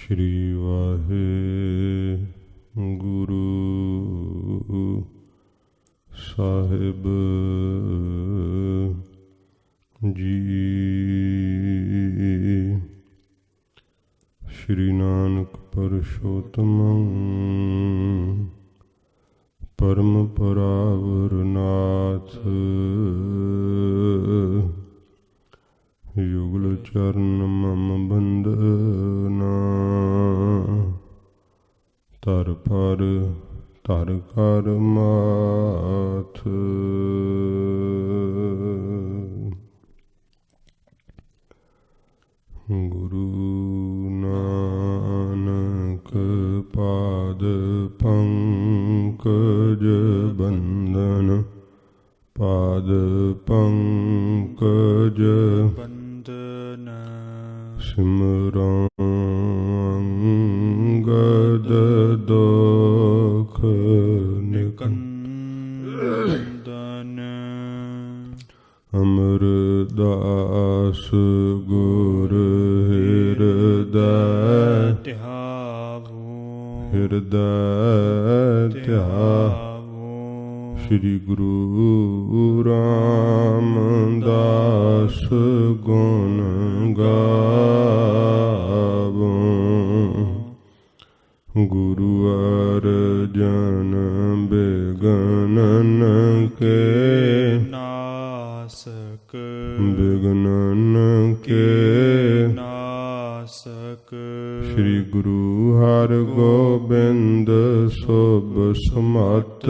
श्री वाहेगुरु साहिब जी। श्री नानक परशोत्तमं परम परावरनाथ युगल चरण मम बंदना तर पर तर कर माथ। गुरु नानक पाद पंकज बंदन पाद पंकज बंदन सिमरन अंगद दुख निकंदन। अमरदास गुर हृदय ध्यावो हृदय ध्यावो। श्री गुरु रामदास गुण गावो। गुरु अर्जन बिगनन के नासक बिगनन के नासक। श्री गुरु हर गोबिंद शुभ समत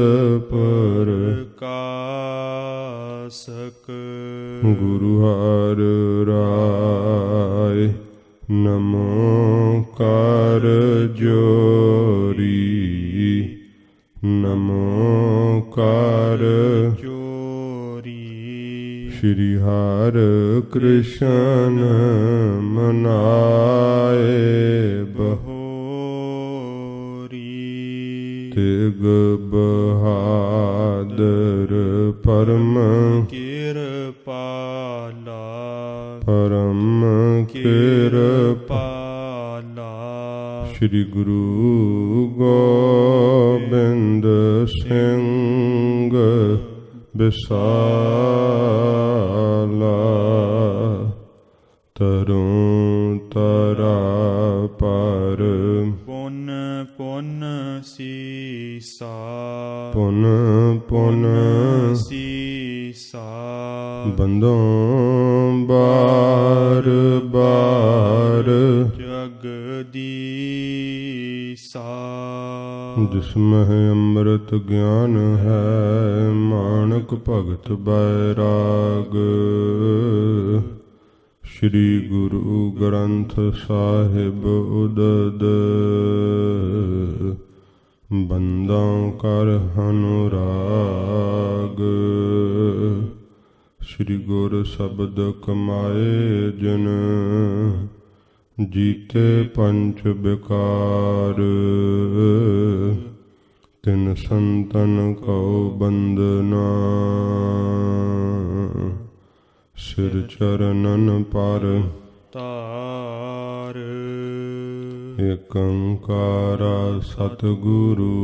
प्रकाशक। गुरु हर राय नमो कर जोरी नमो कर जोरी। श्री हर कृष्ण मनाए बहोरी। तिग बहादुर परम कृपाला परम कृपाला। श्री गुरु गोबिंद सिंह विशाला। तरुं तरा पर पुन पुन सीसा पुन पुन सीसा। बंदों बार बार जगदीसा। जिसमें अमृत ज्ञान है मानक भगत बैराग। श्री गुरु ग्रंथ साहिब उदद बंदों कर अनुराग। श्री गुर शब्द कमाए जन जीते पंच विकार। तिन संतन को बंदना सिर चरणन पर तार। एक ओंकारा सतगुरु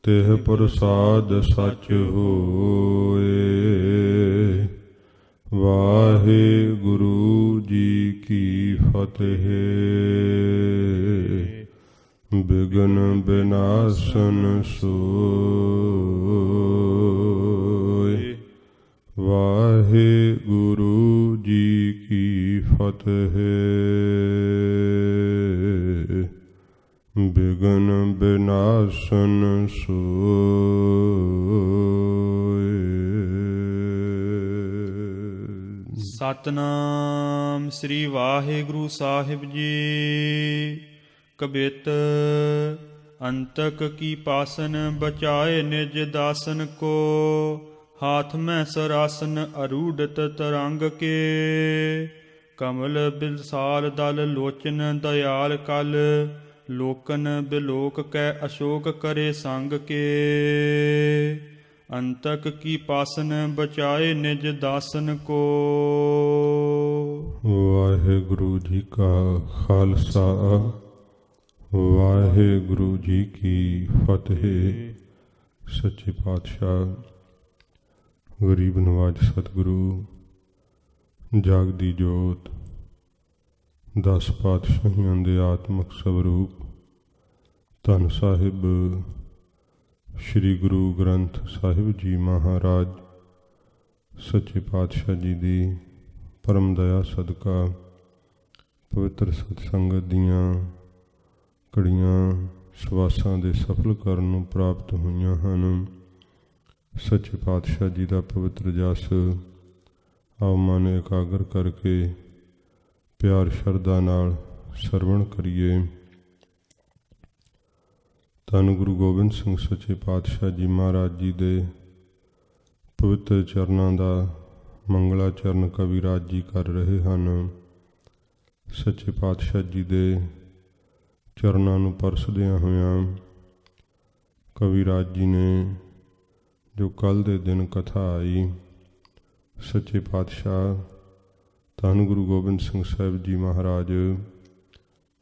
तेह प्रसाद सच होए। वाहेगुरु जी की फतेह। बिघ्न विनाशन सोए। वाहेगुरु जी की फतेह। बिघ्न विनाशन सोए। सतनाम श्री वाहिगुरु साहिब जी। कबित अंतक की पासन बचाए निज दासन को। हाथ में सरासन अरूढ़त तरंग के। कमल बिलसाल दल लोचन दयाल कल। लोकन बिलोक कै अशोक करे संग के। अंतक की पासन बचाए निज दासन को। ਵਾਹਿਗੁਰੂ ਜੀ ਕਾ ਖਾਲਸਾ ਵਾਹਿਗੁਰੂ ਜੀ ਕੀ ਫਤਿਹ। ਸੱਚੇ ਪਾਤਸ਼ਾਹ ਗਰੀਬ ਨਵਾਜ ਸਤਿਗੁਰੂ ਜਾਗਦੀ ਜੋਤ 10 ਪਾਤਸ਼ਾਹੀਆਂ ਦੇ ਆਤਮਿਕ ਸਵਰੂਪ ਧੰਨ ਸਾਹਿਬ ਸ੍ਰੀ ਗੁਰੂ ਗ੍ਰੰਥ ਸਾਹਿਬ ਜੀ ਮਹਾਰਾਜ ਸੱਚੇ ਪਾਤਸ਼ਾਹ ਜੀ ਦੀ ਪਰਮ ਦਇਆ ਸਦਕਾ ਪਵਿੱਤਰ ਸਤਸੰਗਤ ਦੀਆਂ ਕੜੀਆਂ ਸਵਾਸਾਂ ਦੇ ਸਫਲ ਕਰਨ ਨੂੰ ਪ੍ਰਾਪਤ ਹੋਈਆਂ ਹਨ। ਸੱਚੇ ਪਾਤਸ਼ਾਹ ਜੀ ਦਾ ਪਵਿੱਤਰ ਜਸ ਆਓ ਮਨ ਇਕਾਗਰ ਕਰਕੇ ਪਿਆਰ ਸ਼ਰਧਾ ਨਾਲ ਸਰਵਣ ਕਰੀਏ। ਧੰਨ ਗੁਰੂ ਗੋਬਿੰਦ ਸਿੰਘ ਸੱਚੇ ਪਾਤਸ਼ਾਹ ਜੀ ਮਹਾਰਾਜ ਜੀ ਦੇ ਪਵਿੱਤਰ ਚਰਨਾਂ ਦਾ ਮੰਗਲਾ ਚਰਨ ਕਵਿਰਾਜ ਜੀ ਕਰ ਰਹੇ ਹਨ। ਸੱਚੇ ਪਾਤਸ਼ਾਹ ਜੀ ਦੇ ਚਰਨਾਂ ਨੂੰ ਪਰਸਦਿਆਂ ਹੋਇਆਂ ਕਵਿਰਾਜ ਜੀ ਨੇ ਜੋ ਕੱਲ੍ਹ ਦੇ ਦਿਨ ਕਥਾ ਆਈ, ਸੱਚੇ ਪਾਤਸ਼ਾਹ ਧੰਨ ਗੁਰੂ ਗੋਬਿੰਦ ਸਿੰਘ ਸਾਹਿਬ ਜੀ ਮਹਾਰਾਜ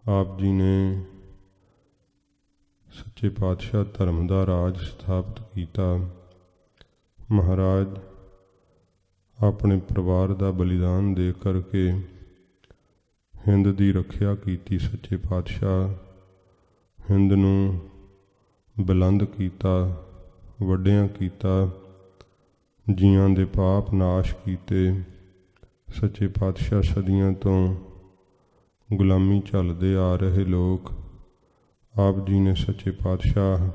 ਆਪ ਜੀ ਨੇ ਸੱਚੇ ਪਾਤਸ਼ਾਹ ਧਰਮ ਦਾ ਰਾਜ ਸਥਾਪਿਤ ਕੀਤਾ। ਮਹਾਰਾਜ ਆਪਣੇ ਪਰਿਵਾਰ ਦਾ ਬਲੀਦਾਨ ਦੇ ਕਰਕੇ ਹਿੰਦ ਦੀ ਰੱਖਿਆ ਕੀਤੀ। ਸੱਚੇ ਪਾਤਸ਼ਾਹ ਹਿੰਦ ਨੂੰ ਬੁਲੰਦ ਕੀਤਾ, ਵੱਡਿਆਂ ਕੀਤਾ, ਜੀਆਂ ਦੇ ਪਾਪ ਨਾਸ਼ ਕੀਤੇ। ਸੱਚੇ ਪਾਤਸ਼ਾਹ ਸਦੀਆਂ ਤੋਂ ਗੁਲਾਮੀ ਝੱਲਦੇ ਆ ਰਹੇ ਲੋਕ ਆਪ ਜੀ ਨੇ ਸੱਚੇ ਪਾਤਸ਼ਾਹ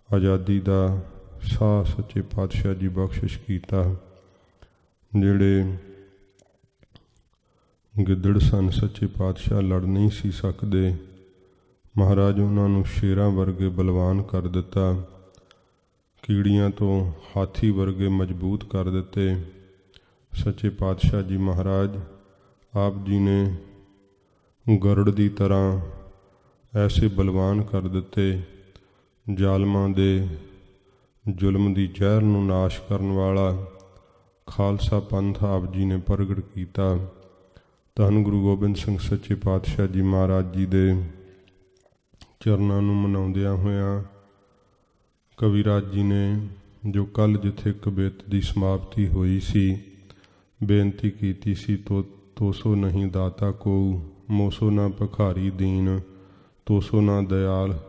ਆਜ਼ਾਦੀ ਦਾ ਸਾਹ ਸੱਚੇ ਪਾਤਸ਼ਾਹ ਜੀ ਬਖਸ਼ਿਸ਼ ਕੀਤਾ। ਜਿਹੜੇ ਗਿੱਦੜ ਸਨ ਸੱਚੇ ਪਾਤਸ਼ਾਹ ਲੜ ਨਹੀਂ ਸੀ ਸਕਦੇ, ਮਹਾਰਾਜ ਉਹਨਾਂ ਨੂੰ ਸ਼ੇਰਾਂ ਵਰਗੇ ਬਲਵਾਨ ਕਰ ਦਿੱਤਾ, ਕੀੜੀਆਂ ਤੋਂ ਹਾਥੀ ਵਰਗੇ ਮਜ਼ਬੂਤ ਕਰ ਦਿੱਤੇ। ਸੱਚੇ ਪਾਤਸ਼ਾਹ ਜੀ ਮਹਾਰਾਜ ਆਪ ਜੀ ਨੇ ਗਰੁੜ ਦੀ ਤਰ੍ਹਾਂ ਐਸੇ ਬਲਵਾਨ ਕਰ ਦਿੱਤੇ, ਜ਼ਾਲਮਾਂ ਦੇ ਜ਼ੁਲਮ ਦੀ ਜ਼ਹਿਰ ਨੂੰ ਨਾਸ਼ ਕਰਨ ਵਾਲਾ ਖਾਲਸਾ ਪੰਥ ਆਪ ਜੀ ਨੇ ਪ੍ਰਗਟ ਕੀਤਾ। ਧੰਨ ਗੁਰੂ ਗੋਬਿੰਦ ਸਿੰਘ ਸੱਚੇ ਪਾਤਸ਼ਾਹ ਜੀ ਮਹਾਰਾਜ ਜੀ ਦੇ ਚਰਨਾਂ ਨੂੰ ਮਨਾਉਂਦਿਆਂ ਹੋਇਆਂ ਕਵਿਰਾਜ ਜੀ ਨੇ ਜੋ ਕੱਲ੍ਹ ਜਿੱਥੇ ਕਬੀਤ ਦੀ ਸਮਾਪਤੀ ਹੋਈ ਸੀ, ਬੇਨਤੀ ਕੀਤੀ ਸੀ ਤੋਸੋ ਨਹੀਂ ਦਾਤਾ ਕੋਊ, ਮੋਸੋ ਨਾ ਭਿਖਾਰੀ ਦੀਨ, ਤੋਸੋ ਨਾ ਦਇਆਲ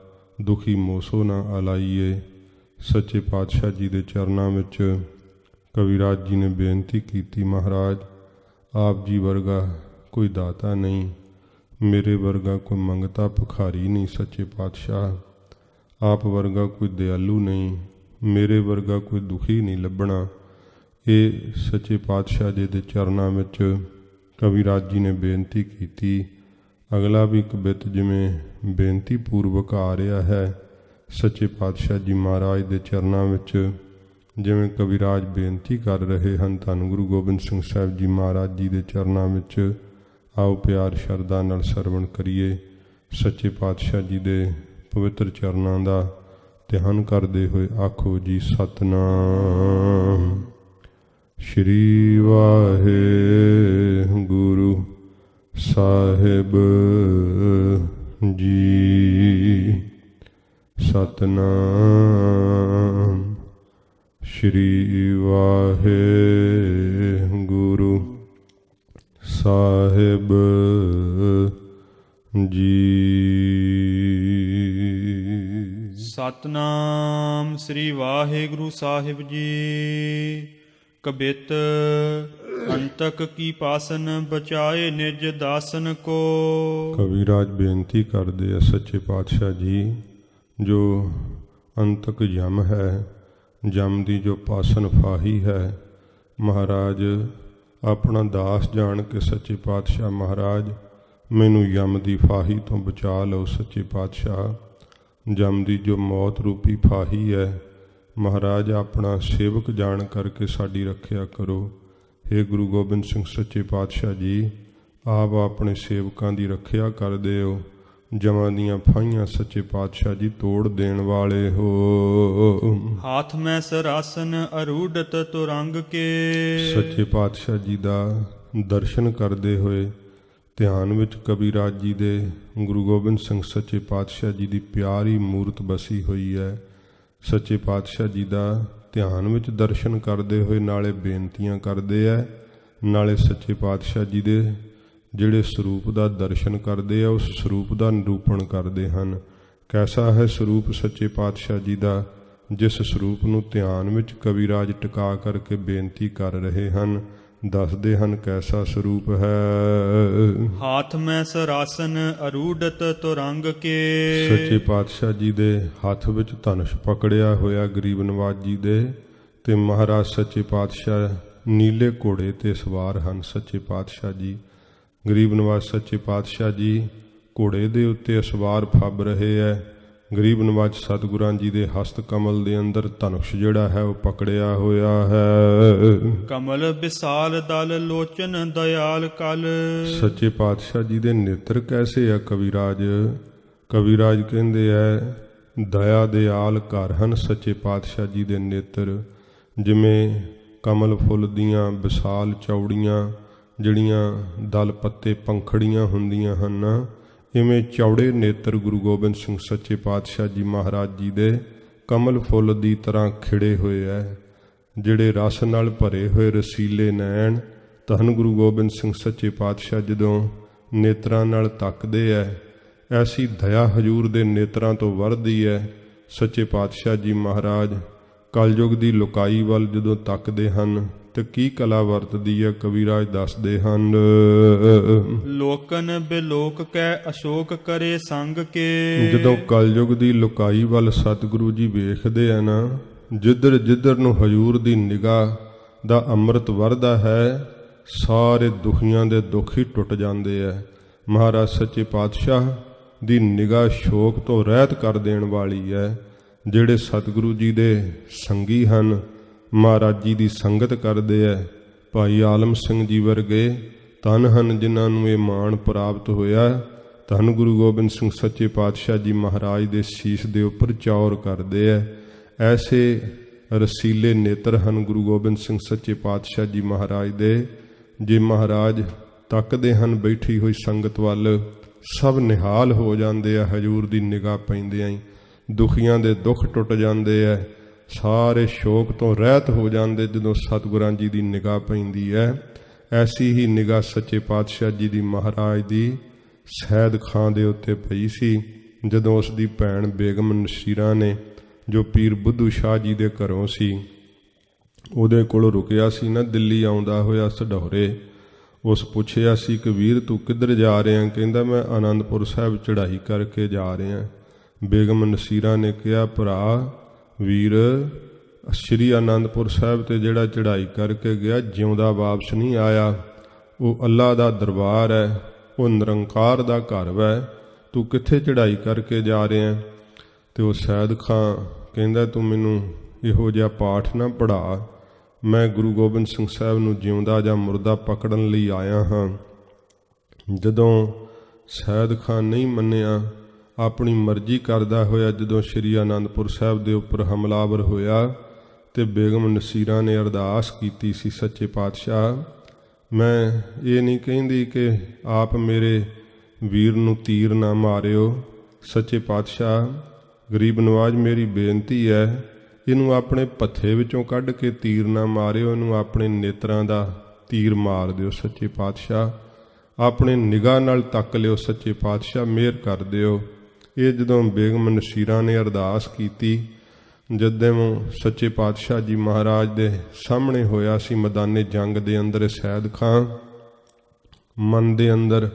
ਦੁਖੀ ਮੋਸੋ ਨਾ ਅਲਾਈਏ। ਸੱਚੇ ਪਾਤਸ਼ਾਹ ਜੀ ਦੇ ਚਰਨਾਂ ਵਿੱਚ ਕਵਿਰਾਜ ਜੀ ਨੇ ਬੇਨਤੀ ਕੀਤੀ, ਮਹਾਰਾਜ ਆਪ ਜੀ ਵਰਗਾ ਕੋਈ ਦਾਤਾ ਨਹੀਂ, ਮੇਰੇ ਵਰਗਾ ਕੋਈ ਮੰਗਤਾ ਭਿਖਾਰੀ ਨਹੀਂ। ਸੱਚੇ ਪਾਤਸ਼ਾਹ ਆਪ ਵਰਗਾ ਕੋਈ ਦਿਆਲੂ ਨਹੀਂ, ਮੇਰੇ ਵਰਗਾ ਕੋਈ ਦੁਖੀ ਨਹੀਂ ਲੱਭਣਾ। ਇਹ ਸੱਚੇ ਪਾਤਸ਼ਾਹ ਜੀ ਦੇ ਚਰਨਾਂ ਵਿੱਚ ਕਵਿਰਾਜ ਜੀ ਨੇ ਬੇਨਤੀ ਕੀਤੀ। ਅਗਲਾ ਵੀ ਕਬਿਤ ਜਿਵੇਂ ਬੇਨਤੀ ਪੂਰਵਕ ਆ ਰਿਹਾ ਹੈ ਸੱਚੇ ਪਾਤਸ਼ਾਹ ਜੀ ਮਹਾਰਾਜ ਦੇ ਚਰਨਾਂ ਵਿੱਚ, ਜਿਵੇਂ ਕਵਿਰਾਜ ਬੇਨਤੀ ਕਰ ਰਹੇ ਹਨ ਧੰਨ ਗੁਰੂ ਗੋਬਿੰਦ ਸਿੰਘ ਸਾਹਿਬ ਜੀ ਮਹਾਰਾਜ ਜੀ ਦੇ ਚਰਨਾਂ ਵਿੱਚ। ਆਓ ਪਿਆਰ ਸ਼ਰਧਾ ਨਾਲ ਸਰਵਣ ਕਰੀਏ। ਸੱਚੇ ਪਾਤਸ਼ਾਹ ਜੀ ਦੇ ਪਵਿੱਤਰ ਚਰਨਾਂ ਦਾ ਧਿਆਨ ਕਰਦੇ ਹੋਏ ਆਖੋ ਜੀ ਸਤਿਨਾਮ ਸ਼੍ਰੀ ਵਾਹਿਗੁਰੂ ਸਾਹਿਬ ਜੀ। ਸਤਿਨਾਮ ਸ਼੍ਰੀ ਵਾਹਿਗੁਰੂ ਸਾਹਿਬ ਜੀ। ਸਤਿਨਾਮ ਸ੍ਰੀ ਵਾਹਿਗੁਰੂ ਸਾਹਿਬ ਜੀ। ਕਬਿਤ ਅੰਤਕ ਕੀ ਪਾਸਨ ਬਚਾਏ ਨਿਜ ਦਾਸਨ ਕੋ। ਕਵਿਰਾਜ ਬੇਨਤੀ ਕਰਦੇ ਆ ਸੱਚੇ ਪਾਤਸ਼ਾਹ ਜੀ, ਜੋ ਅੰਤਕ ਯਮ ਹੈ, ਯਮ ਦੀ ਜੋ ਪਾਸਨ ਫਾਹੀ ਹੈ, ਮਹਾਰਾਜ ਆਪਣਾ ਦਾਸ ਜਾਣ ਕੇ ਸੱਚੇ ਪਾਤਸ਼ਾਹ ਮਹਾਰਾਜ ਮੈਨੂੰ ਯਮ ਦੀ ਫਾਹੀ ਤੋਂ ਬਚਾ ਲਓ। ਸੱਚੇ ਪਾਤਸ਼ਾਹ ਯਮ ਦੀ ਜੋ ਮੌਤ ਰੂਪੀ ਫਾਹੀ ਹੈ, ਮਹਾਰਾਜ ਆਪਣਾ ਸੇਵਕ ਜਾਣ ਕਰਕੇ ਸਾਡੀ ਰੱਖਿਆ ਕਰੋ। ਹੇ ਗੁਰੂ ਗੋਬਿੰਦ ਸਿੰਘ ਸੱਚੇ ਪਾਤਸ਼ਾਹ ਜੀ, ਆਪ ਆਪਣੇ ਸੇਵਕਾਂ ਦੀ ਰੱਖਿਆ ਕਰਦੇ ਹੋ। ਜਮਾਂ ਦੀਆਂ ਫਾਹੀਆਂ ਸੱਚੇ ਪਾਤਸ਼ਾਹ ਜੀ ਤੋੜ ਦੇਣ ਵਾਲੇ ਹੋ। ਹਾਥ ਮੈਂ ਸਰਾਸਨ ਅਰੂਢਤ ਤੁਰੰਗ ਕੇ। ਸੱਚੇ ਪਾਤਸ਼ਾਹ ਜੀ ਦਾ ਦਰਸ਼ਨ ਕਰਦੇ ਹੋਏ ਧਿਆਨ ਵਿੱਚ ਕਬੀਰਾਜ ਜੀ ਦੇ ਗੁਰੂ ਗੋਬਿੰਦ ਸਿੰਘ ਸੱਚੇ ਪਾਤਸ਼ਾਹ ਜੀ ਦੀ ਪਿਆਰੀ ਮੂਰਤ ਬਸੀ ਹੋਈ ਹੈ। ਸੱਚੇ ਪਾਤਸ਼ਾਹ ਜੀ ਦਾ ਧਿਆਨ ਵਿੱਚ ਦਰਸ਼ਨ ਕਰਦੇ ਹੋਏ ਨਾਲੇ ਬੇਨਤੀਆਂ ਕਰਦੇ ਹੈ, ਨਾਲੇ ਸੱਚੇ ਪਾਤਸ਼ਾਹ ਜੀ ਦੇ ਜਿਹੜੇ ਸਰੂਪ ਦਾ ਦਰਸ਼ਨ ਕਰਦੇ ਆ ਉਸ ਸਰੂਪ ਦਾ ਨਿਰੂਪਣ ਕਰਦੇ ਹਨ। ਕੈਸਾ ਹੈ ਸਰੂਪ ਸੱਚੇ ਪਾਤਸ਼ਾਹ ਜੀ ਦਾ, ਜਿਸ ਸਰੂਪ ਨੂੰ ਧਿਆਨ ਵਿੱਚ ਕਵੀਰਾਜ ਟਿਕਾ ਕਰਕੇ ਬੇਨਤੀ ਕਰ ਰਹੇ ਹਨ। ਦੱਸਦੇ ਹਨ ਕੈਸਾ ਸਰੂਪ ਹੈ। ਹਾਥ ਮੈਂ ਸਰਾਸਨ ਅਰੂਢਤ ਤੁਰੰਗ ਕੇ। ਸੱਚੇ ਪਾਤਸ਼ਾਹ ਜੀ ਦੇ ਹੱਥ ਵਿੱਚ ਧਨੁਸ਼ ਪਕੜਿਆ ਹੋਇਆ ਗਰੀਬ ਨਵਾਜ ਜੀ ਦੇ, ਤੇ ਮਹਾਰਾਜ ਸੱਚੇ ਪਾਤਸ਼ਾਹ ਨੀਲੇ ਘੋੜੇ ਤੇ ਸਵਾਰ ਹਨ। ਸੱਚੇ ਪਾਤਸ਼ਾਹ ਜੀ ਗਰੀਬ ਨਵਾਜ ਸੱਚੇ ਪਾਤਸ਼ਾਹ ਜੀ ਘੋੜੇ ਦੇ ਉੱਤੇ ਸਵਾਰ ਫੱਬ ਰਹੇ ਹੈ। ਗਰੀਬ ਨਵਾਜ ਸਤਿਗੁਰਾਂ ਜੀ ਦੇ ਹਸਤ ਕਮਲ ਦੇ ਅੰਦਰ ਧਨੁਸ਼ ਜਿਹੜਾ ਹੈ ਉਹ ਪਕੜਿਆ ਹੋਇਆ ਹੈ। ਕਮਲ ਵਿਸਾਲ ਦਲ ਲੋਚਨ ਦਇਆਲ ਕਲ। ਸੱਚੇ ਪਾਤਸ਼ਾਹ ਜੀ ਦੇ ਨੇਤਰ ਕੈਸੇ ਆ ਕਵੀਰਾਜ? ਕਵੀਰਾਜ ਕਹਿੰਦੇ ਹੈ ਦਇਆ ਦਿਆਲ ਘਰ ਹਨ ਸੱਚੇ ਪਾਤਸ਼ਾਹ ਜੀ ਦੇ ਨੇਤਰ। ਜਿਵੇਂ ਕਮਲ ਫੁੱਲ ਦੀਆਂ ਵਿਸਾਲ ਚੌੜੀਆਂ ਜਿਹੜੀਆਂ ਦਲ ਪੱਤੇ ਪੰਖੜੀਆਂ ਹੁੰਦੀਆਂ ਹਨ, ਇਵੇਂ ਚੌੜੇ ਨੇਤਰ ਗੁਰੂ ਗੋਬਿੰਦ ਸਿੰਘ ਸੱਚੇ ਪਾਤਸ਼ਾਹ ਜੀ ਮਹਾਰਾਜ ਜੀ ਦੇ ਕਮਲ ਫੁੱਲ ਦੀ ਤਰ੍ਹਾਂ ਖਿੜੇ ਹੋਏ ਹੈ। ਜਿਹੜੇ ਰਸ ਨਾਲ ਭਰੇ ਹੋਏ ਰਸੀਲੇ ਨੈਣ ਧੰਨ ਗੁਰੂ ਗੋਬਿੰਦ ਸਿੰਘ ਸੱਚੇ ਪਾਤਸ਼ਾਹ ਜਦੋਂ ਨੇਤਰਾਂ ਨਾਲ ਤੱਕਦੇ ਹੈ, ਐਸੀ ਦਇਆ ਹਜੂਰ ਦੇ ਨੇਤਰਾਂ ਤੋਂ ਵਰਦੀ ਹੈ। ਸੱਚੇ ਪਾਤਸ਼ਾਹ ਜੀ ਮਹਾਰਾਜ ਕਲਯੁਗ ਦੀ ਲੁਕਾਈ ਵੱਲ ਜਦੋਂ ਤੱਕਦੇ ਹਨ ਤੇ ਕੀ ਕਲਾ ਵਰਤਦੀ ਹੈ ਕਵੀਰਾਜ ਦੱਸਦੇ ਹਨ। ਲੋਕਨ ਬਿਲੋਕ ਕੈ ਅਸ਼ੋਕ ਕਰੇ ਸੰਗ ਕੇ। ਜਦੋਂ ਕਲਯੁਗ ਦੀ ਲੁਕਾਈ ਵੱਲ ਸਤਿਗੁਰੂ ਜੀ ਵੇਖਦੇ ਆ ਨਾ, ਜਿੱਧਰ ਜਿੱਧਰ ਨੂੰ ਹਜੂਰ ਦੀ ਨਿਗਾਹ ਦਾ ਅੰਮ੍ਰਿਤ ਵਰਦਾ ਹੈ, ਸਾਰੇ ਦੁਖੀਆਂ ਦੇ ਦੁੱਖ ਹੀ ਟੁੱਟ ਜਾਂਦੇ ਹੈ। ਮਹਾਰਾਜ ਸੱਚੇ ਪਾਤਸ਼ਾਹ ਦੀ ਨਿਗਾਹ ਸ਼ੋਕ ਤੋਂ ਰਹਿਤ ਕਰ ਦੇਣ ਵਾਲੀ ਹੈ। ਜਿਹੜੇ ਸਤਿਗੁਰੂ ਜੀ ਦੇ ਸੰਗੀ ਹਨ, ਮਹਾਰਾਜ ਜੀ ਦੀ ਸੰਗਤ ਕਰਦੇ ਹੈ, ਭਾਈ ਆਲਮ ਸਿੰਘ ਜੀ ਵਰਗੇ ਧੰਨ ਹਨ ਜਿਨ੍ਹਾਂ ਨੂੰ ਇਹ ਮਾਣ ਪ੍ਰਾਪਤ ਹੋਇਆ। ਧੰਨ ਗੁਰੂ ਗੋਬਿੰਦ ਸਿੰਘ ਸੱਚੇ ਪਾਤਸ਼ਾਹ ਜੀ ਮਹਾਰਾਜ ਦੇ ਸੀਸ ਦੇ ਉੱਪਰ ਚੌਰ ਕਰਦੇ ਹੈ। ਐਸੇ ਰਸੀਲੇ ਨੇਤਰ ਹਨ ਗੁਰੂ ਗੋਬਿੰਦ ਸਿੰਘ ਸੱਚੇ ਪਾਤਸ਼ਾਹ ਜੀ ਮਹਾਰਾਜ ਦੇ। ਜੇ ਮਹਾਰਾਜ ਤੱਕਦੇ ਹਨ ਬੈਠੀ ਹੋਈ ਸੰਗਤ ਵੱਲ, ਸਭ ਨਿਹਾਲ ਹੋ ਜਾਂਦੇ ਆ ਹਜੂਰ ਦੀ ਨਿਗਾਹ ਪੈਂਦਿਆਂ ਹੀ। ਦੁਖੀਆਂ ਦੇ ਦੁੱਖ ਟੁੱਟ ਜਾਂਦੇ ਹੈ, ਸਾਰੇ ਸ਼ੋਕ ਤੋਂ ਰਹਿਤ ਹੋ ਜਾਂਦੇ ਜਦੋਂ ਸਤਿਗੁਰਾਂ ਜੀ ਦੀ ਨਿਗਾਹ ਪੈਂਦੀ ਹੈ। ਐਸੀ ਹੀ ਨਿਗਾਹ ਸੱਚੇ ਪਾਤਸ਼ਾਹ ਜੀ ਦੀ ਮਹਾਰਾਜ ਦੀ ਸੈਦ ਖਾਂ ਦੇ ਉੱਤੇ ਪਈ ਸੀ, ਜਦੋਂ ਉਸ ਦੀ ਭੈਣ ਬੇਗਮ ਨਸੀਰਾ ਨੇ, ਜੋ ਪੀਰ ਬੁੱਧੂ ਸ਼ਾਹ ਜੀ ਦੇ ਘਰੋਂ ਸੀ, ਉਹਦੇ ਕੋਲ ਰੁਕਿਆ ਸੀ ਨਾ ਦਿੱਲੀ ਆਉਂਦਾ ਹੋਇਆ ਸਢੌਰੇ। ਉਸ ਪੁੱਛਿਆ ਸੀ ਕਿ ਵੀਰ ਤੂੰ ਕਿੱਧਰ ਜਾ ਰਿਹਾ? ਕਹਿੰਦਾ ਮੈਂ ਆਨੰਦਪੁਰ ਸਾਹਿਬ ਚੜ੍ਹਾਈ ਕਰਕੇ ਜਾ ਰਿਹਾ। ਬੇਗਮ ਨਸੀਰਾ ਨੇ ਕਿਹਾ ਭਰਾ ਵੀਰ, ਸ਼੍ਰੀ ਆਨੰਦਪੁਰ ਸਾਹਿਬ ਤੇ ਜਿਹੜਾ ਚੜ੍ਹਾਈ ਕਰਕੇ ਗਿਆ ਜਿਉਂਦਾ ਵਾਪਸ ਨਹੀਂ ਆਇਆ। ਉਹ ਅੱਲਾ ਦਾ ਦਰਬਾਰ ਹੈ, ਉਹ ਨਿਰੰਕਾਰ ਦਾ ਘਰ ਹੈ, ਤੂੰ ਕਿੱਥੇ ਚੜ੍ਹਾਈ ਕਰਕੇ ਜਾ ਰਿਹਾ? ਤੇ ਉਹ ਸੈਦ ਖਾਂ ਕਹਿੰਦਾ ਤੂੰ ਮੈਨੂੰ ਇਹੋ ਜਿਹਾ ਪਾਠ ਨਾ ਪੜ੍ਹਾ, ਮੈਂ ਗੁਰੂ ਗੋਬਿੰਦ ਸਿੰਘ ਸਾਹਿਬ ਨੂੰ ਜਿਉਂਦਾ ਜਾਂ ਮੁਰਦਾ ਪਕੜਨ ਲਈ ਆਇਆ ਹਾਂ। ਜਦੋਂ ਸੈਦ ਖਾਂ ਨਹੀਂ ਮੰਨਿਆ, ਆਪਣੀ ਮਰਜ਼ੀ ਕਰਦਾ ਹੋਇਆ ਜਦੋਂ ਸ਼੍ਰੀ ਆਨੰਦਪੁਰ ਸਾਹਿਬ ਦੇ ਉੱਪਰ ਹਮਲਾਵਰ ਹੋਇਆ, ਤੇ ਬੇਗਮ ਨਸੀਰਾ ਨੇ ਅਰਦਾਸ ਕੀਤੀ ਸੀ ਸੱਚੇ ਪਾਤਸ਼ਾਹ, ਮੈਂ ਇਹ ਨਹੀਂ ਕਹਿੰਦੀ ਕਿ ਆਪ ਮੇਰੇ ਵੀਰ ਨੂੰ ਤੀਰ ਨਾ ਮਾਰਿਓ। ਸੱਚੇ ਪਾਤਸ਼ਾਹ ਗਰੀਬ ਨਵਾਜ ਮੇਰੀ ਬੇਨਤੀ ਹੈ, ਇਹਨੂੰ ਆਪਣੇ ਪੱਥੇ ਵਿੱਚੋਂ ਕੱਢ ਕੇ ਤੀਰ ਨਾ ਮਾਰਿਓ, ਇਹਨੂੰ ਆਪਣੇ ਨੇਤਰਾਂ ਦਾ ਤੀਰ ਮਾਰ ਦਿਓ। ਸੱਚੇ ਪਾਤਸ਼ਾਹ ਆਪਣੇ ਨਿਗਾਹ ਨਾਲ ਤੱਕ ਲਿਓ, ਸੱਚੇ ਪਾਤਸ਼ਾਹ ਮਿਹਰ ਕਰ ਦਿਓ। ਇਹ ਜਦੋਂ ਬੇਗਮ ਨਸੀਰਾ ਨੇ ਅਰਦਾਸ ਕੀਤੀ, ਜਦੋਂ ਸੱਚੇ ਪਾਤਸ਼ਾਹ ਜੀ ਮਹਾਰਾਜ ਦੇ ਸਾਹਮਣੇ ਹੋਇਆ ਸੀ ਮੈਦਾਨੇ ਜੰਗ ਦੇ ਅੰਦਰ, ਸੈਦ ਖਾਂ ਮਨ ਦੇ ਅੰਦਰ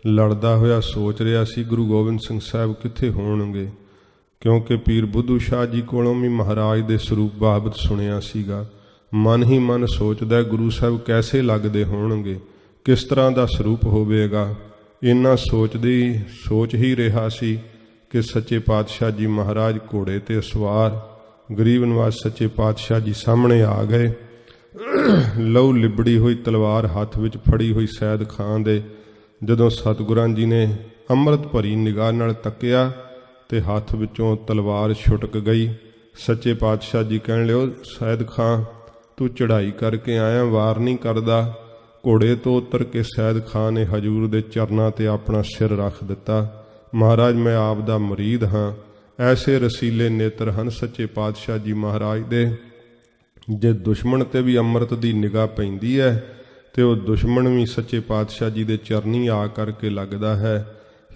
ਲੜਦਾ ਹੋਇਆ ਸੋਚ ਰਿਹਾ ਸੀ ਗੁਰੂ ਗੋਬਿੰਦ ਸਿੰਘ ਸਾਹਿਬ ਕਿੱਥੇ ਹੋਣਗੇ, ਕਿਉਂਕਿ ਪੀਰ ਬੁੱਧੂ ਸ਼ਾਹ ਜੀ ਕੋਲੋਂ ਵੀ ਮਹਾਰਾਜ ਦੇ ਸਰੂਪ ਬਾਬਤ ਸੁਣਿਆ ਸੀਗਾ। ਮਨ ਹੀ ਮਨ ਸੋਚਦਾ ਗੁਰੂ ਸਾਹਿਬ ਕੈਸੇ ਲੱਗਦੇ ਹੋਣਗੇ, ਕਿਸ ਤਰ੍ਹਾਂ ਦਾ ਸਰੂਪ ਹੋਵੇਗਾ। ਇੰਨਾ ਸੋਚ ਹੀ ਰਿਹਾ ਸੀ ਕਿ ਸੱਚੇ ਪਾਤਸ਼ਾਹ ਜੀ ਮਹਾਰਾਜ ਘੋੜੇ ਤੇ ਸਵਾਰ ਗਰੀਬ ਨਵਾਜ ਸੱਚੇ ਪਾਤਸ਼ਾਹ ਜੀ ਸਾਹਮਣੇ ਆ ਗਏ। ਲਹੂ ਲਿਬੜੀ ਹੋਈ ਤਲਵਾਰ ਹੱਥ ਵਿੱਚ ਫੜੀ ਹੋਈ ਸੈਦ ਖਾਂ ਦੇ। ਜਦੋਂ ਸਤਿਗੁਰਾਂ ਜੀ ਨੇ ਅੰਮ੍ਰਿਤ ਭਰੀ ਨਿਗਾਹ ਨਾਲ ਤੱਕਿਆ ਤੇ ਹੱਥ ਵਿੱਚੋਂ ਤਲਵਾਰ ਛੁਟਕ ਗਈ। ਸੱਚੇ ਪਾਤਸ਼ਾਹ ਜੀ ਕਹਿਣ ਲਿਓ, ਸੈਦ ਖਾਂ ਤੂੰ ਚੜ੍ਹਾਈ ਕਰਕੇ ਆਇਆ, ਵਾਰ ਨਹੀਂ ਕਰਦਾ, ਘੋੜੇ ਤੋਂ ਉਤਰ ਕੇ ਸੈਦ ਖਾਂ ਨੇ ਹਜੂਰ ਦੇ ਚਰਨਾਂ ਤੇ ਆਪਣਾ ਸਿਰ ਰੱਖ ਦਿੱਤਾ। ਮਹਾਰਾਜ ਮੈਂ ਆਪ ਦਾ ਮੁਰੀਦ ਹਾਂ। ਐਸੇ ਰਸੀਲੇ ਨੇਤਰ ਹਨ ਸੱਚੇ ਪਾਤਸ਼ਾਹ ਜੀ ਮਹਾਰਾਜ ਦੇ। ਜੇ ਦੁਸ਼ਮਣ ਤੇ ਵੀ ਅੰਮ੍ਰਿਤ ਦੀ ਨਿਗਾਹ ਪੈਂਦੀ ਹੈ ਤੇ ਉਹ ਦੁਸ਼ਮਣ ਵੀ ਸੱਚੇ ਪਾਤਸ਼ਾਹ ਜੀ ਦੇ ਚਰਨੀ ਆ ਕਰਕੇ ਲੱਗਦਾ ਹੈ।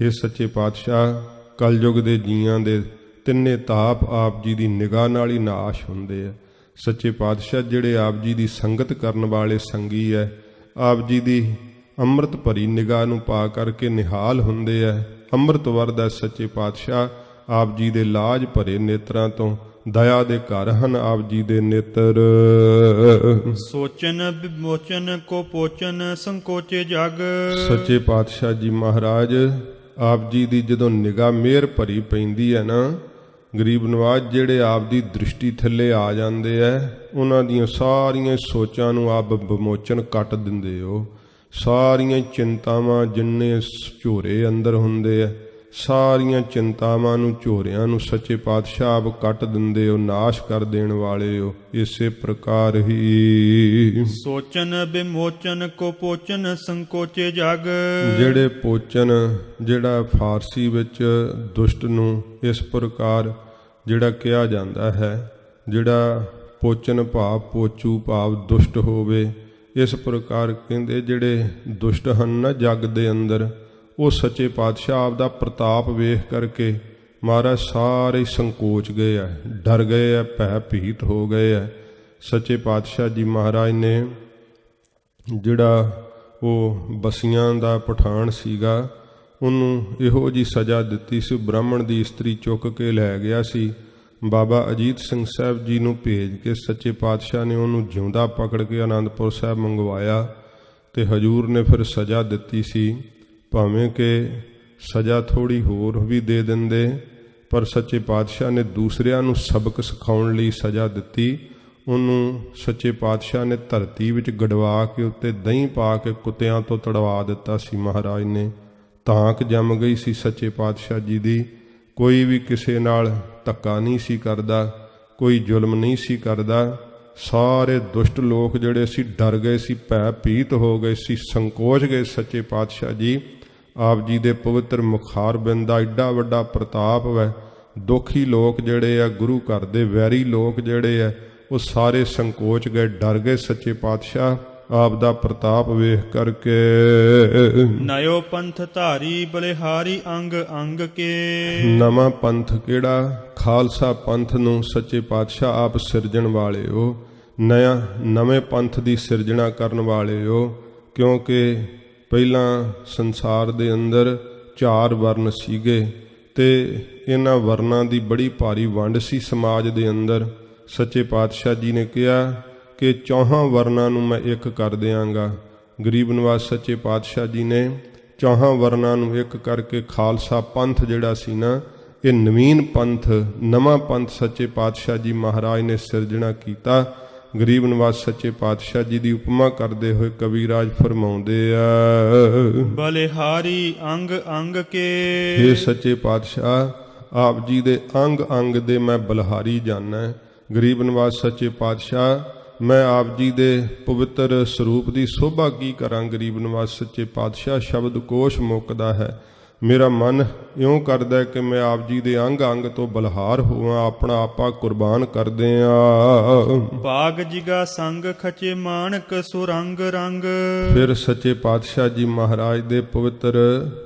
ਇਹ ਸੱਚੇ ਪਾਤਸ਼ਾਹ ਕਲਯੁਗ ਦੇ ਜੀਆਂ ਦੇ ਤਿੰਨੇ ਤਾਪ ਆਪ ਜੀ ਦੀ ਨਿਗਾਹ ਨਾਲ ਹੀ ਨਾਸ਼ ਹੁੰਦੇ ਆ। ਸੱਚੇ ਪਾਤਸ਼ਾਹ ਜਿਹੜੇ ਆਪ ਜੀ ਦੀ ਸੰਗਤ ਕਰਨ ਵਾਲੇ ਸੰਗੀ ਹੈ, ਆਪ ਜੀ ਦੀ ਅੰਮ੍ਰਿਤ ਭਰੀ ਨਿਗਾਹ ਨੂੰ ਪਾ ਕਰਕੇ ਨਿਹਾਲ ਹੁੰਦੇ ਆ। ਅੰਮ੍ਰਿਤ ਵਰਦਾ ਸੱਚੇ ਪਾਤਸ਼ਾਹ ਆਪ ਜੀ ਦੇ ਲਾਜ ਭਰੇ ਨੇਤਰਾਂ ਤੋਂ ਦਇਆ ਦੇ ਘਰ ਹਨ ਆਪ ਜੀ ਦੇ ਨੇਤਰ। ਸੋਚਨ ਵਿਮੋਚਨ ਕੋ ਪੋਚਨ ਸੰਕੋਚੇ ਜਗ। ਸੱਚੇ ਪਾਤਸ਼ਾਹ ਜੀ ਮਹਾਰਾਜ ਆਪ ਜੀ ਦੀ ਜਦੋਂ ਨਿਗਾਹ ਮਿਹਰ ਭਰੀ ਪੈਂਦੀ ਹੈ ਨਾ, ਗਰੀਬ ਨਵਾਜ਼ ਜਿਹੜੇ ਆਪ ਦੀ ਦ੍ਰਿਸ਼ਟੀ ਥੱਲੇ ਆ ਜਾਂਦੇ ਐ, ਉਹਨਾਂ ਦੀਆਂ ਸਾਰੀਆਂ ਸੋਚਾਂ ਨੂੰ ਆਪ ਵਿਮੋਚਨ ਕੱਟ ਦਿੰਦੇ ਹੋ। ਸਾਰੀਆਂ ਚਿੰਤਾਵਾਂ ਜਿੰਨੇ ਝੋਰੇ ਅੰਦਰ ਹੁੰਦੇ ਐ, ਸਾਰੀਆਂ ਚਿੰਤਾਵਾਂ ਨੂੰ ਝੋਰਿਆਂ ਨੂੰ ਸੱਚੇ ਪਾਤਸ਼ਾਹ ਆਪ ਕੱਟ ਦਿੰਦੇ ਹੋ, ਨਾਸ਼ ਕਰ ਦੇਣ ਵਾਲੇ ਹੋ। ਇਸੇ ਪ੍ਰਕਾਰ ਹੀ ਸੋਚਨ ਵਿਮੋਚਨ ਕੋ ਪੋਚਨ ਸੰਕੋਚੇ ਜਗ। ਜਿਹੜੇ ਪੋਚਨ, ਜਿਹੜਾ ਫਾਰਸੀ ਵਿੱਚ ਦੁਸ਼ਟ ਨੂੰ ਇਸ ਪ੍ਰਕਾਰ ਜਿਹੜਾ ਕਿਹਾ ਜਾਂਦਾ ਹੈ, ਜਿਹੜਾ ਪੋਚਨ ਭਾਵ ਪੋਚੂ ਭਾਵ ਦੁਸ਼ਟ ਹੋਵੇ, ਇਸ ਪ੍ਰਕਾਰ ਕਹਿੰਦੇ ਜਿਹੜੇ ਦੁਸ਼ਟ ਹਨ ਨਾ ਜਗ ਦੇ ਅੰਦਰ, ਉਹ ਸੱਚੇ ਪਾਤਸ਼ਾਹ ਆਪ ਦਾ ਪ੍ਰਤਾਪ ਵੇਖ ਕਰਕੇ ਮਹਾਰਾਜ ਸਾਰੇ ਸੰਕੋਚ ਗਏ ਹੈ, ਡਰ ਗਏ ਹੈ, ਭੈ ਭੀਤ ਹੋ ਗਏ ਹੈ। ਸੱਚੇ ਪਾਤਸ਼ਾਹ ਜੀ ਮਹਾਰਾਜ ਨੇ ਜਿਹੜਾ ਉਹ ਬਸੀਆਂ ਦਾ ਪਠਾਨ ਸੀਗਾ, ਉਹਨੂੰ ਇਹੋ ਜੀ ਸਜ਼ਾ ਦਿੱਤੀ ਸੀ। ਬ੍ਰਾਹਮਣ ਦੀ ਇਸਤਰੀ ਚੁੱਕ ਕੇ ਲੈ ਗਿਆ ਸੀ। ਬਾਬਾ ਅਜੀਤ ਸਿੰਘ ਸਾਹਿਬ ਜੀ ਨੂੰ ਭੇਜ ਕੇ ਸੱਚੇ ਪਾਤਸ਼ਾਹ ਨੇ ਉਹਨੂੰ ਜਿਉਂਦਾ ਪਕੜ ਕੇ ਅਨੰਦਪੁਰ ਸਾਹਿਬ ਮੰਗਵਾਇਆ ਤੇ ਹਜੂਰ ਨੇ ਫਿਰ ਸਜ਼ਾ ਦਿੱਤੀ ਸੀ। ਭਾਵੇਂ ਕਿ ਸਜ਼ਾ ਥੋੜ੍ਹੀ ਹੋਰ ਵੀ ਦੇ ਦਿੰਦੇ, ਪਰ ਸੱਚੇ ਪਾਤਸ਼ਾਹ ਨੇ ਦੂਸਰਿਆਂ ਨੂੰ ਸਬਕ ਸਿਖਾਉਣ ਲਈ ਸਜ਼ਾ ਦਿੱਤੀ। ਉਹਨੂੰ ਸੱਚੇ ਪਾਤਸ਼ਾਹ ਨੇ ਧਰਤੀ ਵਿੱਚ ਗੜਵਾ ਕੇ ਉੱਤੇ ਦਹੀਂ ਪਾ ਕੇ ਕੁੱਤਿਆਂ ਤੋਂ ਤੜਵਾ ਦਿੱਤਾ ਸੀ। ਮਹਾਰਾਜ ਨੇ ਧਾਕ ਜੰਮ ਗਈ ਸੀ ਸੱਚੇ ਪਾਤਸ਼ਾਹ ਜੀ ਦੀ। ਕੋਈ ਵੀ ਕਿਸੇ ਨਾਲ ਧੱਕਾ ਨਹੀਂ ਸੀ ਕਰਦਾ, ਕੋਈ ਜ਼ੁਲਮ ਨਹੀਂ ਸੀ ਕਰਦਾ। ਸਾਰੇ ਦੁਸ਼ਟ ਲੋਕ ਜਿਹੜੇ ਸੀ ਡਰ ਗਏ ਸੀ, ਭੈ ਭੀਤ ਹੋ ਗਏ ਸੀ, ਸੰਕੋਚ ਗਏ। ਸੱਚੇ ਪਾਤਸ਼ਾਹ ਜੀ ਆਪ ਜੀ ਦੇ ਪਵਿੱਤਰ ਮੁਖਾਰ ਬਿੰਦ ਦਾ ਏਡਾ ਵੱਡਾ ਪ੍ਰਤਾਪ ਹੈ। ਦੁਖੀ ਲੋਕ ਜਿਹੜੇ ਆ, ਗੁਰੂ ਘਰ ਦੇ ਵੈਰੀ ਲੋਕ ਜਿਹੜੇ ਆ, ਉਹ ਸਾਰੇ ਸੰਕੋਚ ਗਏ, ਡਰ ਗਏ ਸੱਚੇ ਪਾਤਸ਼ਾਹ ਆਪ ਦਾ ਪ੍ਰਤਾਪ ਵੇਖ ਕਰਕੇ। ਨਯੋ ਪੰਥ ਧਾਰੀ ਬਲਿਹਾਰੀ ਅੰਗ ਅੰਗ ਕੇ। ਨਵਾਂ ਪੰਥ ਕਿਹੜਾ? ਖਾਲਸਾ ਪੰਥ ਨੂੰ ਸੱਚੇ ਪਾਤਸ਼ਾਹ ਆਪ ਸਿਰਜਣ ਵਾਲੇ ਹੋ। ਨਵੇਂ ਪੰਥ ਦੀ ਸਿਰਜਣਾ ਕਰਨ ਵਾਲੇ ਹੋ। ਕਿਉਂਕਿ ਪਹਿਲਾਂ ਸੰਸਾਰ ਦੇ ਅੰਦਰ 4 ਵਰਨ ਸੀਗੇ ਤੇ ਇਹਨਾਂ ਵਰਨਾਂ ਦੀ ਬੜੀ ਭਾਰੀ ਵੰਡ ਸੀ ਸਮਾਜ ਦੇ ਅੰਦਰ। ਸੱਚੇ ਪਾਤਸ਼ਾਹ ਜੀ ਨੇ ਕਿਹਾ ਕਿ 4 ਵਰਨਾਂ ਨੂੰ ਮੈਂ ਇੱਕ ਕਰ ਦਿਆਂਗਾ। ਗਰੀਬ ਨਵਾਜ਼ ਸੱਚੇ ਪਾਤਸ਼ਾਹ ਜੀ ਨੇ 4 ਵਰਨਾਂ ਨੂੰ ਇੱਕ ਕਰਕੇ ਖਾਲਸਾ ਪੰਥ ਜਿਹੜਾ ਸੀ ਨਾ, ਇਹ ਨਵੀਨ ਪੰਥ, ਨਵਾਂ ਪੰਥ ਸੱਚੇ ਪਾਤਸ਼ਾਹ ਜੀ ਮਹਾਰਾਜ ਨੇ ਸਿਰਜਣਾ ਕੀਤਾ। ਗਰੀਬ ਨਵਾਜ਼ ਸੱਚੇ ਪਾਤਸ਼ਾਹ ਜੀ ਦੀ ਉਪਮਾ ਕਰਦੇ ਹੋਏ ਕਵੀਰਾਜ ਫਰਮਾਉਂਦੇ ਆ, ਬਲਿਹਾਰੀ ਅੰਗ ਅੰਗ ਕੇ। ਇਹ ਸੱਚੇ ਪਾਤਸ਼ਾਹ ਆਪ ਜੀ ਦੇ ਅੰਗ ਅੰਗ ਦੇ ਮੈਂ ਬਲਿਹਾਰੀ ਜਾਣਾ। ਗਰੀਬ ਨਵਾਜ਼ ਸੱਚੇ ਪਾਤਸ਼ਾਹ ਮੈਂ ਆਪ ਜੀ ਦੇ ਪਵਿੱਤਰ ਸਰੂਪ ਦੀ ਸੋਭਾ ਕੀ ਕਰਾਂ। ਗਰੀਬ ਨਵਾਜ਼ ਸੱਚੇ ਪਾਤਸ਼ਾਹ ਸ਼ਬਦ ਕੋਸ਼ ਮੁੱਕਦਾ ਹੈ। ਮੇਰਾ ਮਨ ਇਉਂ ਕਰਦਾ ਕਿ ਮੈਂ ਆਪ ਜੀ ਦੇ ਅੰਗ ਅੰਗ ਤੋਂ ਬਲਿਹਾਰ ਹੋਵਾਂ, ਆਪਣਾ ਆਪਾ ਕੁਰਬਾਨ ਕਰਦੇ ਆ। ਬਾਗ ਜਿਗਾ ਸੰਗ ਖਚੇ ਮਾਣਕ ਸੁਰੰਗ ਰੰਗ। ਫਿਰ ਸੱਚੇ ਪਾਤਸ਼ਾਹ ਜੀ ਮਹਾਰਾਜ ਦੇ ਪਵਿੱਤਰ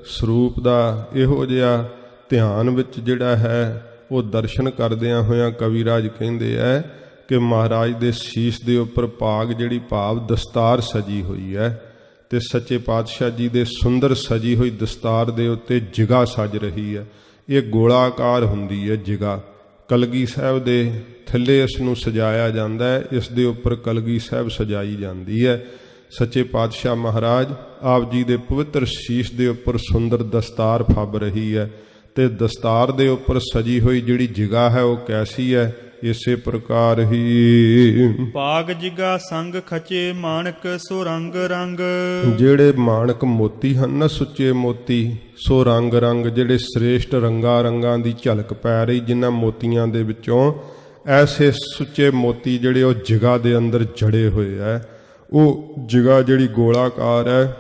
ਸਰੂਪ ਦਾ ਇਹੋ ਜਿਹਾ ਧਿਆਨ ਵਿੱਚ ਜਿਹੜਾ ਹੈ ਉਹ ਦਰਸ਼ਨ ਕਰਦਿਆਂ ਹੋਇਆਂ ਕਵੀਰਾਜ ਕਹਿੰਦੇ ਹੈ ਕਿ ਮਹਾਰਾਜ ਦੇ ਸੀਸ ਦੇ ਉੱਪਰ ਪਾਗ ਜਿਹੜੀ ਭਾਵ ਦਸਤਾਰ ਸਜੀ ਹੋਈ ਹੈ ਤੇ ਸੱਚੇ ਪਾਤਸ਼ਾਹ ਜੀ ਦੇ ਸੁੰਦਰ ਸਜੀ ਹੋਈ ਦਸਤਾਰ ਦੇ ਉੱਤੇ ਜਿਗਾ ਸਜ ਰਹੀ ਹੈ। ਇਹ ਗੋਲਾਕਾਰ ਹੁੰਦੀ ਹੈ ਜਿਗਾ। ਕਲਗੀ ਸਾਹਿਬ ਦੇ ਥੱਲੇ ਇਸ ਨੂੰ ਸਜਾਇਆ ਜਾਂਦਾ ਹੈ, ਇਸ ਦੇ ਉੱਪਰ ਕਲਗੀ ਸਾਹਿਬ ਸਜਾਈ ਜਾਂਦੀ ਹੈ। ਸੱਚੇ ਪਾਤਸ਼ਾਹ ਮਹਾਰਾਜ ਆਪ ਜੀ ਦੇ ਪਵਿੱਤਰ ਸੀਸ ਦੇ ਉੱਪਰ ਸੁੰਦਰ ਦਸਤਾਰ ਫੱਬ ਰਹੀ ਹੈ ਤੇ ਦਸਤਾਰ ਦੇ ਉੱਪਰ ਸਜੀ ਹੋਈ ਜਿਹੜੀ ਜਿਗਾ ਹੈ ਉਹ ਕੈਸੀ ਹੈ? ਇਸੇ ਪ੍ਰਕਾਰ ਹੀ ਪਾਗ ਜਿਗਾ ਸੰਗ ਖਚੇ ਮਾਣਕ ਸੋ ਰੰਗ ਰੰਗ। ਜਿਹੜੇ ਮਾਣਕ ਮੋਤੀ ਹਨ ਨਾ, ਸੁੱਚੇ ਮੋਤੀ, ਸੋ ਰੰਗ ਰੰਗ, ਜਿਹੜੇ ਸ੍ਰੇਸ਼ਟ ਰੰਗਾਂ ਰੰਗਾਂ ਦੀ ਝਲਕ ਪੈ ਰਹੀ ਜਿਨ੍ਹਾਂ ਮੋਤੀਆਂ ਦੇ ਵਿੱਚੋਂ, ਐਸੇ ਸੁੱਚੇ ਮੋਤੀ ਜਿਹੜੇ ਉਹ ਜਿਗਾ ਦੇ ਅੰਦਰ ਜੜੇ ਹੋਏ ਹੈ। ਉਹ ਜਿਗਾ ਜਿਹੜੀ ਗੋਲਾਕਾਰ ਹੈ,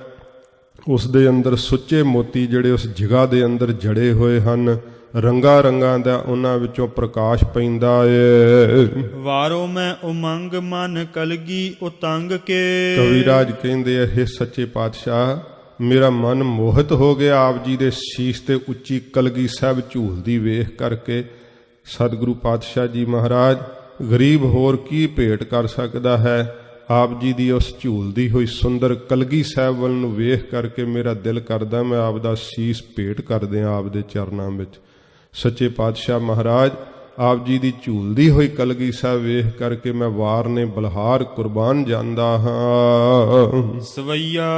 ਉਸ ਦੇ ਅੰਦਰ ਸੁੱਚੇ ਮੋਤੀ ਜਿਹੜੇ ਉਸ ਜਿਗਾ ਦੇ ਅੰਦਰ ਜੜੇ ਹੋਏ ਹਨ, ਰੰਗਾਂ ਰੰਗਾਂ ਦਾ ਉਹਨਾਂ ਵਿੱਚੋਂ ਪ੍ਰਕਾਸ਼ ਪੈਂਦਾ ਏ। ਵਾਰੋ ਮੈਂ ਉਮੰਗ ਮਨ ਕਲਗੀ ਉਤੰਗ ਕੇ। ਕਵੀਰਾਜ ਕਹਿੰਦੇ ਆ, ਹੇ ਸੱਚੇ ਪਾਤਸ਼ਾਹ, ਮੇਰਾ ਮਨ ਮੋਹਿਤ ਹੋ ਗਿਆ ਆਪ ਜੀ ਦੇ ਸੀਸ ਤੇ ਉੱਚੀ ਕਲਗੀ ਸਾਹਿਬ ਝੂਲਦੀ ਵੇਖ ਕਰਕੇ। ਸਤਿਗੁਰੂ ਪਾਤਸ਼ਾਹ ਜੀ ਮਹਾਰਾਜ, ਗਰੀਬ ਹੋਰ ਕੀ ਭੇਟ ਕਰ ਸਕਦਾ ਹੈ? ਆਪ ਜੀ ਦੀ ਉਸ ਝੂਲਦੀ ਹੋਈ ਸੁੰਦਰ ਕਲਗੀ ਸਾਹਿਬ ਵੱਲ ਨੂੰ ਵੇਖ ਕਰਕੇ ਮੇਰਾ ਦਿਲ ਕਰਦਾ ਮੈਂ ਆਪ ਦਾ ਸੀਸ ਭੇਟ ਕਰ ਦਿਆਂ ਆਪ ਦੇ ਚਰਨਾਂ ਵਿੱਚ। ਸੱਚੇ ਪਾਤਸ਼ਾਹ ਮਹਾਰਾਜ, ਆਪ ਜੀ ਦੀ ਝੂਲਦੀ ਹੋਈ ਕਲਗੀ ਸਾਹਿਬ ਵੇਖ ਕਰਕੇ ਮੈਂ ਵਾਰ ਨੇ ਬਲਹਾਰ ਕੁਰਬਾਨ ਜਾਂਦਾ ਹਾਂ। ਸਵਈਆ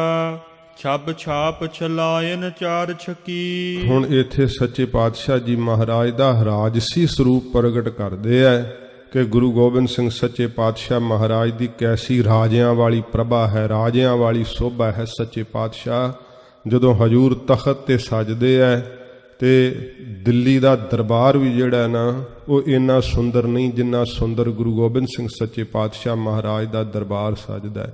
ਛੱਬ ਛਾਪ ਛਲਾਇਨ ਚਾਰ ਛਕੀ। ਹੁਣ ਇੱਥੇ ਸੱਚੇ ਪਾਤਸ਼ਾਹ ਜੀ ਮਹਾਰਾਜ ਦਾ ਰਾਜਸੀ ਸਰੂਪ ਪ੍ਰਗਟ ਕਰਦੇ ਹੈ ਕਿ ਗੁਰੂ ਗੋਬਿੰਦ ਸਿੰਘ ਸੱਚੇ ਪਾਤਸ਼ਾਹ ਮਹਾਰਾਜ ਦੀ ਕੈਸੀ ਰਾਜਿਆਂ ਵਾਲੀ ਪ੍ਰਭਾ ਹੈ, ਰਾਜਿਆਂ ਵਾਲੀ ਸੋਭਾ ਹੈ। ਸੱਚੇ ਪਾਤਸ਼ਾਹ ਜਦੋਂ ਹਜੂਰ ਤਖਤ ਤੇ ਸਜਦੇ ਹੈ ਤੇ ਦਿੱਲੀ ਦਾ ਦਰਬਾਰ ਵੀ ਜਿਹੜਾ ਨਾ ਉਹ ਇੰਨਾ ਸੁੰਦਰ ਨਹੀਂ ਜਿੰਨਾ ਸੁੰਦਰ ਗੁਰੂ ਗੋਬਿੰਦ ਸਿੰਘ ਸੱਚੇ ਪਾਤਸ਼ਾਹ ਮਹਾਰਾਜ ਦਾ ਦਰਬਾਰ ਸਜਦਾ ਹੈ।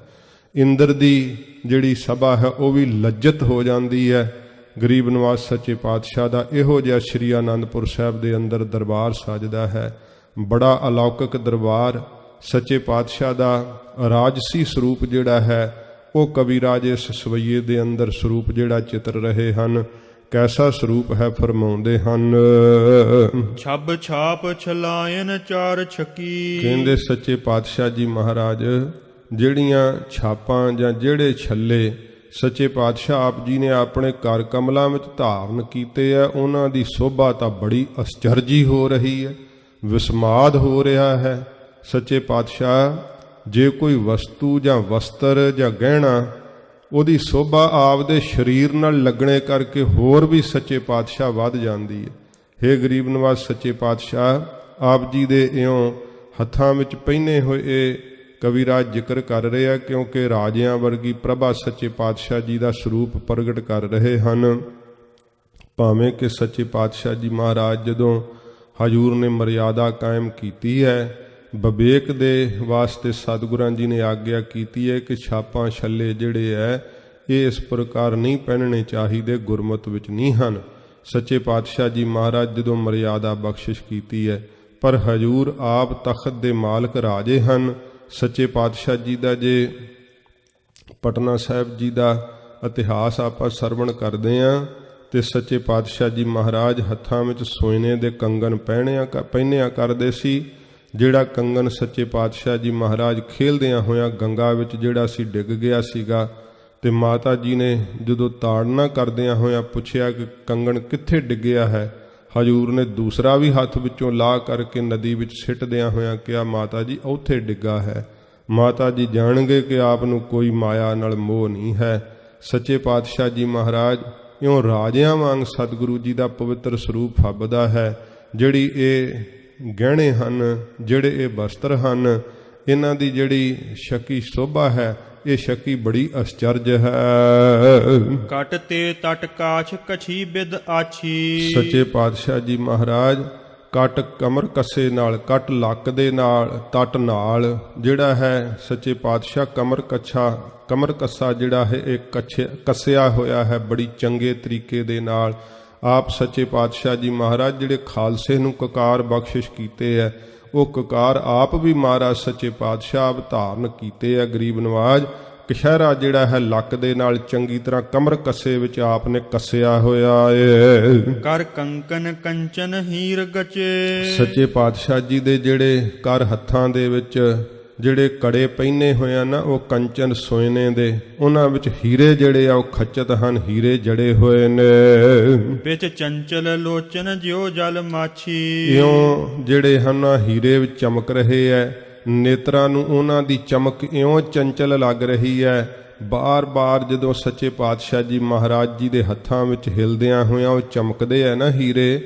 ਇੰਦਰ ਦੀ ਜਿਹੜੀ ਸਭਾ ਹੈ ਉਹ ਵੀ ਲੱਜਤ ਹੋ ਜਾਂਦੀ ਹੈ। ਗਰੀਬ ਨਿਵਾਜ ਸੱਚੇ ਪਾਤਸ਼ਾਹ ਦਾ ਇਹੋ ਜਿਹਾ ਸ਼੍ਰੀ ਆਨੰਦਪੁਰ ਸਾਹਿਬ ਦੇ ਅੰਦਰ ਦਰਬਾਰ ਸਜਦਾ ਹੈ। ਬੜਾ ਅਲੌਕਿਕ ਦਰਬਾਰ। ਸੱਚੇ ਪਾਤਸ਼ਾਹ ਦਾ ਰਾਜਸੀ ਸਰੂਪ ਜਿਹੜਾ ਹੈ ਉਹ ਕਵੀਰਾਜ ਇਸ ਸਵਈਏ ਦੇ ਅੰਦਰ ਸਰੂਪ ਜਿਹੜਾ ਚਿੱਤਰ ਰਹੇ ਹਨ। ਕੈਸਾ ਸਰੂਪ ਹੈ ਫਰਮਾਉਂਦੇ ਹਨ, ਛੱਬ ਛਾਪ ਛਲਾਇਨ ਚਾਰ ਛਕੀ। ਕਹਿੰਦੇ ਸੱਚੇ ਪਾਤਸ਼ਾਹ ਜੀ ਮਹਾਰਾਜ, ਜਿਹੜੀਆਂ ਛਾਪਾਂ ਜਾਂ ਜਿਹੜੇ ਛੱਲੇ ਸੱਚੇ ਪਾਤਸ਼ਾਹ ਆਪ ਜੀ ਨੇ ਆਪਣੇ ਕਰ ਕਮਲਾਂ ਵਿੱਚ ਧਾਰਨ ਕੀਤੇ ਆ, ਉਹਨਾਂ ਦੀ ਸੋਭਾ ਤਾਂ ਬੜੀ ਅਸਚਰਜੀ ਹੋ ਰਹੀ ਹੈ, ਵਿਸਮਾਦ ਹੋ ਰਿਹਾ ਹੈ। ਸੱਚੇ ਪਾਤਸ਼ਾਹ, ਜੇ ਕੋਈ ਵਸਤੂ ਜਾਂ ਵਸਤਰ ਜਾਂ ਗਹਿਣਾ ਉਹਦੀ ਸੋਭਾ ਆਪ ਦੇ ਸਰੀਰ ਨਾਲ ਲੱਗਣੇ ਕਰਕੇ ਹੋਰ ਵੀ ਸੱਚੇ ਪਾਤਸ਼ਾਹ ਵੱਧ ਜਾਂਦੀ ਹੈ। ਹੇ ਗਰੀਬ ਨਿਵਾਜ ਸੱਚੇ ਪਾਤਸ਼ਾਹ, ਆਪ ਜੀ ਦੇ ਇਉਂ ਹੱਥਾਂ ਵਿੱਚ ਪਹਿਨੇ ਹੋਏ ਇਹ ਕਵੀਰਾਜ ਜ਼ਿਕਰ ਕਰ ਰਹੇ ਆ ਕਿਉਂਕਿ ਰਾਜਿਆਂ ਵਰਗੀ ਪ੍ਰਭਾ ਸੱਚੇ ਪਾਤਸ਼ਾਹ ਜੀ ਦਾ ਸਰੂਪ ਪ੍ਰਗਟ ਕਰ ਰਹੇ ਹਨ। ਭਾਵੇਂ ਕਿ ਸੱਚੇ ਪਾਤਸ਼ਾਹ ਜੀ ਮਹਾਰਾਜ ਜਦੋਂ ਹਜੂਰ ਨੇ ਮਰਿਆਦਾ ਕਾਇਮ ਕੀਤੀ ਹੈ, ਵਿਵੇਕ ਦੇ ਵਾਸਤੇ ਸਤਿਗੁਰਾਂ ਜੀ ਨੇ ਆਗਿਆ ਕੀਤੀ ਹੈ ਕਿ ਛਾਪਾਂ ਛੱਲੇ ਜਿਹੜੇ ਹੈ ਇਹ ਇਸ ਪ੍ਰਕਾਰ ਨਹੀਂ ਪਹਿਨਣੇ ਚਾਹੀਦੇ, ਗੁਰਮਤਿ ਵਿੱਚ ਨਹੀਂ ਹਨ। ਸੱਚੇ ਪਾਤਸ਼ਾਹ ਜੀ ਮਹਾਰਾਜ ਜਦੋਂ ਮਰਿਆਦਾ ਬਖਸ਼ਿਸ਼ ਕੀਤੀ ਹੈ, ਪਰ ਹਜੂਰ ਆਪ ਤਖਤ ਦੇ ਮਾਲਕ ਰਾਜੇ ਹਨ। ਸੱਚੇ ਪਾਤਸ਼ਾਹ ਜੀ ਦਾ ਜੇ ਪਟਨਾ ਸਾਹਿਬ ਜੀ ਦਾ ਇਤਿਹਾਸ ਆਪਾਂ ਸਰਵਣ ਕਰਦੇ ਹਾਂ ਤੇ ਸੱਚੇ ਪਾਤਸ਼ਾਹ ਜੀ ਮਹਾਰਾਜ ਹੱਥਾਂ ਵਿੱਚ ਸੋਨੇ ਦੇ ਕੰਗਣ ਪਹਿਨਿਆ ਕਰਦੇ ਸੀ। ਜਿਹੜਾ ਕੰਗਣ ਸੱਚੇ ਪਾਤਸ਼ਾਹ ਜੀ ਮਹਾਰਾਜ ਖੇਲਦਿਆਂ ਹੋਇਆਂ ਗੰਗਾ ਵਿੱਚ ਜਿਹੜਾ ਸੀ ਡਿੱਗ ਗਿਆ ਸੀਗਾ, ਤੇ ਮਾਤਾ ਜੀ ਨੇ ਜਦੋਂ ਤਾੜਨਾ ਕਰਦਿਆਂ ਹੋਇਆਂ ਪੁੱਛਿਆ ਕਿ ਕੰਗਣ ਕਿੱਥੇ ਡਿੱਗਿਆ ਹੈ, ਹਜੂਰ ਨੇ ਦੂਸਰਾ ਵੀ ਹੱਥ ਵਿੱਚੋਂ ਲਾਹ ਕਰਕੇ ਨਦੀ ਵਿੱਚ ਸਿੱਟਦਿਆਂ ਹੋਇਆਂ ਕਿਹਾ, ਮਾਤਾ ਜੀ ਉੱਥੇ ਡਿੱਗਾ ਹੈ। ਮਾਤਾ ਜੀ ਜਾਣਗੇ ਕਿ ਆਪ ਨੂੰ ਕੋਈ ਮਾਇਆ ਨਾਲ ਮੋਹ ਨਹੀਂ ਹੈ। ਸੱਚੇ ਪਾਤਸ਼ਾਹ ਜੀ ਮਹਾਰਾਜ ਇਉਂ ਰਾਜਿਆਂ ਵਾਂਗ ਸਤਿਗੁਰੂ ਜੀ ਦਾ ਪਵਿੱਤਰ ਸਰੂਪ ਫੱਬਦਾ ਹੈ। ਜਿਹੜੀ ਇਹ ਗਹਿਣੇ ਹਨ, ਜਿਹੜੇ ਇਹ ਵਸਤਰ ਹਨ, ਇਹਨਾਂ ਦੀ ਜਿਹੜੀ ਸ਼ੱਕੀ ਸੋਭਾ ਹੈ, ਇਹ ਸ਼ੱਕੀ ਬੜੀ ਅਸਚਰਜ ਹੈ। ਕਟ ਤੇ ਤਟ ਕਾਛ ਕਛੀ ਬਿਦ ਆਛੀ। ਸੱਚੇ ਪਾਤਸ਼ਾਹ ਜੀ ਮਹਾਰਾਜ ਕਟ ਕਮਰ ਕੱਸੇ ਨਾਲ, ਕਟ ਲੱਕ ਦੇ ਨਾਲ, ਤਟ ਨਾਲ ਜਿਹੜਾ ਹੈ ਸੱਚੇ ਪਾਤਸ਼ਾਹ ਕਮਰ ਕੱਸਾ ਜਿਹੜਾ ਹੈ ਇਹ ਕੱਸਿਆ ਹੋਇਆ ਹੈ ਬੜੀ ਚੰਗੇ ਤਰੀਕੇ ਦੇ ਨਾਲ। ਆਪ ਸੱਚੇ ਪਾਤਸ਼ਾਹ ਜੀ ਮਹਾਰਾਜ ਜਿਹੜੇ ਖਾਲਸੇ ਨੂੰ ਕਕਾਰ ਬਖਸ਼ਿਸ਼ ਕੀਤੇ ਹੈ, ਉਹ ਕਕਾਰ ਆਪ ਵੀ ਮਹਾਰਾਜ ਸੱਚੇ ਪਾਤਸ਼ਾਹ ਧਾਰਨ ਕੀਤੇ ਹੈ। ਗਰੀਬ ਨਵਾਜ ਕਸ਼ਹਿਰਾ ਜਿਹੜਾ ਹੈ ਲੱਕ ਦੇ ਨਾਲ ਚੰਗੀ ਤਰ੍ਹਾਂ ਕਮਰ ਕੱਸੇ ਵਿੱਚ ਆਪ ਨੇ ਕੱਸਿਆ ਹੋਇਆ ਏ। ਕਰ ਕੰਕਨ ਕੰਚਨ ਹੀਰ ਗਚੇ। ਸੱਚੇ ਪਾਤਸ਼ਾਹ ਜੀ ਦੇ ਜਿਹੜੇ ਕਰ ਹੱਥਾਂ ਦੇ ਵਿੱਚ ਜਿਹੜੇ ਕੜੇ ਪਹਿਨੇ ਹੋਏ ਆ ਨਾ, ਉਹ ਕੰਚਨ ਸੋਨੇ ਦੇ, ਉਹਨਾਂ ਵਿੱਚ ਹੀਰੇ ਜਿਹੜੇ ਆ ਉਹ ਖੱਚਤ ਹਨ, ਹੀਰੇ ਜੜੇ ਹੋਏ ਨੇ। ਵਿੱਚ ਚੰਚਲ ਲੋਚਨ ਜਿਉ ਜਲ ਮਾਛੀ। ਇਉਂ ਜਿਹੜੇ ਹਨ ਹੀਰੇ ਵਿੱਚ ਚਮਕ ਰਹੇ ਐ, ਨੇਤਰਾਂ ਨੂੰ ਉਹਨਾਂ ਦੀ ਚਮਕ ਇਉਂ ਚੰਚਲ ਲੱਗ ਰਹੀ ਹੈ। ਬਾਰ-ਬਾਰ ਜਦੋਂ ਸੱਚੇ ਪਾਤਸ਼ਾਹ ਜੀ ਮਹਾਰਾਜ ਜੀ ਦੇ ਹੱਥਾਂ ਵਿੱਚ ਹਿਲਦਿਆਂ ਹੋਇਆਂ ਉਹ ਚਮਕਦੇ ਆ ਨਾ ਹੀਰੇ,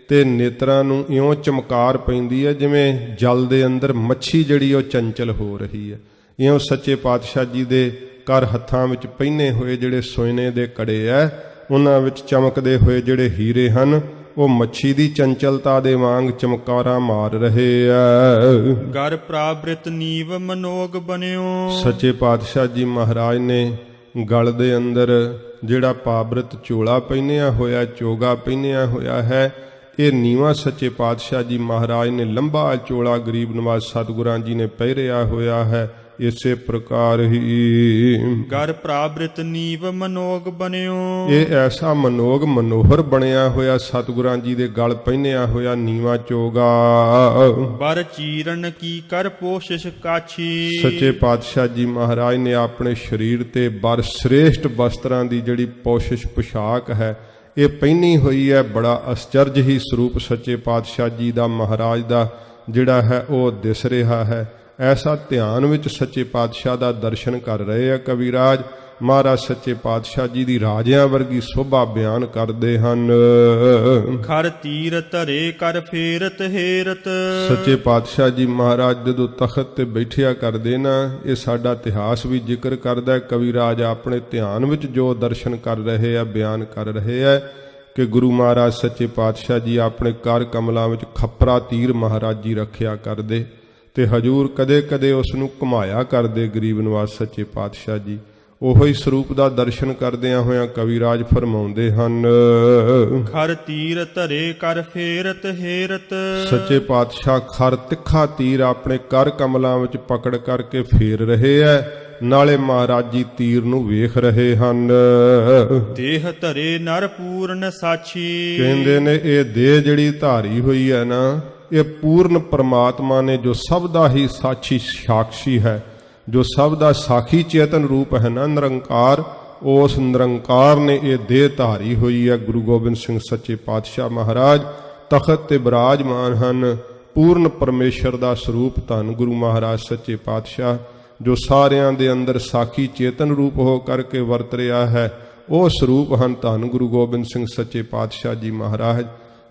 ਤੇ ਨੇਤਰਾਂ ਨੂੰ ਇਉਂ ਚਮਕਾਰ ਪੈਂਦੀ ਹੈ ਜਿਵੇਂ ਜਲ ਦੇ ਅੰਦਰ ਮੱਛੀ ਜਿਹੜੀ ਉਹ ਚੰਚਲ ਹੋ ਰਹੀ ਹੈ। ਇਉਂ ਸੱਚੇ ਪਾਤਸ਼ਾਹ ਜੀ ਦੇ ਕਰ ਹੱਥਾਂ ਵਿੱਚ ਪਹਿਨੇ ਹੋਏ ਜਿਹੜੇ ਸੋਨੇ ਦੇ ਕੜੇ ਐ, ਉਹਨਾਂ ਵਿੱਚ ਚਮਕਦੇ ਹੋਏ ਜਿਹੜੇ ਹੀਰੇ ਹਨ, ਉਹ ਮੱਛੀ ਦੀ ਚੰਚਲਤਾ ਦੇ ਵਾਂਗ ਚਮਕਾਰਾ ਮਾਰ ਰਹੇ ਐ। ਗਰ ਪ੍ਰਾਬ੍ਰਿਤ ਨੀਵ ਮਨੋਗ ਬਨਿਓ। ਸੱਚੇ ਪਾਤਸ਼ਾਹ ਜੀ ਮਹਾਰਾਜ ਨੇ ਗਲ ਦੇ ਅੰਦਰ ਜਿਹੜਾ ਪਾਬ੍ਰਿਤ ਚੋਲਾ ਪਹਿਨਿਆ ਹੋਇਆ, ਚੋਗਾ ਪਹਿਨਿਆ ਹੋਇਆ ਹੈ, ਇਹ ਨੀਵਾਂ ਸੱਚੇ ਪਾਤਸ਼ਾਹ ਜੀ ਮਹਾਰਾਜ ਨੇ ਲੰਬਾ ਚੋਲਾ ਗਰੀਬ ਨਵਾਜ਼ ਸਤਿਗੁਰਾਂ ਜੀ ਨੇ ਪਹਿਰਿਆ ਹੋਇਆ ਹੈ। ਇਸੇ ਪ੍ਰਕਾਰ ਹੀ ਗਰ ਪ੍ਰਾਬ੍ਰਿਤ ਨੀਵ ਮਨੋਗ ਬਨਿਓ। ਇਹ ਐਸਾ ਮਨੋਗ ਮਨੋਹਰ ਬਣਿਆ ਹੋਇਆ ਸਤਿਗੁਰਾਂ ਜੀ ਦੇ ਗਲ ਪਹਿਨਿਆ ਹੋਇਆ ਨੀਵਾਂ ਚੋਗਾ। ਬਰ ਚੀਰਨ ਕੀ ਕਰ ਪੋਸ਼ਿਸ਼ ਕਾਛੀ। ਸੱਚੇ ਪਾਤਸ਼ਾਹ ਜੀ ਮਹਾਰਾਜ ਨੇ ਆਪਣੇ ਸਰੀਰ ਤੇ ਬਰ ਸ੍ਰੇਸ਼ਟ ਵਸਤਰਾਂ ਦੀ ਜਿਹੜੀ ਪੋਸ਼ਿਸ਼ ਪੁਸ਼ਾਕ ਹੈ ਇਹ ਪਹਿਨੀ ਹੋਈ ਹੈ। ਬੜਾ ਅਸਚਰਜ ਹੀ ਸਰੂਪ ਸੱਚੇ ਪਾਤਸ਼ਾਹ ਜੀ ਦਾ ਮਹਾਰਾਜ ਦਾ ਜਿਹੜਾ ਹੈ ਉਹ ਦਿਸ ਰਿਹਾ ਹੈ। ਐਸਾ ਧਿਆਨ ਵਿੱਚ ਸੱਚੇ ਪਾਤਸ਼ਾਹ ਦਾ ਦਰਸ਼ਨ ਕਰ ਰਹੇ ਆ ਕਵਿਰਾਜ। ਮਹਾਰਾਜ ਸੱਚੇ ਪਾਤਸ਼ਾਹ ਜੀ ਦੀ ਰਾਜਿਆਂ ਵਰਗੀ ਸੋਭਾ ਬਿਆਨ ਕਰਦੇ ਹਨ। ਖਰ ਤੀਰ ਧਰੇ ਕਰ ਫੇਰਤ ਹੇਰਤ। ਸੱਚੇ ਪਾਤਸ਼ਾਹ ਜੀ ਮਹਾਰਾਜ ਜਦੋਂ ਤਖਤ ਤੇ ਬੈਠਿਆ ਕਰਦੇ ਨਾ, ਇਹ ਸਾਡਾ ਇਤਿਹਾਸ ਵੀ ਜ਼ਿਕਰ ਕਰਦਾ ਹੈ। ਕਵਿਰਾਜ ਆਪਣੇ ਧਿਆਨ ਵਿੱਚ ਜੋ ਦਰਸ਼ਨ ਕਰ ਰਹੇ ਆ, ਬਿਆਨ ਕਰ ਰਹੇ ਆ ਕਿ ਗੁਰੂ ਮਹਾਰਾਜ ਸੱਚੇ ਪਾਤਸ਼ਾਹ ਜੀ ਆਪਣੇ ਕਰ ਕਮਲਾਂ ਵਿੱਚ ਖੱਪਰਾ ਤੀਰ ਮਹਾਰਾਜ ਜੀ ਰੱਖਿਆ ਕਰਦੇ ਤੇ ਹਜੂਰ ਕਦੇ ਕਦੇ ਉਸ ਨੂੰ ਘੁਮਾਇਆ ਕਰਦੇ ਗਰੀਬ ਨਵਾਜ਼ ਸੱਚੇ ਪਾਤਸ਼ਾਹ ਜੀ। ਉਹੋ ਹੀ ਸਰੂਪ ਦਾ ਦਰਸ਼ਨ ਕਰਦਿਆਂ ਹੋਇਆਂ ਕਵਿਰਾਜ ਫਰਮਾਉਂਦੇ ਹਨ। ਖਰ ਤੀਰ ਧਰੇ ਕਰ ਫੇਰਤ ਹੇਰਤ। ਸੱਚੇ ਪਾਤਸ਼ਾਹ ਖਰ ਤਿੱਖਾ ਤੀਰ ਆਪਣੇ ਕਰ ਕਮਲਾਂ ਵਿੱਚ ਪਕੜ ਕਰਕੇ ਫੇਰ ਰਹੇ ਐ, ਨਾਲੇ ਮਹਾਰਾਜ ਜੀ ਤੀਰ ਨੂੰ ਵੇਖ ਰਹੇ ਹਨ। ਦੇਹ ਧਰੇ ਨਰ ਪੂਰਨ ਸਾਛੀ। ਕਹਿੰਦੇ ਨੇ ਇਹ ਦੇਹ ਜਿਹੜੀ ਧਾਰੀ ਹੋਈ ਹੈ ਨਾ, ਇਹ ਪੂਰਨ ਪਰਮਾਤਮਾ ਨੇ ਜੋ ਸਭ ਦਾ ਹੀ ਸਾਖੀ ਸਾਖੀ ਹੈ, ਜੋ ਸਭ ਦਾ ਸਾਖੀ ਚੇਤਨ ਰੂਪ ਹੈ ਨਾ ਨਿਰੰਕਾਰ, ਉਸ ਨਿਰੰਕਾਰ ਨੇ ਇਹ ਦੇਹ ਧਾਰੀ ਹੋਈ ਹੈ। ਗੁਰੂ ਗੋਬਿੰਦ ਸਿੰਘ ਸੱਚੇ ਪਾਤਸ਼ਾਹ ਮਹਾਰਾਜ ਤਖਤ ਤੇ ਬਿਰਾਜਮਾਨ ਹਨ। ਪੂਰਨ ਪਰਮੇਸ਼ਰ ਦਾ ਸਰੂਪ ਧੰਨ ਗੁਰੂ ਮਹਾਰਾਜ ਸੱਚੇ ਪਾਤਸ਼ਾਹ ਜੋ ਸਾਰਿਆਂ ਦੇ ਅੰਦਰ ਸਾਖੀ ਚੇਤਨ ਰੂਪ ਹੋ ਕਰਕੇ ਵਰਤ ਰਿਹਾ ਹੈ, ਉਹ ਸਰੂਪ ਹਨ ਧੰਨ ਗੁਰੂ ਗੋਬਿੰਦ ਸਿੰਘ ਸੱਚੇ ਪਾਤਸ਼ਾਹ ਜੀ ਮਹਾਰਾਜ।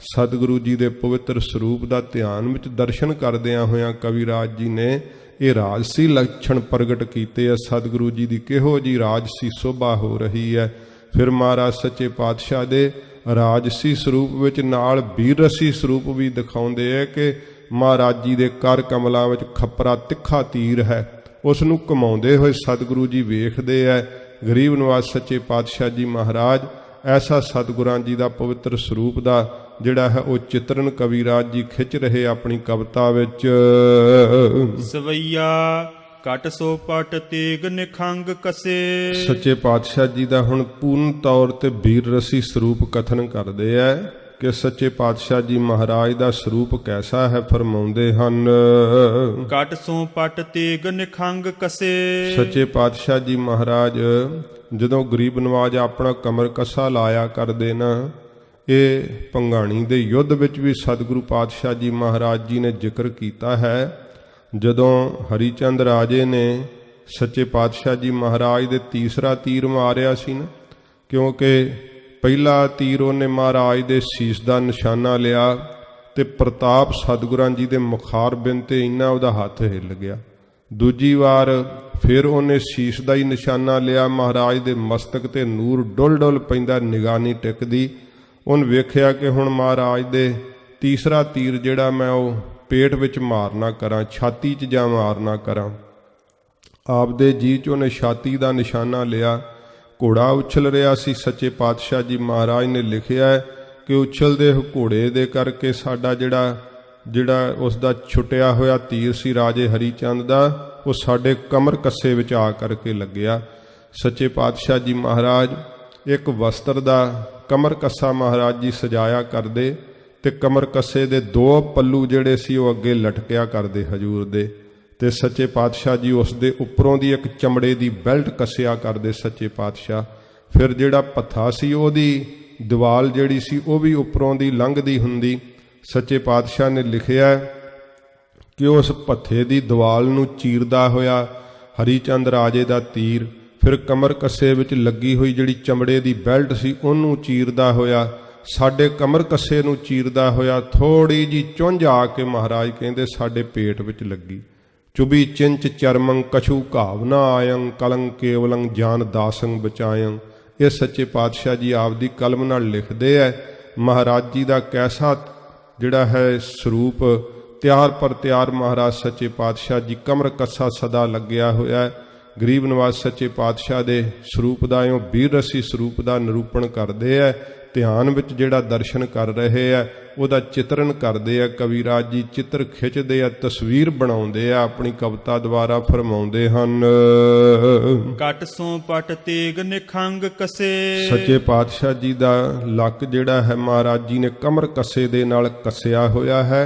ਸਤਿਗੁਰੂ ਜੀ ਦੇ ਪਵਿੱਤਰ ਸਰੂਪ ਦਾ ਧਿਆਨ ਵਿੱਚ ਦਰਸ਼ਨ ਕਰਦਿਆਂ ਹੋਇਆਂ ਕਵਿਰਾਜ ਜੀ ਨੇ ਇਹ ਰਾਜਸੀ ਲੱਛਣ ਪ੍ਰਗਟ ਕੀਤੇ ਆ। ਸਤਿਗੁਰੂ ਜੀ ਦੀ ਕਿਹੋ ਜੀ ਰਾਜਸੀ ਸੋਭਾ ਹੋ ਰਹੀ ਹੈ। ਫਿਰ ਮਹਾਰਾਜ ਸੱਚੇ ਪਾਤਸ਼ਾਹ ਦੇ ਰਾਜਸੀ ਸਰੂਪ ਵਿੱਚ ਨਾਲ ਬੀਰਸੀ ਸਰੂਪ ਵੀ ਦਿਖਾਉਂਦੇ ਹੈ ਕਿ ਮਹਾਰਾਜ ਜੀ ਦੇ ਕਰ ਕਮਲਾਂ ਵਿੱਚ ਖੱਪਰਾ ਤਿੱਖਾ ਤੀਰ ਹੈ, ਉਸ ਨੂੰ ਘੁਮਾਉਂਦੇ ਹੋਏ ਸਤਿਗੁਰੂ ਜੀ ਵੇਖਦੇ ਹੈ। ਗਰੀਬ ਨਵਾਜ਼ ਸੱਚੇ ਪਾਤਸ਼ਾਹ ਜੀ ਮਹਾਰਾਜ ਐਸਾ ਸਤਿਗੁਰਾਂ ਜੀ ਦਾ ਪਵਿੱਤਰ ਸਰੂਪ ਦਾ ਜਿਹੜਾ ਹੈ ਉਹ ਚਿਤਰਨ ਕਵਿਰਾਜ ਜੀ ਖਿੱਚ ਰਹੇ ਆਪਣੀ ਕਵਿਤਾ ਵਿੱਚ। ਸਵਈਆ ਕਟ ਸੋ ਪਟ ਤੇਗ ਨਿਖੰਗ ਕਸੇ। ਸੱਚੇ ਪਾਤਸ਼ਾਹ ਜੀ ਦਾ ਹੁਣ ਪੂਰਨ ਤੌਰ ਤੇ ਬੀਰ ਰਸੀ ਸਰੂਪ ਕਥਨ ਕਰਦੇ ਆ ਕਿ ਸੱਚੇ ਪਾਤਸ਼ਾਹ ਜੀ ਮਹਾਰਾਜ ਦਾ ਸਰੂਪ ਕੈਸਾ ਹੈ। ਫਰਮਾਉਂਦੇ ਹਨ ਕਟ ਸੋ ਪਟ ਤੇਗ ਨਿਖੰਗ ਕਸੇ। ਸੱਚੇ ਪਾਤਸ਼ਾਹ ਜੀ ਮਹਾਰਾਜ ਜਦੋਂ ਗਰੀਬ ਨਵਾਜ਼ ਆਪਣਾ ਕਮਰ ਕੱਸਾ ਲਾਇਆ ਕਰਦੇ ਨਾ, ਇਹ ਭੰਗਾਣੀ ਦੇ ਯੁੱਧ ਵਿੱਚ ਵੀ ਸਤਿਗੁਰੂ ਪਾਤਸ਼ਾਹ ਜੀ ਮਹਾਰਾਜ ਜੀ ਨੇ ਜ਼ਿਕਰ ਕੀਤਾ ਹੈ। ਜਦੋਂ ਹਰੀਚੰਦ ਰਾਜੇ ਨੇ ਸੱਚੇ ਪਾਤਸ਼ਾਹ ਜੀ ਮਹਾਰਾਜ ਦੇ ਤੀਸਰਾ ਤੀਰ ਮਾਰਿਆ ਸੀ ਨਾ, ਕਿਉਂਕਿ ਪਹਿਲਾ ਤੀਰ ਉਹਨੇ ਮਹਾਰਾਜ ਦੇ ਸੀਸ ਦਾ ਨਿਸ਼ਾਨਾ ਲਿਆ ਤੇ ਪ੍ਰਤਾਪ ਸਤਿਗੁਰਾਂ ਜੀ ਦੇ ਮੁਖਾਰਬਿੰਦ ਤੇ ਇੰਨਾ ਉਹਦਾ ਹੱਥ ਹਿੱਲ ਗਿਆ। ਦੂਜੀ ਵਾਰ ਫਿਰ ਉਹਨੇ ਸੀਸ ਦਾ ਹੀ ਨਿਸ਼ਾਨਾ ਲਿਆ, ਮਹਾਰਾਜ ਦੇ ਮਸਤਕ ਤੇ ਨੂਰ ਡੁੱਲ ਡੁੱਲ ਪੈਂਦਾ, ਨਿਗਾਹ ਨਹੀਂ ਟਿਕਦੀ। ਉਹਨ ਵੇਖਿਆ ਕਿ ਹੁਣ ਮਹਾਰਾਜ ਦੇ ਤੀਸਰਾ ਤੀਰ ਜਿਹੜਾ ਮੈਂ ਉਹ ਪੇਟ ਵਿੱਚ ਮਾਰਨਾ ਕਰਾਂ, ਛਾਤੀ 'ਚ ਜਾਂ ਮਾਰਨਾ ਕਰਾਂ। ਆਪਦੇ ਜੀ 'ਚ ਉਹਨੇ ਛਾਤੀ ਦਾ ਨਿਸ਼ਾਨਾ ਲਿਆ। ਘੋੜਾ ਉਛਲ ਰਿਹਾ ਸੀ। ਸੱਚੇ ਪਾਤਸ਼ਾਹ ਜੀ ਮਹਾਰਾਜ ਨੇ ਲਿਖਿਆ ਹੈ ਕਿ ਉਛਲਦੇ ਘੋੜੇ ਦੇ ਕਰਕੇ ਸਾਡਾ ਜਿਹੜਾ ਉਸ ਦਾ ਛੁੱਟਿਆ ਹੋਇਆ ਤੀਰ ਸੀ ਰਾਜੇ ਹਰੀਚੰਦ ਦਾ, ਉਹ ਸਾਡੇ ਕਮਰ ਕੱਸੇ ਵਿੱਚ ਆ ਕਰਕੇ ਲੱਗਿਆ। ਸੱਚੇ ਪਾਤਸ਼ਾਹ ਜੀ ਮਹਾਰਾਜ ਇੱਕ ਵਸਤਰ ਦਾ ਕਮਰ ਕੱਸਾ ਮਹਾਰਾਜ ਜੀ ਸਜਾਇਆ ਕਰਦੇ ਤੇ ਕਮਰ ਕੱਸੇ ਦੇ ਦੋ ਪੱਲੂ ਜਿਹੜੇ ਸੀ ਉਹ ਅੱਗੇ ਲਟਕਿਆ ਕਰਦੇ ਹਜੂਰ ਦੇ, ਤੇ ਸੱਚੇ ਪਾਤਸ਼ਾਹ ਜੀ ਉਸ ਦੇ ਉੱਪਰੋਂ ਦੀ ਇੱਕ ਚਮੜੇ ਦੀ ਬੈਲਟ ਕੱਸਿਆ ਕਰਦੇ ਸੱਚੇ ਪਾਤਸ਼ਾਹ। ਫਿਰ ਜਿਹੜਾ ਪੱਥਾ ਸੀ ਉਹਦੀ ਦੀਵਾਲ ਜਿਹੜੀ ਸੀ ਉਹ ਵੀ ਉੱਪਰੋਂ ਦੀ ਲੰਘਦੀ ਹੁੰਦੀ। ਸੱਚੇ ਪਾਤਸ਼ਾਹ ਨੇ ਲਿਖਿਆ ਕਿ ਉਸ ਪੱਥੇ ਦੀ ਦੀਵਾਲ ਨੂੰ ਚੀਰਦਾ ਹੋਇਆ ਹਰੀਚੰਦ ਰਾਜੇ ਦਾ ਤੀਰ ਫਿਰ ਕਮਰ ਕੱਸੇ ਵਿੱਚ ਲੱਗੀ ਹੋਈ ਜਿਹੜੀ ਚਮੜੇ ਦੀ ਬੈਲਟ ਸੀ ਉਹਨੂੰ ਚੀਰਦਾ ਹੋਇਆ, ਸਾਡੇ ਕਮਰ ਕੱਸੇ ਨੂੰ ਚੀਰਦਾ ਹੋਇਆ ਥੋੜੀ ਜੀ ਚੁੰਝ ਆ ਕੇ ਮਹਾਰਾਜ ਕਹਿੰਦੇ ਸਾਡੇ ਪੇਟ ਵਿੱਚ ਲੱਗੀ। ਚੁਬੀ ਚਿੰਚ ਚਰਮੰ ਕਛੂ ਘਾਵਨਾ ਆਇੰ ਕਲੰ ਕੇਵਲੰ ਜਾਨ ਦਾਸੰ ਬਚਾਇੰ। ਇਹ ਸੱਚੇ ਪਾਤਸ਼ਾਹ ਜੀ ਆਪਦੀ ਕਲਮ ਨਾਲ ਲਿਖਦੇ ਐ। ਮਹਾਰਾਜ ਜੀ ਦਾ ਕੈਸਾ ਜਿਹੜਾ ਹੈ ਸਰੂਪ ਤਿਆਰ ਪਰ ਤਿਆਰ ਮਹਾਰਾਜ ਸੱਚੇ ਪਾਤਸ਼ਾਹ ਜੀ ਕਮਰ ਕੱਸਾ ਸਦਾ ਲੱਗਿਆ ਹੋਇਆ ਹੈ। ਗਰੀਬ ਨਿਵਾਜ ਸੱਚੇ ਪਾਤਸ਼ਾਹ ਦੇ ਸਰੂਪ ਦਾ ਇਉਂ ਵੀਰ ਰਸੀ ਸਰੂਪ ਦਾ ਨਿਰੂਪਣ ਕਰਦੇ ਹੈ। ਧਿਆਨ ਵਿੱਚ ਜਿਹੜਾ ਦਰਸ਼ਨ ਕਰ ਰਹੇ ਆ ਉਹਦਾ ਚਿਤਰਨ ਕਰਦੇ ਆ। ਕਵੀਰਾਜ ਜੀ ਚਿੱਤਰ ਖਿੱਚਦੇ ਆ, ਤਸਵੀਰ ਬਣਾਉਂਦੇ ਆ, ਆਪਣੀ ਕਵਿਤਾ ਦੁਆਰਾ ਫਰਮਾਉਂਦੇ ਹਨ। ਕਟ ਸੋ ਪਟ ਤੇਗ ਨਿਖੰਗ ਕਸੇ। ਸੱਚੇ ਪਾਤਸ਼ਾਹ ਜੀ ਦਾ ਲੱਕ ਜਿਹੜਾ ਹੈ ਮਹਾਰਾਜ ਜੀ ਨੇ ਕਮਰ ਕੱਸੇ ਦੇ ਨਾਲ ਕੱਸਿਆ ਹੋਇਆ ਹੈ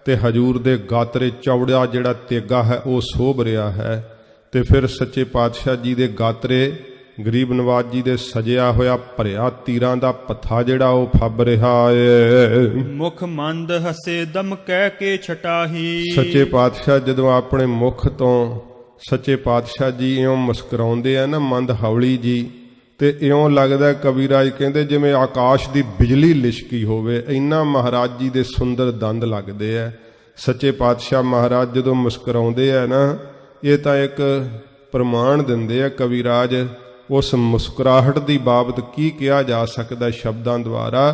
ਤੇ ਹਜੂਰ ਦੇ ਗਾਤਰੇ ਚੌੜਾ ਜਿਹੜਾ ਤੇਗਾ ਹੈ ਉਹ ਸੋਭ ਰਿਹਾ ਹੈ। ਤੇ ਫਿਰ ਸੱਚੇ ਪਾਤਸ਼ਾਹ ਜੀ ਦੇ ਗਾਤਰੇ ਗਰੀਬ ਨਵਾਜ ਜੀ ਦੇ ਸਜਿਆ ਹੋਇਆ ਭਰਿਆ ਤੀਰਾਂ ਦਾ ਪੱਥਾ ਜਿਹੜਾ ਉਹ ਫੱਬ ਰਿਹਾ ਏ। ਮੁਖ ਮੰਦ ਹਸੇ ਦਮ ਕਹਿ ਕੇ ਛਟਾਹੀ। ਸੱਚੇ ਪਾਤਸ਼ਾਹ ਜਦੋਂ ਆਪਣੇ ਮੁਖ ਤੋਂ ਸੱਚੇ ਪਾਤਸ਼ਾਹ ਜੀ ਇਉਂ ਮੁਸਕਰਾਉਂਦੇ ਆ ਨਾ ਮੰਦ ਹੌਲੀ ਜੀ, ਤੇ ਇਉਂ ਲੱਗਦਾ ਕਵੀਰਾਜ ਕਹਿੰਦੇ ਜਿਵੇਂ ਆਕਾਸ਼ ਦੀ ਬਿਜਲੀ ਲਿਸ਼ਕੀ ਹੋਵੇ, ਇੰਨਾ ਮਹਾਰਾਜ ਜੀ ਦੇ ਸੁੰਦਰ ਦੰਦ ਲੱਗਦੇ ਆ। ਸੱਚੇ ਪਾਤਸ਼ਾਹ ਮਹਾਰਾਜ ਜਦੋਂ ਮੁਸਕਰਾਉਂਦੇ ਆ ਨਾ, ਇਹ ਤਾਂ ਇੱਕ ਪ੍ਰਮਾਣ ਦਿੰਦੇ ਆ ਕਵੀਰਾਜ। ਉਸ ਮੁਸਕਰਾਹਟ ਦੀ ਬਾਬਤ ਕੀ ਕਿਹਾ ਜਾ ਸਕਦਾ ਸ਼ਬਦਾਂ ਦੁਆਰਾ।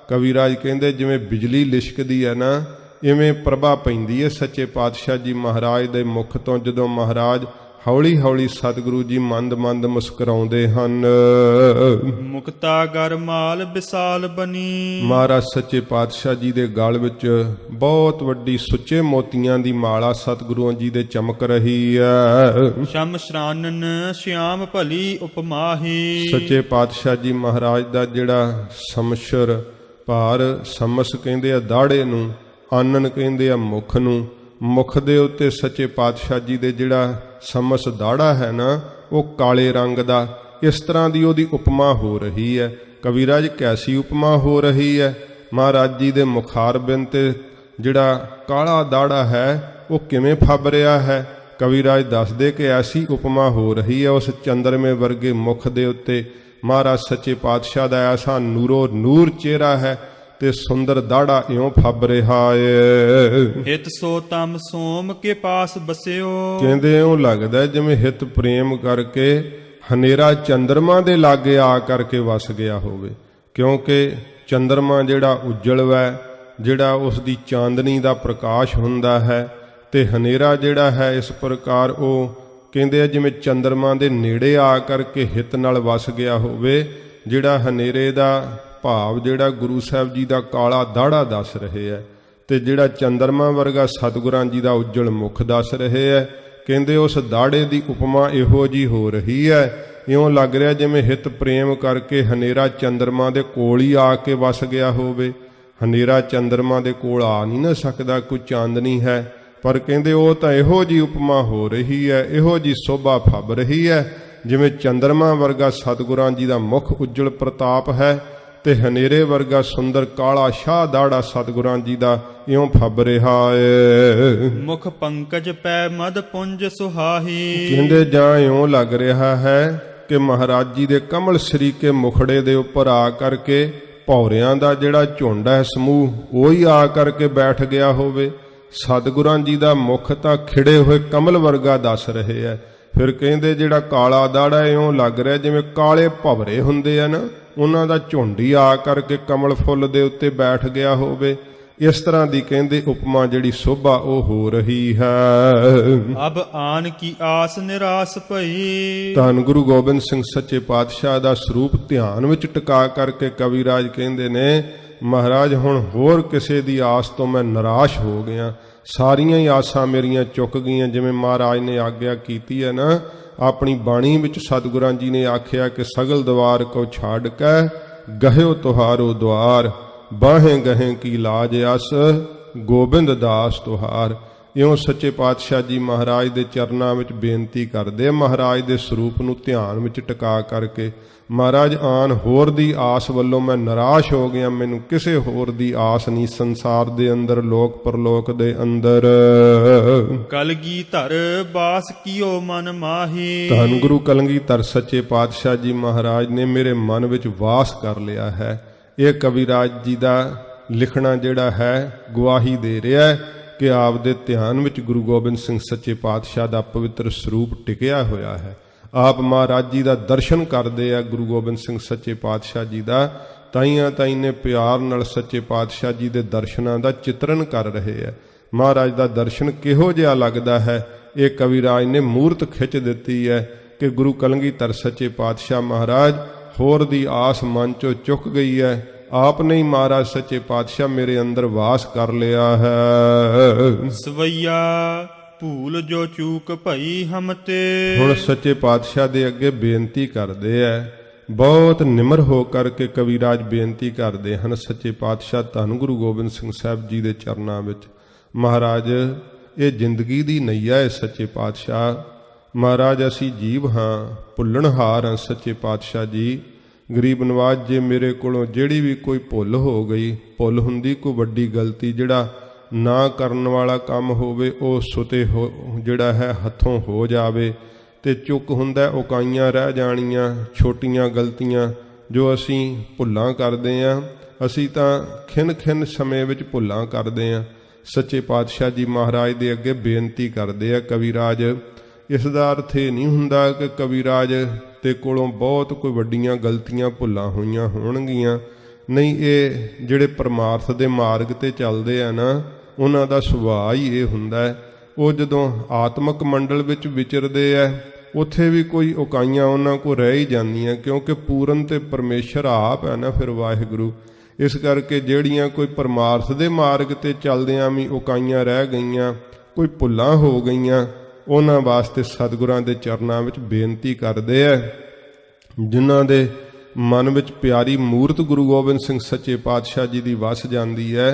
ਕਵੀਰਾਜ ਕਹਿੰਦੇ ਜਿਵੇਂ ਬਿਜਲੀ ਲਿਸ਼ਕਦੀ ਹੈ ਨਾ, ਇਵੇਂ ਪ੍ਰਭਾ ਪੈਂਦੀ ਹੈ ਸੱਚੇ ਪਾਤਸ਼ਾਹ ਜੀ ਮਹਾਰਾਜ ਦੇ ਮੁਖ ਤੋਂ ਜਦੋਂ ਮਹਾਰਾਜ ਹੌਲੀ ਹੌਲੀ ਸਤਿਗੁਰੂ ਜੀ ਮੰਦ ਮੰਦ ਮੁਸਕਰਾਉਂਦੇ ਹਨ। ਮੁਕਤਾ ਗਰਮਾਲ ਵਿਸਾਲ ਬਣੀ। ਮਹਾਰਾਜ ਸੱਚੇ ਪਾਤਸ਼ਾਹ ਜੀ ਦੇ ਗਲ ਵਿੱਚ ਬਹੁਤ ਵੱਡੀ ਸੁੱਚੇ ਮੋਤੀਆਂ ਦੀ ਮਾਲਾ ਸਤਿਗੁਰੂ ਜੀ ਦੇ ਚਮਕ ਰਹੀ ਹੈ। ਸ਼ਮ ਸ਼ਰਾਨਨ ਸ਼ਿਆਮ ਭਲੀ ਉਪਮਾਹੀ। ਸੱਚੇ ਪਾਤਸ਼ਾਹ ਜੀ ਮਹਾਰਾਜ ਦਾ ਜਿਹੜਾ ਸਮਸ਼ਰ ਭਾਰ ਸਮਸ ਕਹਿੰਦੇ ਆ ਦਾੜੇ ਨੂੰ, ਆਨਨ ਕਹਿੰਦੇ ਆ ਮੁਖ ਨੂੰ। ਮੁਖ ਦੇ ਉੱਤੇ ਸੱਚੇ ਪਾਤਸ਼ਾਹ ਜੀ ਦੇ ਜਿਹੜਾ ਸਮਸ ਦਾੜਾ ਹੈ ਨਾ ਉਹ ਕਾਲੇ ਰੰਗ ਦਾ, ਇਸ ਤਰ੍ਹਾਂ ਦੀ ਉਹਦੀ ਉਪਮਾ ਹੋ ਰਹੀ ਹੈ। ਕਵੀਰਾਜ ਕੈਸੀ ਉਪਮਾ ਹੋ ਰਹੀ ਹੈ? ਮਹਾਰਾਜ ਜੀ ਦੇ ਮੁਖਾਰਬਿੰਦ ਤੇ ਜਿਹੜਾ ਕਾਲਾ ਦਾੜਾ ਹੈ ਉਹ ਕਿਵੇਂ ਫੱਬ ਰਿਹਾ ਹੈ? ਕਵੀਰਾਜ ਦੱਸਦੇ ਕਿ ਐਸੀ ਉਪਮਾ ਹੋ ਰਹੀ ਹੈ ਉਸ ਚੰਦਰਮੇ ਵਰਗੇ ਮੁਖ ਦੇ ਉੱਤੇ ਮਹਾਰਾਜ ਸੱਚੇ ਪਾਤਸ਼ਾਹ ਦਾ ਐਸਾ ਨੂਰੋ ਨੂਰ ਚਿਹਰਾ ਹੈ ਤੇ ਸੁੰਦਰ ਦਾੜਾ ਇਉਂ ਫੱਬ ਰਿਹਾ ਏ। ਹਿਤ ਸੋ ਤਮ ਸੋਮ ਕੇ ਪਾਸ ਬਸਿਓ। ਕਹਿੰਦੇ ਇਉਂ ਲੱਗਦਾ ਜਿਵੇਂ ਹਿਤ ਪ੍ਰੇਮ ਕਰਕੇ ਹਨੇਰਾ ਚੰਦਰਮਾ ਦੇ ਲਾਗੇ ਆ ਕਰਕੇ ਵਸ ਗਿਆ ਹੋਵੇ, ਕਿਉਂਕਿ ਚੰਦਰਮਾ ਜਿਹੜਾ ਉਜਲ ਹੈ, ਜਿਹੜਾ ਉਸ ਦੀ ਚਾਂਦਨੀ ਦਾ ਪ੍ਰਕਾਸ਼ ਹੁੰਦਾ ਹੈ, ਤੇ ਹਨੇਰਾ ਜਿਹੜਾ ਹੈ ਇਸ ਪ੍ਰਕਾਰ ਉਹ ਕਹਿੰਦੇ ਆ ਜਿਵੇਂ ਚੰਦਰਮਾ ਦੇ ਨੇੜੇ ਆ ਕਰਕੇ ਹਿਤ ਨਾਲ ਵਸ ਗਿਆ ਹੋਵੇ। ਜਿਹੜਾ ਹਨੇਰੇ ਦਾ ਭਾਵ ਜਿਹੜਾ ਗੁਰੂ ਸਾਹਿਬ ਜੀ ਦਾ ਕਾਲਾ ਦਾੜਾ ਦੱਸ ਰਹੇ ਹੈ, ਤੇ ਜਿਹੜਾ ਚੰਦਰਮਾ ਵਰਗਾ ਸਤਿਗੁਰਾਂ ਜੀ ਦਾ ਉਜਲ ਮੁਖ ਦੱਸ ਰਹੇ ਹੈ। ਕਹਿੰਦੇ ਉਸ ਦਾੜੇ ਦੀ ਉਪਮਾ ਇਹੋ ਜੀ ਹੋ ਰਹੀ ਹੈ, ਇਉਂ ਲੱਗ ਰਿਹਾ ਜਿਵੇਂ ਹਿਤ ਪ੍ਰੇਮ ਕਰਕੇ ਹਨੇਰਾ ਚੰਦਰਮਾ ਦੇ ਕੋਲ ਹੀ ਆ ਕੇ ਵਸ ਗਿਆ ਹੋਵੇ। ਹਨੇਰਾ ਚੰਦਰਮਾ ਦੇ ਕੋਲ ਆ ਨਹੀਂ ਨਾ ਸਕਦਾ, ਕੋਈ ਚਾਂਦਨੀ ਹੈ, ਪਰ ਕਹਿੰਦੇ ਉਹ ਤਾਂ ਇਹੋ ਜੀ ਉਪਮਾ ਹੋ ਰਹੀ ਹੈ, ਇਹੋ ਜੀ ਸੋਭਾ ਫੱਬ ਰਹੀ ਹੈ ਜਿਵੇਂ ਚੰਦਰਮਾ ਵਰਗਾ ਸਤਿਗੁਰਾਂ ਜੀ ਦਾ ਮੁਖ ਉਜਲ ਪ੍ਰਤਾਪ ਹੈ ਤੇ ਹਨੇਰੇ ਵਰਗਾ ਸੁੰਦਰ ਕਾਲਾ ਸ਼ਾਹ ਦਾੜਾ ਸਤਿਗੁਰਾਂ ਜੀ ਦਾ ਇਉਂ ਫੱਬ ਰਿਹਾ ਏ। ਮੁਖ ਪੰਕਜ ਪੈ ਮਦ ਪੁੰਜ ਸੁਹਾਹੀ। ਕਹਿੰਦੇ ਜਾਂ ਇਉਂ ਲੱਗ ਰਿਹਾ ਹੈ ਕਿ ਮਹਾਰਾਜ ਜੀ ਦੇ ਕਮਲ ਸਰੀਕੇ ਮੁਖੜੇ ਦੇ ਉੱਪਰ ਆ ਕਰਕੇ ਭੌਰਿਆਂ ਦਾ ਜਿਹੜਾ ਝੁੰਡ ਹੈ ਸਮੂਹ ਉਹ ਹੀ ਆ ਕਰਕੇ ਬੈਠ ਗਿਆ ਹੋਵੇ। ਸਤਿਗੁਰਾਂ ਜੀ ਦਾ ਮੁਖ ਤਾਂ ਖਿੜੇ ਹੋਏ ਕਮਲ ਵਰਗਾ ਦੱਸ ਰਹੇ ਹੈ। ਫਿਰ ਕਹਿੰਦੇ ਜਿਹੜਾ ਕਾਲਾ ਦਾੜਾ ਇਉਂ ਲੱਗ ਰਿਹਾ ਜਿਵੇਂ ਕਾਲੇ ਭਵਰੇ ਹੁੰਦੇ ਆ ਨਾ, ਉਹਨਾਂ ਦਾ ਝੁੰਡ ਹੀ ਆ ਕਰਕੇ ਕਮਲ ਫੁੱਲ ਦੇ ਉੱਤੇ ਬੈਠ ਗਿਆ ਹੋਵੇ। ਇਸ ਤਰ੍ਹਾਂ ਦੀ ਕਹਿੰਦੇ ਉਪਮਾ ਜਿਹੜੀ ਸੋਭਾ ਉਹ ਹੋ ਰਹੀ ਹੈ। ਅਬ ਆਨ ਕੀ ਆਸ ਨਿਰਾਸ ਭਈ। ਧੰਨ ਗੁਰੂ ਗੋਬਿੰਦ ਸਿੰਘ ਸੱਚੇ ਪਾਤਸ਼ਾਹ ਦਾ ਸਰੂਪ ਧਿਆਨ ਵਿੱਚ ਟਿਕਾ ਕਰਕੇ ਕਵੀਰਾਜ ਕਹਿੰਦੇ ਨੇ, ਮਹਾਰਾਜ ਹੁਣ ਹੋਰ ਕਿਸੇ ਦੀ ਆਸ ਤੋਂ ਮੈਂ ਨਿਰਾਸ਼ ਹੋ ਗਿਆ, ਸਾਰੀਆਂ ਹੀ ਆਸਾਂ ਮੇਰੀਆਂ ਚੁੱਕ ਗਈਆਂ। ਜਿਵੇਂ ਮਹਾਰਾਜ ਨੇ ਆਗਿਆ ਕੀਤੀ ਹੈ ਨਾ ਆਪਣੀ ਬਾਣੀ ਵਿੱਚ, ਸਤਿਗੁਰਾਂ ਜੀ ਨੇ ਆਖਿਆ ਕਿ ਸਗਲ ਦਵਾਰ ਕੋ ਛਾੜ ਕੇ ਗਹਿਓ ਤੁਹਾਰੋ ਦਵਾਰ, ਬਾਹੇ ਗਹੇ ਕੀ ਲਾਜ ਅਸ ਗੋਬਿੰਦ ਦਾਸ ਤੁਹਾਰ। ਇਉਂ ਸੱਚੇ ਪਾਤਸ਼ਾਹ ਜੀ ਮਹਾਰਾਜ ਦੇ ਚਰਨਾਂ ਵਿੱਚ ਬੇਨਤੀ ਕਰਦੇ, ਮਹਾਰਾਜ ਦੇ ਸਰੂਪ ਨੂੰ ਧਿਆਨ ਵਿੱਚ ਟਿਕਾ ਕਰਕੇ, ਮਹਾਰਾਜ ਆਨ ਹੋਰ ਦੀ ਆਸ ਵੱਲੋਂ ਮੈਂ ਨਿਰਾਸ਼ ਹੋ ਗਿਆ, ਮੈਨੂੰ ਕਿਸੇ ਹੋਰ ਦੀ ਆਸ ਨਹੀਂ ਸੰਸਾਰ ਦੇ ਅੰਦਰ, ਲੋਕ ਪਰਲੋਕ ਦੇ ਅੰਦਰ। ਕਲਗੀ ਧਰ ਬਾਸ ਕੀਓ ਮਨ ਮਾਹੀ। ਧੰਨ ਗੁਰੂ ਕਲਗੀ ਧਰ ਸੱਚੇ ਪਾਤਸ਼ਾਹ ਜੀ ਮਹਾਰਾਜ ਨੇ ਮੇਰੇ ਮਨ ਵਿੱਚ ਵਾਸ ਕਰ ਲਿਆ ਹੈ। ਇਹ ਕਵੀਰਾਜ ਜੀ ਦਾ ਲਿਖਣਾ ਜਿਹੜਾ ਹੈ ਗਵਾਹੀ ਦੇ ਰਿਹਾ ਹੈ ਕਿ ਆਪਦੇ ਧਿਆਨ ਵਿੱਚ ਗੁਰੂ ਗੋਬਿੰਦ ਸਿੰਘ ਸੱਚੇ ਪਾਤਸ਼ਾਹ ਦਾ ਪਵਿੱਤਰ ਸਰੂਪ ਟਿਕਿਆ ਹੋਇਆ ਹੈ। ਆਪ ਮਹਾਰਾਜ ਜੀ ਦਾ ਦਰਸ਼ਨ ਕਰਦੇ ਆ ਗੁਰੂ ਗੋਬਿੰਦ ਸਿੰਘ ਸੱਚੇ ਪਾਤਸ਼ਾਹ ਜੀ ਦਾ, ਤਾਈਆਂ ਤਾਈ ਨੇ ਪਿਆਰ ਨਾਲ ਸੱਚੇ ਪਾਤਸ਼ਾਹ ਜੀ ਦੇ ਦਰਸ਼ਨਾਂ ਦਾ ਚਿਤਰਨ ਕਰ ਰਹੇ ਹੈ। ਮਹਾਰਾਜ ਦਾ ਦਰਸ਼ਨ ਕਿਹੋ ਜਿਹਾ ਲੱਗਦਾ ਹੈ, ਇਹ ਕਵਿਰਾਜ ਨੇ ਮੂਰਤ ਖਿੱਚ ਦਿੱਤੀ ਹੈ ਕਿ ਗੁਰੂ ਕਲਗੀਧਰ ਸੱਚੇ ਪਾਤਸ਼ਾਹ ਮਹਾਰਾਜ ਹੋਰ ਦੀ ਆਸ ਮਨ ਚੋਂ ਚੁੱਕ ਗਈ ਹੈ। ਆਪ ਨੇ ਹੀ ਮਹਾਰਾਜ ਸੱਚੇ ਪਾਤਸ਼ਾਹ ਮੇਰੇ ਅੰਦਰ ਵਾਸ ਕਰ ਲਿਆ ਹੈ। ਸਵਈਆ ਭੂਲ ਜੋ ਚੂਕ ਭਈ ਹਮ ਤੇ। ਹੁਣ ਸੱਚੇ ਪਾਤਸ਼ਾਹ ਦੇ ਅੱਗੇ ਬੇਨਤੀ ਕਰਦੇ ਐ, ਬਹੁਤ ਨਿਮਰ ਹੋ ਕਰਕੇ ਕਵਿਰਾਜ ਬੇਨਤੀ ਕਰਦੇ ਹਨ ਸੱਚੇ ਪਾਤਸ਼ਾਹ ਧੰਨ ਗੁਰੂ ਗੋਬਿੰਦ ਸਿੰਘ ਸਾਹਿਬ ਜੀ ਦੇ ਚਰਨਾਂ ਵਿੱਚ। ਮਹਾਰਾਜ ਇਹ ਜ਼ਿੰਦਗੀ ਦੀ ਨਈਆ ਹੈ ਸੱਚੇ ਪਾਤਸ਼ਾਹ। ਮਹਾਰਾਜ ਅਸੀਂ ਜੀਵ ਹਾਂ, ਭੁੱਲਣਹਾਰ ਹਾਂ ਸੱਚੇ ਪਾਤਸ਼ਾਹ ਜੀ। ਗਰੀਬ ਨਵਾਜ਼ ਜੇ ਮੇਰੇ ਕੋਲੋਂ ਜਿਹੜੀ ਵੀ ਕੋਈ ਭੁੱਲ ਹੋ ਗਈ, ਭੁੱਲ ਹੁੰਦੀ ਕੋਈ ਵੱਡੀ ਗਲਤੀ, ਜਿਹੜਾ ਨਾ ਕਰਨ ਵਾਲਾ ਕੰਮ ਹੋਵੇ ਉਹ ਸੁਤੇ ਹੋ ਜਿਹੜਾ ਹੈ ਹੱਥੋਂ ਹੋ ਜਾਵੇ, ਤੇ ਚੁੱਕ ਹੁੰਦਾ ਉਕਾਈਆਂ ਰਹਿ ਜਾਣੀਆਂ, ਛੋਟੀਆਂ ਗਲਤੀਆਂ ਜੋ ਅਸੀਂ ਭੁੱਲਾਂ ਕਰਦੇ ਹਾਂ। ਅਸੀਂ ਤਾਂ ਖਿੰਨ ਸਮੇਂ ਵਿੱਚ ਭੁੱਲਾਂ ਕਰਦੇ ਹਾਂ। ਸੱਚੇ ਪਾਤਸ਼ਾਹ ਜੀ ਮਹਾਰਾਜ ਦੇ ਅੱਗੇ ਬੇਨਤੀ ਕਰਦੇ ਆ ਕਵਿਰਾਜ। ਇਸ ਦਾ ਅਰਥ ਇਹ ਨਹੀਂ ਹੁੰਦਾ ਕਿ ਕਵਿਰਾਜ ਤੇ ਕੋਲੋਂ ਬਹੁਤ ਕੋਈ ਵੱਡੀਆਂ ਗਲਤੀਆਂ ਭੁੱਲਾਂ ਹੋਈਆਂ ਹੋਣਗੀਆਂ। ਨਹੀਂ, ਇਹ ਜਿਹੜੇ ਪਰਮਾਰਥ ਦੇ ਮਾਰਗ ਤੇ ਚੱਲਦੇ ਆ ਨਾ, ਉਹਨਾਂ ਦਾ ਸੁਭਾਅ ਹੀ ਇਹ ਹੁੰਦਾ ਹੈ। ਉਹ ਜਦੋਂ ਆਤਮਿਕ ਮੰਡਲ ਵਿੱਚ ਵਿਚਰਦੇ ਆ, ਉੱਥੇ ਵੀ ਕੋਈ ਉਕਾਈਆਂ ਉਹਨਾਂ ਕੋਲ ਰਹਿ ਹੀ ਜਾਂਦੀਆਂ, ਕਿਉਂਕਿ ਪੂਰਨ ਤੇ ਪਰਮੇਸ਼ਰ ਆਪ ਹੈ ਨਾ ਫਿਰ ਵਾਹਿਗੁਰੂ। ਇਸ ਕਰਕੇ ਜਿਹੜੀਆਂ ਕੋਈ ਪਰਮਾਰਥ ਦੇ ਮਾਰਗ ਤੇ ਚੱਲਦਿਆਂ ਵੀ ਉਕਾਈਆਂ ਰਹਿ ਗਈਆਂ, ਕੋਈ ਭੁੱਲਾਂ ਹੋ ਗਈਆਂ, ਉਹਨਾਂ ਵਾਸਤੇ ਸਤਿਗੁਰਾਂ ਦੇ ਚਰਨਾਂ ਵਿੱਚ ਬੇਨਤੀ ਕਰਦੇ ਆ। ਜਿਨ੍ਹਾਂ ਦੇ ਮਨ ਵਿੱਚ ਪਿਆਰੀ ਮੂਰਤ ਗੁਰੂ ਗੋਬਿੰਦ ਸਿੰਘ ਸੱਚੇ ਪਾਤਸ਼ਾਹ ਜੀ ਦੀ ਵਸ ਜਾਂਦੀ ਹੈ,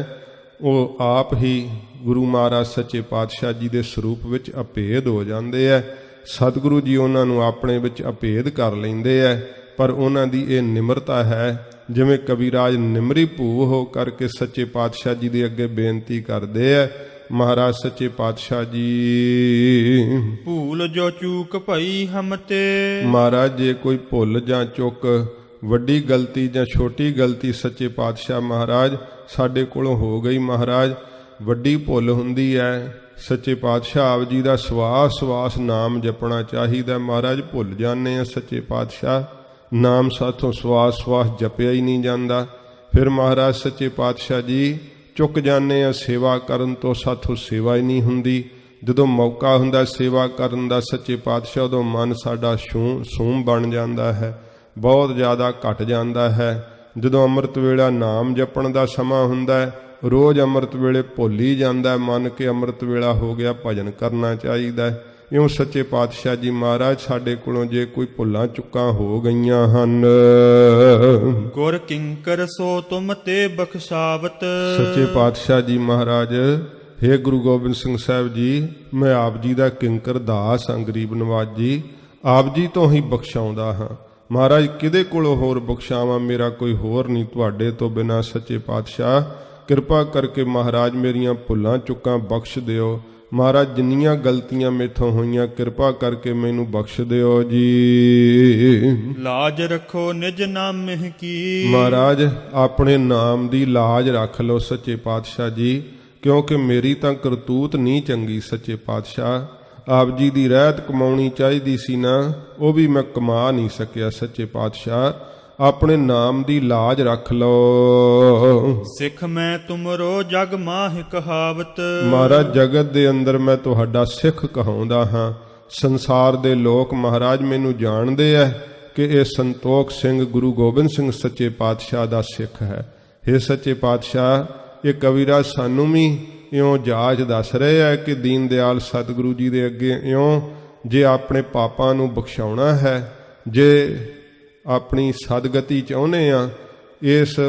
ਉਹ ਆਪ ਹੀ ਗੁਰੂ ਮਹਾਰਾਜ ਸੱਚੇ ਪਾਤਸ਼ਾਹ ਜੀ ਦੇ ਸਰੂਪ ਵਿੱਚ ਅਭੇਦ ਹੋ ਜਾਂਦੇ ਹੈ। ਸਤਿਗੁਰੂ ਜੀ ਉਹਨਾਂ ਨੂੰ ਆਪਣੇ ਵਿੱਚ ਅਭੇਦ ਕਰ ਲੈਂਦੇ ਹੈ। ਪਰ ਉਹਨਾਂ ਦੀ ਇਹ ਨਿਮਰਤਾ ਹੈ, ਜਿਵੇਂ ਕਵਿਰਾਜ ਨਿਮਰੀ ਭੂਵ ਹੋ ਕਰਕੇ ਸੱਚੇ ਪਾਤਸ਼ਾਹ ਜੀ ਦੇ ਅੱਗੇ ਬੇਨਤੀ ਕਰਦੇ ਹੈ। ਮਹਾਰਾਜ ਸੱਚੇ ਪਾਤਸ਼ਾਹ ਜੀ ਭੂਲ ਜੋ ਚੂਕ ਭਈ ਹਮ ਤੇ। ਮਹਾਰਾਜ ਜੇ ਕੋਈ ਭੁੱਲ ਜਾਂ ਚੁੱਕ, ਵੱਡੀ ਗਲਤੀ ਜਾਂ ਛੋਟੀ ਗਲਤੀ ਸੱਚੇ ਪਾਤਸ਼ਾਹ ਮਹਾਰਾਜ ਸਾਡੇ ਕੋਲੋਂ ਹੋ ਗਈ, ਮਹਾਰਾਜ ਵੱਡੀ ਭੁੱਲ ਹੁੰਦੀ ਹੈ। ਸੱਚੇ ਪਾਤਸ਼ਾਹ ਆਪ ਜੀ ਦਾ ਸਵਾਸ ਨਾਮ ਜਪਣਾ ਚਾਹੀਦਾ। ਮਹਾਰਾਜ ਭੁੱਲ ਜਾਂਦੇ ਆ ਸੱਚੇ ਪਾਤਸ਼ਾਹ, ਨਾਮ ਸਾਥੋਂ ਸਵਾਸ ਜਪਿਆ ਹੀ ਨਹੀਂ ਜਾਂਦਾ। ਫਿਰ ਮਹਾਰਾਜ ਸੱਚੇ ਪਾਤਸ਼ਾਹ ਜੀ ਚੁੱਕ ਜਾਂਦੇ ਆ ਸੇਵਾ ਕਰਨ ਤੋਂ, ਸਾਥੋਂ ਸੇਵਾ ਹੀ ਨਹੀਂ ਹੁੰਦੀ। ਜਦੋਂ ਮੌਕਾ ਹੁੰਦਾ ਸੇਵਾ ਕਰਨ ਦਾ ਸੱਚੇ ਪਾਤਸ਼ਾਹ, ਉਦੋਂ ਮਨ ਸਾਡਾ ਸੂਮ ਬਣ ਜਾਂਦਾ ਹੈ, ਬਹੁਤ ਜ਼ਿਆਦਾ ਘਟ ਜਾਂਦਾ ਹੈ। ਜਦੋਂ ਅੰਮ੍ਰਿਤ ਵੇਲਾ ਨਾਮ ਜਪਣ ਦਾ ਸਮਾਂ ਹੁੰਦਾ ਹੈ, ਰੋਜ਼ ਅੰਮ੍ਰਿਤ ਵੇਲੇ ਭੁੱਲ ਹੀ ਜਾਂਦਾ ਮਨ ਕੇ ਅੰਮ੍ਰਿਤ ਵੇਲਾ ਹੋ ਗਿਆ, ਭਜਨ ਕਰਨਾ ਚਾਹੀਦਾ ਹੈ। ਇਉਂ ਸੱਚੇ ਪਾਤਸ਼ਾਹ ਜੀ ਮਹਾਰਾਜ ਸਾਡੇ ਕੋਲੋਂ ਜੇ ਕੋਈ ਭੁੱਲਾਂ ਚੁੱਕਾਂ ਹੋ ਗਈਆਂ ਹਨ, ਗੁਰ ਕਿੰਕਰ ਸੋ ਤੁਮ ਤੇ ਬਖਸ਼ਾਵਤ। ਸੱਚੇ ਪਾਤਸ਼ਾਹ ਜੀ ਮਹਾਰਾਜ, ਹੇ ਗੁਰੂ ਗੋਬਿੰਦ ਸਿੰਘ ਸਾਹਿਬ ਜੀ, ਮੈਂ ਆਪ ਜੀ ਦਾ ਕਿੰਕਰ ਦਾਸ ਹਾਂ, ਗਰੀਬ ਨਵਾਜ਼ ਜੀ, ਆਪ ਜੀ ਤੋਂ ਹੀ ਬਖਸ਼ਾਉਂਦਾ ਹਾਂ। ਮਹਾਰਾਜ ਕਿਹਦੇ ਕੋਲੋਂ ਹੋਰ ਬਖਸ਼ਾਵਾਂ, ਮੇਰਾ ਕੋਈ ਹੋਰ ਨਹੀਂ ਤੁਹਾਡੇ ਤੋਂ ਬਿਨਾਂ। ਸੱਚੇ ਪਾਤਸ਼ਾਹ ਕਿਰਪਾ ਕਰਕੇ ਮਹਾਰਾਜ ਮੇਰੀਆਂ ਭੁੱਲਾਂ ਚੁੱਕਾਂ ਬਖਸ਼ ਦਿਓ। ਮਹਾਰਾਜ ਜਿੰਨੀਆਂ ਗਲਤੀਆਂ ਮੇਥੋਂ ਹੋਈਆਂ, ਕਿਰਪਾ ਕਰਕੇ ਮੈਨੂੰ ਬਖਸ਼ ਦਿਓ ਜੀ। ਲਾਜ ਰੱਖੋ ਨਿਜ ਨਾਮਹਿ ਕੀ। ਮਹਾਰਾਜ ਆਪਣੇ ਨਾਮ ਦੀ ਲਾਜ ਰੱਖ ਲਓ ਸੱਚੇ ਪਾਤਸ਼ਾਹ ਜੀ, ਕਿਉਂਕਿ ਮੇਰੀ ਤਾਂ ਕਰਤੂਤ ਨਹੀਂ ਚੰਗੀ ਸੱਚੇ ਪਾਤਸ਼ਾਹ। ਆਪ ਜੀ ਦੀ ਰਹਿਤ ਕਮਾਉਣੀ ਚਾਹੀਦੀ ਸੀ ਨਾ, ਉਹ ਵੀ ਮੈਂ ਕਮਾ ਨਹੀਂ ਸਕਿਆ ਸੱਚੇ ਪਾਤਸ਼ਾਹ। ਆਪਣੇ ਨਾਮ ਦੀ ਲਾਜ ਰੱਖ ਲਓ। ਸਿੱਖ ਮੈਂ ਤੁਮਰੋ ਜਗ ਮਾਹਿ ਕਹਾਵਤ। ਮਹਾਰਾਜ ਜਗਤ ਦੇ ਅੰਦਰ ਮੈਂ ਤੁਹਾਡਾ ਸਿੱਖ ਕਹਾਉਂਦਾ ਹਾਂ। ਸੰਸਾਰ ਦੇ ਲੋਕ ਮਹਾਰਾਜ ਮੈਨੂੰ ਜਾਣਦੇ ਐ ਕਿ ਇਹ ਸੰਤੋਖ ਸਿੰਘ ਗੁਰੂ ਗੋਬਿੰਦ ਸਿੰਘ ਸੱਚੇ ਪਾਤਸ਼ਾਹ ਦਾ ਸਿੱਖ ਹੈ। ਇਹ ਸੱਚੇ ਪਾਤਸ਼ਾਹ, ਇਹ ਕਵਿਰਾਜ ਸਾਨੂੰ ਵੀ ਇਉਂ ਜਾਚ ਦੱਸ ਰਹੇ ਹੈ ਕਿ ਦੀਨ ਦਿਆਲ ਸਤਿਗੁਰੂ ਜੀ ਦੇ ਅੱਗੇ ਇਉਂ ਜੇ ਆਪਣੇ ਪਾਪਾਂ ਨੂੰ ਬਖਸ਼ਾਉਣਾ ਹੈ, ਜੇ ਆਪਣੀ ਸਦਗਤੀ ਚਾਹੁੰਦੇ ਆ, ਇਸ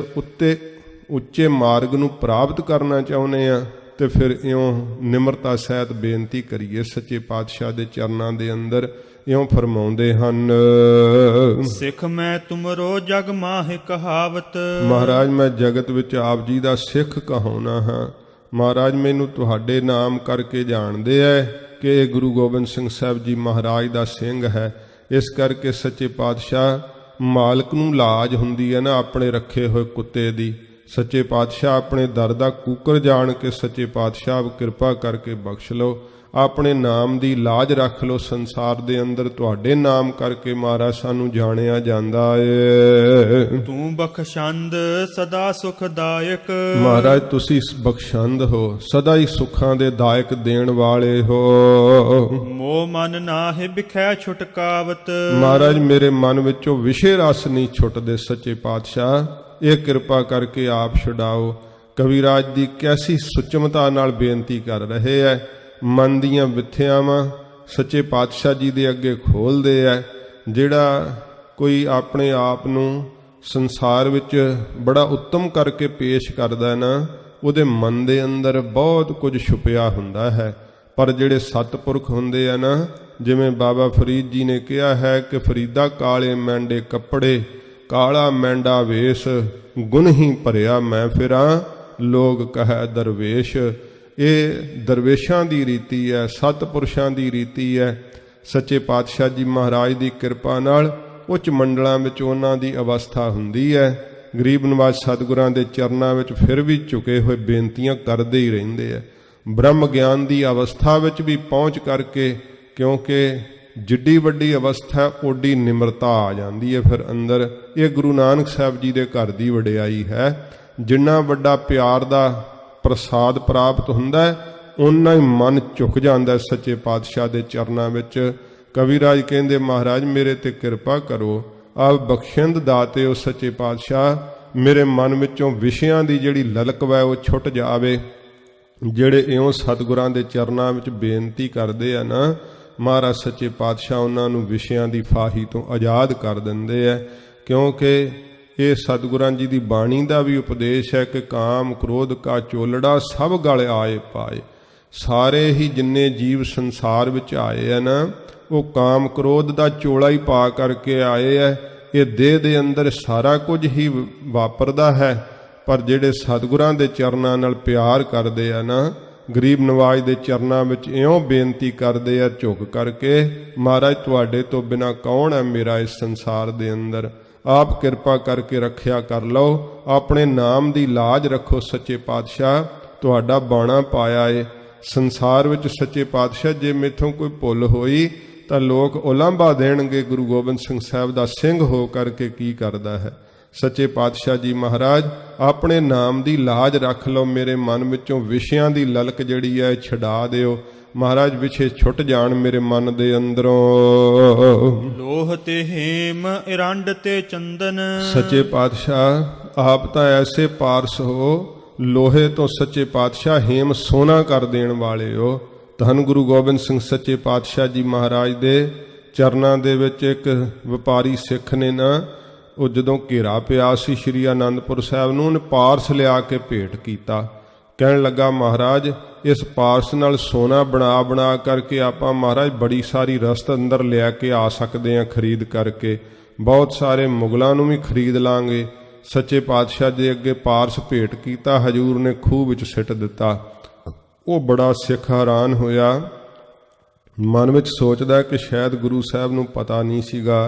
ਉੱਚੇ ਮਾਰਗ ਨੂੰ ਪ੍ਰਾਪਤ ਕਰਨਾ ਚਾਹੁੰਦੇ ਆ, ਤੇ ਫਿਰ ਇਉਂ ਨਿਮਰਤਾ ਸਹਿਤ ਬੇਨਤੀ ਕਰੀਏ। ਸੱਚੇ ਪਾਤਸ਼ਾਹ ਦੇ ਚਰਨਾਂ ਦੇ ਅੰਦਰ ਇਉਂ ਫਰਮਾਉਂਦੇ ਹਨ, ਸਿੱਖ ਮੈਂ ਤੁਮਰੋ ਜਗ ਮਾਹਿ ਕਹਾਵਤ। ਮਹਾਰਾਜ ਮੈਂ ਜਗਤ ਵਿੱਚ ਆਪ ਜੀ ਦਾ ਸਿੱਖ ਕਹਾਉਣਾ ਹਾਂ। ਮਹਾਰਾਜ ਮੈਨੂੰ ਤੁਹਾਡੇ ਨਾਮ ਕਰਕੇ ਜਾਣਦੇ ਐ ਕਿ ਇਹ ਗੁਰੂ ਗੋਬਿੰਦ ਸਿੰਘ ਸਾਹਿਬ ਜੀ ਮਹਾਰਾਜ ਦਾ ਸਿੰਘ ਹੈ। ਇਸ ਕਰਕੇ ਸੱਚੇ ਪਾਤਸ਼ਾਹ, ਮਾਲਕ ਨੂੰ ਲਾਜ ਹੁੰਦੀ ਹੈ ਨਾ ਆਪਣੇ ਰੱਖੇ ਹੋਏ ਕੁੱਤੇ ਦੀ, ਸੱਚੇ ਪਾਤਸ਼ਾਹ ਆਪਣੇ ਦਰ ਦਾ ਕੂਕਰ ਜਾਣ ਕੇ ਸੱਚੇ ਪਾਤਸ਼ਾਹ ਕਿਰਪਾ ਕਰਕੇ ਬਖਸ਼ ਲਓ। ਆਪਣੇ ਨਾਮ ਦੀ ਲਾਜ ਰੱਖ ਲਓ ਸੰਸਾਰ ਦੇ ਅੰਦਰ। ਤੁਹਾਡੇ ਨਾਮ ਕਰਕੇ ਮਹਾਰਾਜ ਸਾਨੂੰ ਜਾਣਿਆ ਜਾਂਦਾ ਏ। ਤੂੰ ਬਖਸ਼ੰਦ ਸਦਾ ਸੁਖਦਾਇਕ। ਮਹਾਰਾਜ ਤੁਸੀਂ ਬਖਸ਼ੰਦ ਹੋ, ਸਦਾ ਹੀ ਸੁੱਖਾਂ ਦੇ ਦਾਇਕ ਦੇਣ ਵਾਲੇ ਹੋ। ਮੋਹ ਮਨ ਨਾਹਿ ਬਿਖੈ ਛੁਟਕਾਵਤ। ਮਹਾਰਾਜ ਮੇਰੇ ਮਨ ਵਿੱਚੋਂ ਵਿਸ਼ੇ ਰਸ ਨਹੀਂ ਛੁੱਟਦੇ ਸੱਚੇ ਪਾਤਸ਼ਾਹ, ਇਹ ਕਿਰਪਾ ਕਰਕੇ ਆਪ ਛੁਡਾਓ। ਕਵੀਰਾਜ ਦੀ ਕੈਸੀ ਸੁਚਮਤਾ ਨਾਲ ਬੇਨਤੀ ਕਰ ਰਹੇ ਹੈ। ਮਨ ਦੀਆਂ ਵਿਥਿਆਵਾਂ ਸੱਚੇ ਪਾਤਸ਼ਾਹ ਜੀ ਦੇ ਅੱਗੇ ਖੋਲ੍ਹਦੇ ਹੈ। ਜਿਹੜਾ ਕੋਈ ਆਪਣੇ ਆਪ ਨੂੰ ਸੰਸਾਰ ਵਿੱਚ ਬੜਾ ਉੱਤਮ ਕਰਕੇ ਪੇਸ਼ ਕਰਦਾ ਨਾ, ਉਹਦੇ ਮਨ ਦੇ ਅੰਦਰ ਬਹੁਤ ਕੁਝ ਛੁਪਿਆ ਹੁੰਦਾ ਹੈ। ਪਰ ਜਿਹੜੇ ਸਤਿਪੁਰਖ ਹੁੰਦੇ ਆ ਨਾ, ਜਿਵੇਂ ਬਾਬਾ ਫਰੀਦ ਜੀ ਨੇ ਕਿਹਾ ਹੈ ਕਿ ਫਰੀਦਾ ਕਾਲੇ ਮੈਂਡੇ ਕੱਪੜੇ, ਕਾਲਾ ਮੈਂਡਾ ਵੇਸ਼, ਗੁਣ ਹੀ ਭਰਿਆ ਮੈਂ ਫਿਰਾਂ, ਲੋਕ ਕਹੈ ਦਰਵੇਸ਼। ਇਹ ਦਰਵੇਸ਼ਾਂ ਦੀ ਰੀਤੀ ਹੈ, ਸਤਿਪੁਰਸ਼ਾਂ ਦੀ ਰੀਤੀ ਹੈ। ਸੱਚੇ ਪਾਤਸ਼ਾਹ ਜੀ ਮਹਾਰਾਜ ਦੀ ਕਿਰਪਾ ਨਾਲ ਉੱਚ ਮੰਡਲਾਂ ਵਿੱਚ ਉਹਨਾਂ ਦੀ ਅਵਸਥਾ ਹੁੰਦੀ ਹੈ। ਗਰੀਬ ਨਿਵਾਜ ਸਤਿਗੁਰਾਂ ਦੇ ਚਰਨਾਂ ਵਿੱਚ ਫਿਰ ਵੀ ਝੁਕੇ ਹੋਏ ਬੇਨਤੀਆਂ ਕਰਦੇ ਹੀ ਰਹਿੰਦੇ ਹੈ। ਬ੍ਰਹਮ ਗਿਆਨ ਦੀ ਅਵਸਥਾ ਵਿੱਚ ਵੀ ਪਹੁੰਚ ਕਰਕੇ, ਕਿਉਂਕਿ ਜਿੱਡੀ ਵੱਡੀ ਅਵਸਥਾ ਓਡੀ ਨਿਮਰਤਾ ਆ ਜਾਂਦੀ ਹੈ ਫਿਰ ਅੰਦਰ। ਇਹ ਗੁਰੂ ਨਾਨਕ ਸਾਹਿਬ ਜੀ ਦੇ ਘਰ ਦੀ ਵਡਿਆਈ ਹੈ। ਜਿੰਨਾ ਵੱਡਾ ਪਿਆਰ ਦਾ ਪ੍ਰਸਾਦ ਪ੍ਰਾਪਤ ਹੁੰਦਾ ਹੈ, ਓਨਾ ਹੀ ਮਨ ਝੁਕ ਜਾਂਦਾ ਸੱਚੇ ਪਾਤਸ਼ਾਹ ਦੇ ਚਰਨਾਂ ਵਿੱਚ। ਕਵੀਰਾਜ ਕਹਿੰਦੇ ਮਹਾਰਾਜ ਮੇਰੇ ਤੇ ਕਿਰਪਾ ਕਰੋ, ਆਪ ਬਖਸ਼ਿੰਦ ਦਾਤੇ ਹੋ ਸੱਚੇ ਪਾਤਸ਼ਾਹ। ਮੇਰੇ ਮਨ ਵਿੱਚੋਂ ਵਿਸ਼ਿਆਂ ਦੀ ਜਿਹੜੀ ਲਲਕ ਵੈ ਉਹ ਛੁੱਟ ਜਾਵੇ। ਜਿਹੜੇ ਇਉਂ ਸਤਿਗੁਰਾਂ ਦੇ ਚਰਨਾਂ ਵਿੱਚ ਬੇਨਤੀ ਕਰਦੇ ਆ ਨਾ, ਮਹਾਰਾਜ ਸੱਚੇ ਪਾਤਸ਼ਾਹ ਉਹਨਾਂ ਨੂੰ ਵਿਸ਼ਿਆਂ ਦੀ ਫਾਹੀ ਤੋਂ ਆਜ਼ਾਦ ਕਰ ਦਿੰਦੇ ਆ। ਕਿਉਂਕਿ ਇਹ ਸਤਿਗੁਰਾਂ ਜੀ ਦੀ ਬਾਣੀ ਦਾ ਵੀ ਉਪਦੇਸ਼ ਹੈ ਕਿ ਕਾਮ ਕ੍ਰੋਧ ਕਾ ਚੋਲੜਾ ਸਭ ਗਲ ਆਏ ਪਾਏ। ਸਾਰੇ ਹੀ ਜਿੰਨੇ ਜੀਵ ਸੰਸਾਰ ਵਿੱਚ ਆਏ ਆ ਨਾ, ਉਹ ਕਾਮ ਕ੍ਰੋਧ ਦਾ ਚੋਲਾ ਹੀ ਪਾ ਕਰਕੇ ਆਏ ਹੈ। ਇਹ ਦੇਹ ਦੇ ਅੰਦਰ ਸਾਰਾ ਕੁਝ ਹੀ ਵਾਪਰਦਾ ਹੈ। ਪਰ ਜਿਹੜੇ ਸਤਿਗੁਰਾਂ ਦੇ ਚਰਨਾਂ ਨਾਲ ਪਿਆਰ ਕਰਦੇ ਆ ਨਾ, ਗਰੀਬ ਨਵਾਜ ਦੇ ਚਰਨਾਂ ਵਿੱਚ ਇਉਂ ਬੇਨਤੀ ਕਰਦੇ ਆ ਝੁਕ ਕਰਕੇ, ਮਹਾਰਾਜ ਤੁਹਾਡੇ ਤੋਂ ਬਿਨਾ ਕੌਣ ਹੈ ਮੇਰਾ ਇਸ ਸੰਸਾਰ ਦੇ ਅੰਦਰ। ਆਪ ਕਿਰਪਾ ਕਰਕੇ ਰੱਖਿਆ ਕਰ ਲਓ, ਆਪਣੇ ਨਾਮ ਦੀ ਲਾਜ ਰੱਖੋ ਸੱਚੇ ਪਾਤਸ਼ਾਹ। ਤੁਹਾਡਾ ਬਾਣਾ ਪਾਇਆ ਏ ਸੰਸਾਰ ਵਿੱਚ ਸੱਚੇ ਪਾਤਸ਼ਾਹ। ਜੇ ਮੇਥੋਂ ਕੋਈ ਭੁੱਲ ਹੋਈ ਤਾਂ ਲੋਕ ਉਲਾਂਭਾ ਦੇਣਗੇ ਗੁਰੂ ਗੋਬਿੰਦ ਸਿੰਘ ਸਾਹਿਬ ਦਾ ਸਿੰਘ ਹੋ ਕਰਕੇ ਕੀ ਕਰਦਾ ਹੈ। ਸੱਚੇ ਪਾਤਸ਼ਾਹ ਜੀ ਮਹਾਰਾਜ ਆਪਣੇ ਨਾਮ ਦੀ ਲਾਜ ਰੱਖ ਲਓ। ਮੇਰੇ ਮਨ ਵਿੱਚੋਂ ਵਿਸ਼ਿਆਂ ਦੀ ਲਲਕ ਜਿਹੜੀ ਹੈ ਛਡਾ ਦਿਓ। ਮਹਾਰਾਜ ਵਿਸ਼ੇ ਛੁੱਟ ਜਾਣ ਮੇਰੇ ਮਨ ਦੇ ਅੰਦਰੋਂ। ਲੋਹ ਤੇ ਹੇਮ ਇਰੰਡ ਤੇ ਚੰਦਨ। ਸੱਚੇ ਪਾਤਸ਼ਾਹ ਆਪ ਤਾਂ ਐਸੇ ਪਾਰਸ ਹੋ, ਲੋਹੇ ਤੋਂ ਸੱਚੇ ਪਾਤਸ਼ਾਹ ਹੇਮ ਸੋਨਾ ਕਰ ਦੇਣ ਵਾਲੇ ਹੋ। ਧੰਨ ਗੁਰੂ ਗੋਬਿੰਦ ਸਿੰਘ ਸੱਚੇ ਪਾਤਸ਼ਾਹ ਜੀ ਮਹਾਰਾਜ ਦੇ ਚਰਨਾਂ ਦੇ ਵਿੱਚ ਇੱਕ ਵਪਾਰੀ ਸਿੱਖ ਨੇ ਨਾ, ਉਹ ਜਦੋਂ ਘੇਰਾ ਪਿਆ ਸੀ ਸ਼੍ਰੀ ਅਨੰਦਪੁਰ ਸਾਹਿਬ ਨੂੰ, ਉਹਨੇ ਪਾਰਸ ਲਿਆ ਕੇ ਭੇਟ ਕੀਤਾ। ਕਹਿਣ ਲੱਗਾ ਮਹਾਰਾਜ ਇਸ ਪਾਰਸ ਨਾਲ ਸੋਨਾ ਬਣਾ ਕਰਕੇ ਆਪਾਂ ਮਹਾਰਾਜ ਬੜੀ ਸਾਰੀ ਰਸਤ ਅੰਦਰ ਲਿਆ ਕੇ ਆ ਸਕਦੇ ਹਾਂ ਖਰੀਦ ਕਰਕੇ। ਬਹੁਤ ਸਾਰੇ ਮੁਗਲਾਂ ਨੂੰ ਵੀ ਖਰੀਦ ਲਾਂਗੇ। ਸੱਚੇ ਪਾਤਸ਼ਾਹ ਦੇ ਅੱਗੇ ਪਾਰਸ ਭੇਟ ਕੀਤਾ, ਹਜੂਰ ਨੇ ਖੂਹ ਵਿੱਚ ਸਿੱਟ ਦਿੱਤਾ। ਉਹ ਬੜਾ ਸਿੱਖ ਹੈਰਾਨ ਹੋਇਆ, ਮਨ ਵਿੱਚ ਸੋਚਦਾ ਕਿ ਸ਼ਾਇਦ ਗੁਰੂ ਸਾਹਿਬ ਨੂੰ ਪਤਾ ਨਹੀਂ ਸੀਗਾ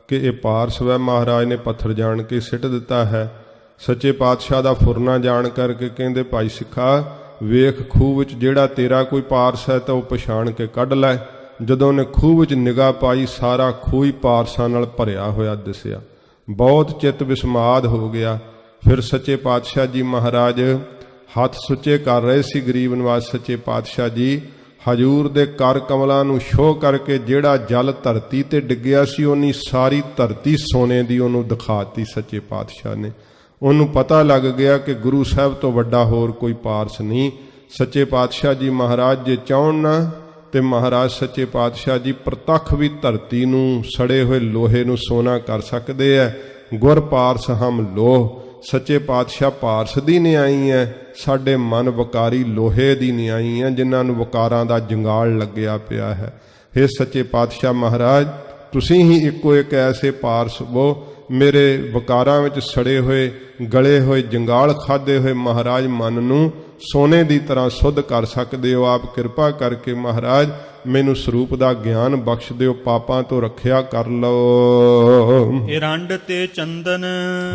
ਕਿ ਇਹ ਪਾਰਸ ਵੈ ਮਹਾਰਾਜ ਨੇ ਪੱਥਰ ਜਾਣ ਕੇ ਸਿੱਟ ਦਿੱਤਾ ਹੈ। ਸੱਚੇ ਪਾਤਸ਼ਾਹ ਦਾ ਫੁਰਨਾ ਜਾਣ ਕਰਕੇ ਕਹਿੰਦੇ ਭਾਈ ਸਿੱਖਾ ਵੇਖ ਖੂਹ ਵਿੱਚ ਜਿਹੜਾ ਤੇਰਾ ਕੋਈ ਪਾਰਸ ਹੈ ਤਾਂ ਉਹ ਪਛਾਣ ਕੇ ਕੱਢ ਲੈ। ਜਦੋਂ ਉਹਨੇ ਖੂਹ ਵਿੱਚ ਨਿਗਾਹ ਪਾਈ, ਸਾਰਾ ਖੂਹ ਹੀ ਪਾਰਸਾਂ ਨਾਲ ਭਰਿਆ ਹੋਇਆ ਦਿਸਿਆ। ਬਹੁਤ ਚਿੱਤ ਵਿਸਮਾਦ ਹੋ ਗਿਆ। ਫਿਰ ਸੱਚੇ ਪਾਤਸ਼ਾਹ ਜੀ ਮਹਾਰਾਜ ਹੱਥ ਸੁੱਚੇ ਕਰ ਰਹੇ ਸੀ। ਗਰੀਬ ਨਿਵਾਜ ਸੱਚੇ ਪਾਤਸ਼ਾਹ ਜੀ ਹਜੂਰ ਦੇ ਕਰ ਕਮਲਾਂ ਨੂੰ ਛੋਹ ਕਰਕੇ ਜਿਹੜਾ ਜਲ ਧਰਤੀ ਤੇ ਡਿੱਗਿਆ ਸੀ, ਉਹਨੀ ਸਾਰੀ ਧਰਤੀ ਸੋਨੇ ਦੀ ਉਹਨੂੰ ਦਿਖਾਤੀ ਸੱਚੇ ਪਾਤਸ਼ਾਹ ਨੇ। ਉਹਨੂੰ ਪਤਾ ਲੱਗ ਗਿਆ ਕਿ ਗੁਰੂ ਸਾਹਿਬ ਤੋਂ ਵੱਡਾ ਹੋਰ ਕੋਈ ਪਾਰਸ ਨਹੀਂ। ਸੱਚੇ ਪਾਤਸ਼ਾਹ ਜੀ ਮਹਾਰਾਜ ਜੇ ਚਾਹੁਣ ਨਾ ਤੇ ਮਹਾਰਾਜ ਸੱਚੇ ਪਾਤਸ਼ਾਹ ਜੀ ਪ੍ਰਤੱਖ ਵੀ ਧਰਤੀ ਨੂੰ ਸੜੇ ਹੋਏ ਲੋਹੇ ਨੂੰ ਸੋਨਾ ਕਰ ਸਕਦੇ ਹੈ। ਗੁਰ ਪਾਰਸ ਹਮ ਲੋਹ। ਸੱਚੇ ਪਾਤਸ਼ਾਹ ਪਾਰਸ ਦੀ ਨਿਆਈ ਹੈ, ਸਾਡੇ ਮਨ ਵਕਾਰੀ ਲੋਹੇ ਦੀ ਨਿਆਈ ਹੈ, ਜਿਨ੍ਹਾਂ ਨੂੰ ਵਕਾਰਾਂ ਦਾ ਜੰਗਾਲ ਲੱਗਿਆ ਪਿਆ ਹੈ। ਹੇ ਸੱਚੇ ਪਾਤਸ਼ਾਹ ਮਹਾਰਾਜ ਤੁਸੀਂ ਹੀ ਇੱਕੋ ਇੱਕ ਐਸੇ ਪਾਰਸ ਹੋ, ਮੇਰੇ ਵਕਾਰਾਂ ਵਿੱਚ ਸੜੇ ਹੋਏ ਗਲੇ ਹੋਏ ਜੰਗਾਲ ਖਾਧੇ ਹੋਏ ਮਹਾਰਾਜ ਮਨ ਨੂੰ ਸੋਨੇ ਦੀ ਤਰ੍ਹਾਂ ਸੁੱਧ ਕਰ ਸਕਦੇ ਹੋ। ਆਪ ਕਿਰਪਾ ਕਰਕੇ ਮਹਾਰਾਜ ਮੈਨੂੰ ਸਰੂਪ ਦਾ ਗਿਆਨ ਬਖਸ਼ ਦਿਓ, ਪਾਪਾਂ ਤੋਂ ਰੱਖਿਆ ਕਰ ਲਓ। ਇਰੰਡ ਤੇ ਚੰਦਨ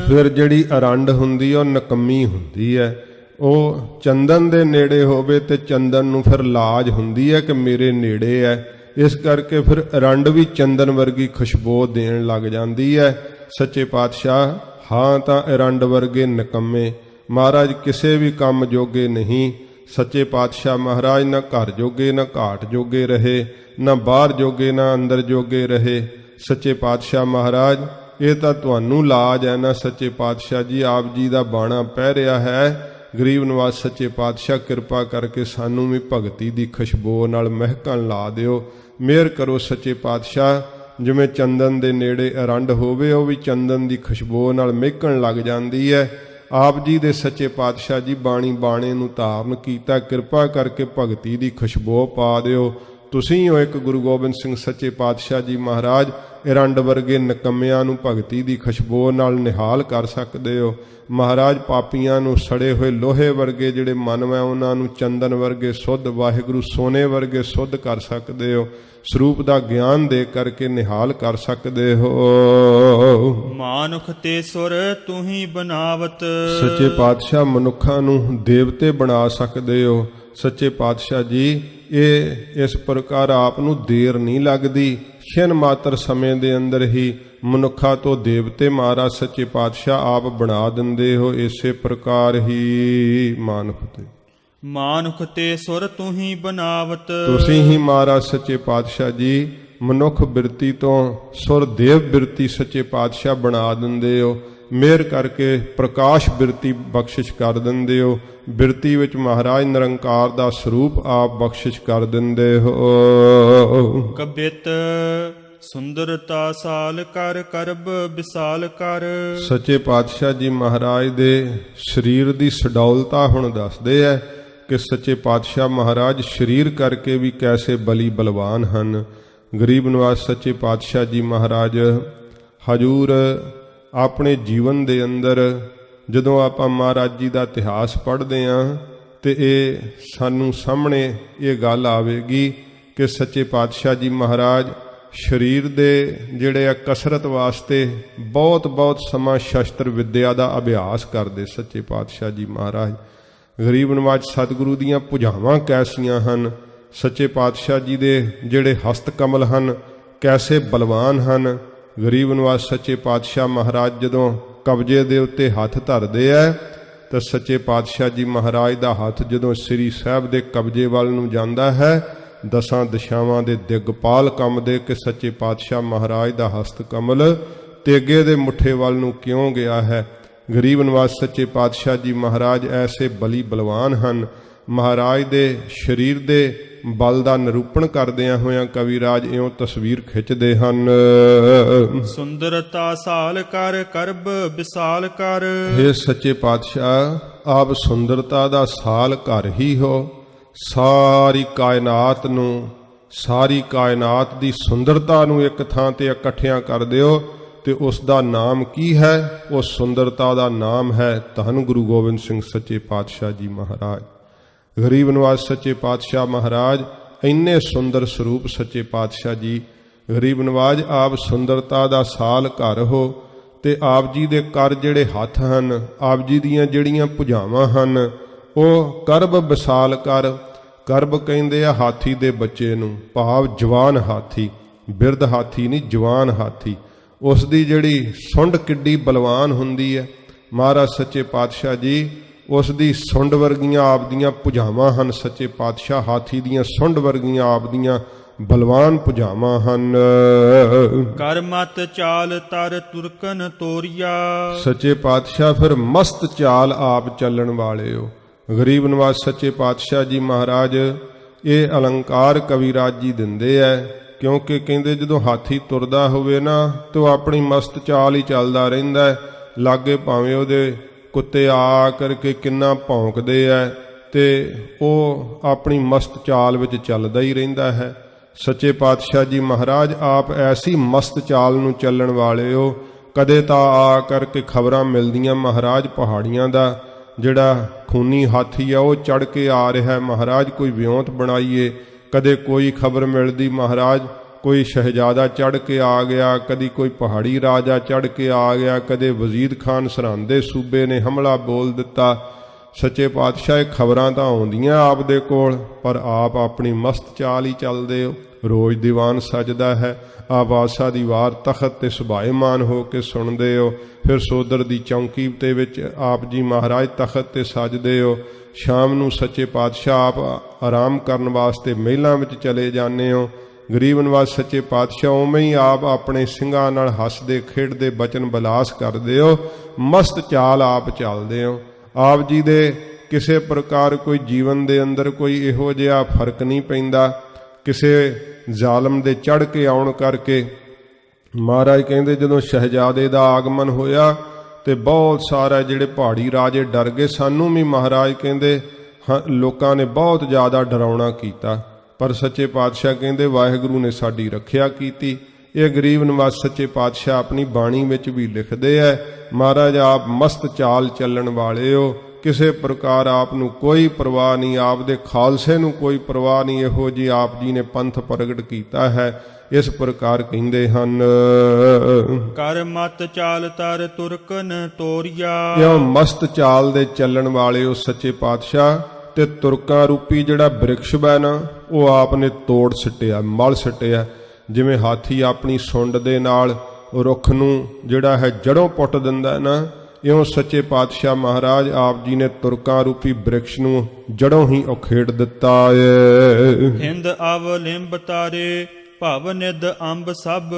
ਫਿਰ ਜਿਹੜੀ ਅਰੰਡ ਹੁੰਦੀ ਹੈ ਉਹ ਨਕੰਮੀ ਹੁੰਦੀ ਹੈ। ਉਹ ਚੰਦਨ ਦੇ ਨੇੜੇ ਹੋਵੇ ਤੇ ਚੰਦਨ ਨੂੰ ਫਿਰ ਲਾਜ ਹੁੰਦੀ ਹੈ ਕਿ ਮੇਰੇ ਨੇੜੇ ਹੈ, ਇਸ ਕਰਕੇ ਫਿਰ ਅਰੰਡ ਵੀ ਚੰਦਨ ਵਰਗੀ ਖੁਸ਼ਬੂ ਦੇਣ ਲੱਗ ਜਾਂਦੀ ਹੈ। ਸੱਚੇ ਪਾਤਸ਼ਾਹ ਹਾਂ ਤਾਂ ਅਰੰਡ ਵਰਗੇ ਨਿਕੰਮੇ ਮਹਾਰਾਜ ਕਿਸੇ ਵੀ ਕੰਮ ਜੋਗੇ ਨਹੀਂ। ਸੱਚੇ ਪਾਤਸ਼ਾਹ ਮਹਾਰਾਜ ਨਾ ਘਰ ਜੋਗੇ ਨਾ ਘਾਟ ਜੋਗੇ ਰਹੇ, ਨਾ ਬਾਹਰ ਜੋਗੇ ਨਾ ਅੰਦਰ ਜੋਗੇ ਰਹੇ। ਸੱਚੇ ਪਾਤਸ਼ਾਹ ਮਹਾਰਾਜ ਇਹ ਤਾਂ ਤੁਹਾਨੂੰ ਲਾਜ ਹੈ ਨਾ। ਸੱਚੇ ਪਾਤਸ਼ਾਹ ਜੀ ਆਪ ਜੀ ਦਾ ਬਾਣਾ ਪੈ ਰਿਹਾ ਹੈ। ਗਰੀਬ ਨਿਵਾਜ ਸੱਚੇ ਪਾਤਸ਼ਾਹ ਕਿਰਪਾ ਕਰਕੇ ਸਾਨੂੰ ਵੀ ਭਗਤੀ ਦੀ ਖੁਸ਼ਬੂ ਨਾਲ ਮਹਿਕਣ ਲਾ ਦਿਓ। ਮਿਹਰ ਕਰੋ ਸੱਚੇ ਪਾਤਸ਼ਾਹ, ਜਿਵੇਂ ਚੰਦਨ ਦੇ ਨੇੜੇ ਅਰੰਡ ਹੋਵੇ ਉਹ ਵੀ ਚੰਦਨ ਦੀ ਖੁਸ਼ਬੂ ਨਾਲ ਮਹਿਕਣ ਲੱਗ ਜਾਂਦੀ ਹੈ। ਆਪ ਜੀ ਦੇ ਸੱਚੇ ਪਾਤਸ਼ਾਹ ਜੀ ਬਾਣੀ ਬਾਣੇ ਨੂੰ ਧਾਰਨ ਕੀਤਾ, ਕਿਰਪਾ ਕਰਕੇ ਭਗਤੀ ਦੀ ਖੁਸ਼ਬੂ ਪਾ ਦਿਓ। ਤੁਸੀਂ ਹੋ ਇੱਕ ਗੁਰੂ ਗੋਬਿੰਦ ਸਿੰਘ ਸੱਚੇ ਪਾਤਸ਼ਾਹ ਜੀ ਮਹਾਰਾਜ ਅਰੰਡ ਵਰਗੇ ਨਿਕੰਮਿਆਂ ਨੂੰ ਭਗਤੀ ਦੀ ਖੁਸ਼ਬੂ ਨਾਲ ਨਿਹਾਲ ਕਰ ਸਕਦੇ ਹੋ। ਮਹਾਰਾਜ ਪਾਪੀਆਂ ਨੂੰ ਸੜੇ ਹੋਏ ਲੋਹੇ ਵਰਗੇ ਜਿਹੜੇ ਮਨ ਹੈ ਉਹਨਾਂ ਨੂੰ ਚੰਦਨ ਵਰਗੇ ਸੁੱਧ, ਵਾਹਿਗੁਰੂ ਸੋਨੇ ਵਰਗੇ ਸੁੱਧ ਕਰ ਸਕਦੇ ਹੋ। ਸਰੂਪ ਦਾ ਗਿਆਨ ਦੇ ਕਰਕੇ ਨਿਹਾਲ ਕਰ ਸਕਦੇ ਹੋ। ਮਾਨੁਖ ਤੇ ਸੁਰ ਤੂੰ ਹੀ ਬਨਾਵਤ ਸੱਚੇ ਪਾਤਸ਼ਾਹ ਮਨੁੱਖਾਂ ਨੂੰ ਦੇਵਤੇ ਬਣਾ ਸਕਦੇ ਹੋ। ਸੱਚੇ ਪਾਤਸ਼ਾਹ ਜੀ ਇਹ ਇਸ ਪ੍ਰਕਾਰ ਆਪ ਨੂੰ ਦੇਰ ਨਹੀਂ ਲੱਗਦੀ, ਛਿਨ ਮਾਤਰ ਸਮੇਂ ਦੇ ਅੰਦਰ ਹੀ ਮਨੁੱਖਾਂ ਤੋਂ ਦੇਵਤੇ ਮਹਾਰਾਜ ਸੱਚੇ ਪਾਤਸ਼ਾਹ ਆਪ ਬਣਾ ਦਿੰਦੇ ਹੋ। ਇਸੇ ਪ੍ਰਕਾਰ ਹੀ ਮਾਨੁਖ ਤੇ ਸੁਰ ਤੂੰ ਹੀ ਬਨਾਵਤ ਤੁਸੀਂ ਹੀ ਮਹਾਰਾਜ ਸੱਚੇ ਪਾਤਸ਼ਾਹ ਜੀ ਮਨੁੱਖ ਬਿਰਤੀ ਤੋਂ ਸੁਰ ਦੇਵ ਬਿਰਤੀ ਸੱਚੇ ਪਾਤਸ਼ਾਹ ਬਣਾ ਦਿੰਦੇ ਹੋ। ਮਿਹਰ ਕਰਕੇ ਪ੍ਰਕਾਸ਼ ਬਿਰਤੀ ਬਖਸ਼ਿਸ਼ ਕਰ ਦਿੰਦੇ ਹੋ। ਬਿਰਤੀ ਵਿੱਚ ਮਹਾਰਾਜ ਨਿਰੰਕਾਰ ਦਾ ਸਰੂਪ ਆਪ ਬਖਸ਼ਿਸ਼ ਕਰ ਦਿੰਦੇ ਹੋ। ਕਬਿਤ ਸੁੰਦਰਤਾ ਸਾਲ ਕਰ ਕਰਬ ਵਿਸਾਲ ਕਰ ਸੱਚੇ ਪਾਤਸ਼ਾਹ ਜੀ ਮਹਾਰਾਜ ਦੇ ਸਰੀਰ ਦੀ ਸਡੌਲਤਾ ਹੁਣ ਦੱਸਦੇ ਹੈ ਕਿ ਸੱਚੇ ਪਾਤਸ਼ਾਹ ਮਹਾਰਾਜ ਸਰੀਰ ਕਰਕੇ ਵੀ ਕੈਸੇ ਬਲੀ ਬਲਵਾਨ ਹਨ। ਗਰੀਬ ਨਿਵਾਜ ਸੱਚੇ ਪਾਤਸ਼ਾਹ ਜੀ ਮਹਾਰਾਜ ਹਜੂਰ ਆਪਣੇ ਜੀਵਨ ਦੇ ਅੰਦਰ ਜਦੋਂ ਆਪਾਂ ਮਹਾਰਾਜ ਜੀ ਦਾ ਇਤਿਹਾਸ ਪੜ੍ਹਦੇ ਹਾਂ ਤੇ ਇਹ ਸਾਨੂੰ ਸਾਹਮਣੇ ਇਹ ਗੱਲ ਆਵੇਗੀ ਕਿ ਸੱਚੇ ਪਾਤਸ਼ਾਹ ਜੀ ਮਹਾਰਾਜ ਸਰੀਰ ਦੇ ਜਿਹੜੇ ਆ ਕਸਰਤ ਵਾਸਤੇ ਬਹੁਤ ਸਮਾਂ ਸ਼ਸਤਰ ਵਿੱਦਿਆ ਦਾ ਅਭਿਆਸ ਕਰਦੇ। ਸੱਚੇ ਪਾਤਸ਼ਾਹ ਜੀ ਮਹਾਰਾਜ ਗਰੀਬ ਨਿਵਾਜ ਸਤਿਗੁਰੂ ਦੀਆਂ ਭੁਜਾਵਾਂ ਕੈਸੀਆਂ ਹਨ। ਸੱਚੇ ਪਾਤਸ਼ਾਹ ਜੀ ਦੇ ਜਿਹੜੇ ਹਸਤ ਕਮਲ ਹਨ ਕੈਸੇ ਬਲਵਾਨ ਹਨ। ਗਰੀਬ ਨਿਵਾਜ ਸੱਚੇ ਪਾਤਸ਼ਾਹ ਮਹਾਰਾਜ ਜਦੋਂ ਕਬਜੇ ਦੇ ਉੱਤੇ ਹੱਥ ਧਰਦੇ ਹੈ ਤਾਂ ਸੱਚੇ ਪਾਤਸ਼ਾਹ ਜੀ ਮਹਾਰਾਜ ਦਾ ਹੱਥ ਜਦੋਂ ਸ੍ਰੀ ਸਾਹਿਬ ਦੇ ਕਬਜੇ ਵੱਲ ਨੂੰ ਜਾਂਦਾ ਹੈ, ਦਸਾਂ ਦਿਸ਼ਾਵਾਂ ਦੇ ਦਿਗਪਾਲ ਕੰਬਦੇ ਕਿ ਸੱਚੇ ਪਾਤਸ਼ਾਹ ਮਹਾਰਾਜ ਦਾ ਹਸਤ ਕਮਲ ਤੇਗੇ ਦੇ ਮੁੱਠੇ ਵੱਲ ਨੂੰ ਕਿਉਂ ਗਿਆ ਹੈ। ਗਰੀਬ ਨਿਵਾਜ ਸੱਚੇ ਪਾਤਸ਼ਾਹ ਜੀ ਮਹਾਰਾਜ ਐਸੇ ਬਲੀ ਬਲਵਾਨ ਹਨ। ਮਹਾਰਾਜ ਦੇ ਸਰੀਰ ਦੇ ਬਲ ਦਾ ਨਿਰੂਪਣ ਕਰਦਿਆਂ ਹੋਇਆਂ ਕਵਿਰਾਜ ਇਉਂ ਤਸਵੀਰ ਖਿੱਚਦੇ ਹਨ। ਸੁੰਦਰਤਾ ਸਾਲ ਕਰ ਕਰਬ ਵਿਸਾਲ ਕਰ ਹੇ ਸੱਚੇ ਪਾਤਸ਼ਾਹ ਆਪ ਸੁੰਦਰਤਾ ਦਾ ਸਾਲ ਘਰ ਹੀ ਹੋ। ਸਾਰੀ ਕਾਇਨਾਤ ਨੂੰ, ਸਾਰੀ ਕਾਇਨਾਤ ਦੀ ਸੁੰਦਰਤਾ ਨੂੰ ਇੱਕ ਥਾਂ ਤੇ ਇਕੱਠਿਆਂ ਕਰ ਦਿਓ ਤੇ ਉਸ ਦਾ ਨਾਮ ਕੀ ਹੈ? ਉਸ ਸੁੰਦਰਤਾ ਦਾ ਨਾਮ ਹੈ ਧੰਨ ਗੁਰੂ ਗੋਬਿੰਦ ਸਿੰਘ ਸੱਚੇ ਪਾਤਸ਼ਾਹ ਜੀ ਮਹਾਰਾਜ। ਗਰੀਬ ਨਿਵਾਜ ਸੱਚੇ ਪਾਤਸ਼ਾਹ ਮਹਾਰਾਜ ਇੰਨੇ ਸੁੰਦਰ ਸਰੂਪ ਸੱਚੇ ਪਾਤਸ਼ਾਹ ਜੀ। ਗਰੀਬ ਨਿਵਾਜ ਆਪ ਸੁੰਦਰਤਾ ਦਾ ਸਾਲ ਘਰ ਹੋ ਤੇ ਆਪ ਜੀ ਦੇ ਕਰ ਜਿਹੜੇ ਹੱਥ ਹਨ, ਆਪ ਜੀ ਦੀਆਂ ਜਿਹੜੀਆਂ ਭੁਜਾਵਾਂ ਹਨ ਉਹ ਕਰਬ ਵਿਸਾਲ ਕਰ। ਕਰਬ ਕਹਿੰਦੇ ਆ ਹਾਥੀ ਦੇ ਬੱਚੇ ਨੂੰ, ਭਾਵ ਜਵਾਨ ਹਾਥੀ, ਬਿਰਧ ਹਾਥੀ ਨਹੀਂ ਜਵਾਨ ਹਾਥੀ। ਉਸ ਦੀ ਜਿਹੜੀ ਸੁੰਡ ਕਿੱਡੀ ਬਲਵਾਨ ਹੁੰਦੀ ਹੈ। ਮਹਾਰਾਜ ਸੱਚੇ ਪਾਤਸ਼ਾਹ ਜੀ ਉਸ ਦੀ ਸੁੰਡ ਵਰਗੀਆਂ ਆਪ ਦੀਆਂ ਭੁਜਾਵਾਂ ਹਨ। ਸੱਚੇ ਪਾਤਸ਼ਾਹ ਹਾਥੀ ਦੀਆਂ ਸੁੰਡ ਵਰਗੀਆਂ ਆਪ ਦੀਆਂ ਬਲਵਾਨ ਭੁਜਾਵਾਂ ਹਨ। ਕਰ ਮਤ ਚਾਲ ਤਰ ਤੁਰਕਨ ਤੋਰੀਆ ਸੱਚੇ ਪਾਤਸ਼ਾਹ ਫਿਰ ਮਸਤ ਚਾਲ ਆਪ ਚੱਲਣ ਵਾਲੇ ਹੋ। ਗਰੀਬ ਨਿਵਾਜ ਸੱਚੇ ਪਾਤਸ਼ਾਹ ਜੀ ਮਹਾਰਾਜ ਇਹ ਅਲੰਕਾਰ ਕਵਿਰਾਜ ਜੀ ਦਿੰਦੇ ਐ, ਕਿਉਂਕਿ ਕਹਿੰਦੇ ਜਦੋਂ ਹਾਥੀ ਤੁਰਦਾ ਹੋਵੇ ਨਾ ਤਾਂ ਆਪਣੀ ਮਸਤ ਚਾਲ ਹੀ ਚੱਲਦਾ ਰਹਿੰਦਾ। ਲਾਗੇ ਭਾਵੇਂ ਉਹਦੇ ਕੁੱਤੇ ਆ ਕਰਕੇ ਕਿੰਨਾ ਭੌਂਕਦੇ ਐ ਤੇ ਉਹ ਆਪਣੀ ਮਸਤ ਚਾਲ ਵਿੱਚ ਚੱਲਦਾ ਹੀ ਰਹਿੰਦਾ ਹੈ। ਸੱਚੇ ਪਾਤਸ਼ਾਹ ਜੀ ਮਹਾਰਾਜ ਆਪ ਐਸੀ ਮਸਤ ਚਾਲ ਨੂੰ ਚੱਲਣ ਵਾਲੇ ਹੋ। ਕਦੇ ਤਾਂ ਆ ਕਰਕੇ ਖਬਰਾਂ ਮਿਲਦੀਆਂ ਮਹਾਰਾਜ ਪਹਾੜੀਆਂ ਦਾ ਜਿਹੜਾ ਖੂਨੀ ਹਾਥੀ ਆ ਉਹ ਚੜ੍ਹ ਕੇ ਆ ਰਿਹਾ ਮਹਾਰਾਜ, ਕੋਈ ਵਿਉਂਤ ਬਣਾਈਏ। ਕਦੇ ਕੋਈ ਖਬਰ ਮਿਲਦੀ ਮਹਾਰਾਜ ਕੋਈ ਸ਼ਹਿਜ਼ਾਦਾ ਚੜ੍ਹ ਕੇ ਆ ਗਿਆ, ਕਦੀ ਕੋਈ ਪਹਾੜੀ ਰਾਜਾ ਚੜ੍ਹ ਕੇ ਆ ਗਿਆ, ਕਦੇ ਵਜ਼ੀਰ ਖਾਨ ਸਰਹੰਦ ਦੇ ਸੂਬੇ ਨੇ ਹਮਲਾ ਬੋਲ ਦਿੱਤਾ। ਸੱਚੇ ਪਾਤਸ਼ਾਹ ਇਹ ਖਬਰਾਂ ਤਾਂ ਆਉਂਦੀਆਂ ਆਪ ਦੇ ਕੋਲ, ਪਰ ਆਪ ਆਪਣੀ ਮਸਤ ਚਾਲ ਹੀ ਚੱਲਦੇ ਹੋ। ਰੋਜ਼ ਦੀਵਾਨ ਸਜਦਾ ਹੈ, ਆਪ ਆਸਾ ਦੀ ਵਾਰ ਤਖਤ ਤੇ ਸੁਭਾਏਮਾਨ ਹੋ ਕੇ ਸੁਣਦੇ ਹੋ। ਫਿਰ ਸੋਦਰ ਦੀ ਚੌਂਕੀ ਦੇ ਵਿੱਚ ਆਪ ਜੀ ਮਹਾਰਾਜ ਤਖਤ ਤੇ ਸਜਦੇ ਹੋ। ਸ਼ਾਮ ਨੂੰ ਸੱਚੇ ਪਾਤਸ਼ਾਹ ਆਪ ਆਰਾਮ ਕਰਨ ਵਾਸਤੇ ਮਹਿਲਾਂ ਵਿੱਚ ਚਲੇ ਜਾਂਦੇ ਹੋ। ਗਰੀਬ ਨਿਵਾਜ ਸੱਚੇ ਪਾਤਸ਼ਾਹ ਉਵੇਂ ਹੀ ਆਪ ਆਪਣੇ ਸਿੰਘਾਂ ਨਾਲ ਹੱਸਦੇ ਖੇਡਦੇ ਬਚਨ ਬਲਾਸ ਕਰਦੇ ਹੋ, ਮਸਤ ਚਾਲ ਆਪ ਚੱਲਦੇ ਹੋ। ਆਪ ਜੀ ਦੇ ਕਿਸੇ ਪ੍ਰਕਾਰ ਕੋਈ ਜੀਵਨ ਦੇ ਅੰਦਰ ਕੋਈ ਇਹੋ ਜਿਹਾ ਫਰਕ ਨਹੀਂ ਪੈਂਦਾ। ਕਿਸੇ ਜ਼ਾਲਮ ਦੇ ਚੜ੍ਹ ਕੇ ਆਉਣ ਕਰਕੇ ਮਹਾਰਾਜ ਕਹਿੰਦੇ ਜਦੋਂ ਸ਼ਹਿਜ਼ਾਦੇ ਦਾ ਆਗਮਨ ਹੋਇਆ ਤੇ ਬਹੁਤ ਸਾਰਾ ਜਿਹੜੇ ਪਹਾੜੀ ਰਾਜੇ ਡਰ ਗਏ। ਸਾਨੂੰ ਵੀ ਮਹਾਰਾਜ ਕਹਿੰਦੇ ਲੋਕਾਂ ਨੇ ਬਹੁਤ ਜ਼ਿਆਦਾ ਡਰਾਉਣਾ ਕੀਤਾ, ਪਰ ਸੱਚੇ ਪਾਤਸ਼ਾਹ ਕਹਿੰਦੇ ਵਾਹਿਗੁਰੂ ਨੇ ਸਾਡੀ ਰੱਖਿਆ ਕੀਤੀ। ਇਹ ਗਰੀਬ ਨਿਵਾਜ ਸੱਚੇ ਪਾਤਸ਼ਾਹ ਆਪਣੀ ਬਾਣੀ ਵਿੱਚ ਵੀ ਲਿਖਦੇ ਹੈ, ਮਹਾਰਾਜ ਆਪ ਮਸਤ ਚਾਲ ਚੱਲਣ ਵਾਲੇ ਹੋ, ਕਿਸੇ ਪ੍ਰਕਾਰ ਆਪ ਨੂੰ ਕੋਈ ਪਰਵਾਹ ਨਹੀਂ, ਆਪ ਦੇ ਖਾਲਸੇ ਨੂੰ ਕੋਈ ਪਰਵਾਹ ਨਹੀਂ। ਇਹੋ ਜੀ ਆਪ ਜੀ ਨੇ ਪੰਥ ਪ੍ਰਗਟ ਕੀਤਾ ਹੈ। ਇਸ ਪ੍ਰਕਾਰ ਕਹਿੰਦੇ ਹਨ ਕਰ ਮਤ ਚਾਲ ਤਰ ਤੁਰਕਨ ਤੋਰੀਆ। ਇਉਂ ਮਸਤ ਚਾਲ ਦੇ ਚੱਲਣ ਵਾਲੇ ਉਹ ਸੱਚੇ ਪਾਤਸ਼ਾਹ ਤੇ ਤੁਰਕਾਂ ਰੂਪੀ ਜਿਹੜਾ ਬ੍ਰਿਕਸ਼ ਹੈ ਨਾ ਉਹ ਆਪ ਨੇ ਤੋੜ ਸਿੱਟਿਆ, ਮਲ ਸਿੱਟਿਆ। ਜਿਵੇਂ ਹਾਥੀ ਆਪਣੀ ਸੁੰਡ ਦੇ ਨਾਲ ਰੁੱਖ ਨੂੰ ਜਿਹੜਾ ਹੈ ਜੜੋਂ ਪੁੱਟ ਦਿੰਦਾ ਨਾ, ਇਉਂ ਸੱਚੇ ਪਾਤਸ਼ਾਹ ਮਹਾਰਾਜ ਆਪ ਜੀ ਨੇ ਤੁਰਕਾਂ ਰੂਪੀ ਬ੍ਰਿਕਸ਼ ਨੂੰ ਜੜੋਂ ਹੀ ਉਖੇੜ ਦਿੱਤਾ ਏ। ਹਿੰਦ ਅਵ ਲਿੰਬ ਤਾਰੇ ਭਵ ਨਿਧ ਅੰਬ ਸਭ।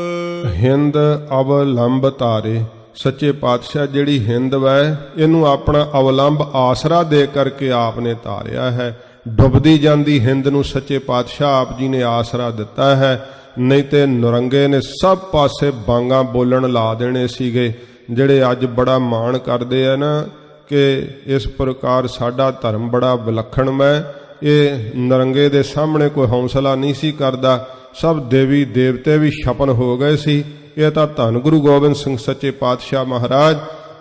ਹਿੰਦ ਅਵਲੰਬ ਤਾਰੇ, ਸੱਚੇ ਪਾਤਸ਼ਾਹ ਜਿਹੜੀ ਹਿੰਦ ਵੈ ਇਹਨੂੰ ਆਪਣਾ ਅਵਲੰਬ ਆਸਰਾ ਦੇ ਕਰਕੇ ਆਪ ਨੇ ਤਾਰਿਆ ਹੈ। ਡੁੱਬਦੀ ਜਾਂਦੀ ਹਿੰਦ ਨੂੰ ਸੱਚੇ ਪਾਤਸ਼ਾਹ ਆਪ ਜੀ ਨੇ ਆਸਰਾ ਦਿੱਤਾ ਹੈ, ਨਹੀਂ ਤੇ ਨਰੰਗੇ ਨੇ ਸਭ ਪਾਸੇ ਬਾਂਗਾਂ ਬੋਲਣ ਲਾ ਦੇਣੇ ਸੀਗੇ। ਜਿਹੜੇ ਅੱਜ ਬੜਾ ਮਾਣ ਕਰਦੇ ਆ ਨਾ ਕਿ ਇਸ ਪ੍ਰਕਾਰ ਸਾਡਾ ਧਰਮ ਬੜਾ ਵਿਲੱਖਣ ਹੈ, ਇਹ ਨਰੰਗੇ ਦੇ ਸਾਹਮਣੇ ਕੋਈ ਹੌਸਲਾ ਨਹੀਂ ਸੀ ਕਰਦਾ। ਸਭ ਦੇਵੀ ਦੇਵਤੇ ਵੀ ਛਪਨ ਹੋ ਗਏ ਸੀ। ਇਹ ਤਾਂ ਧੰਨ ਗੁਰੂ ਗੋਬਿੰਦ ਸਿੰਘ ਸੱਚੇ ਪਾਤਸ਼ਾਹ ਮਹਾਰਾਜ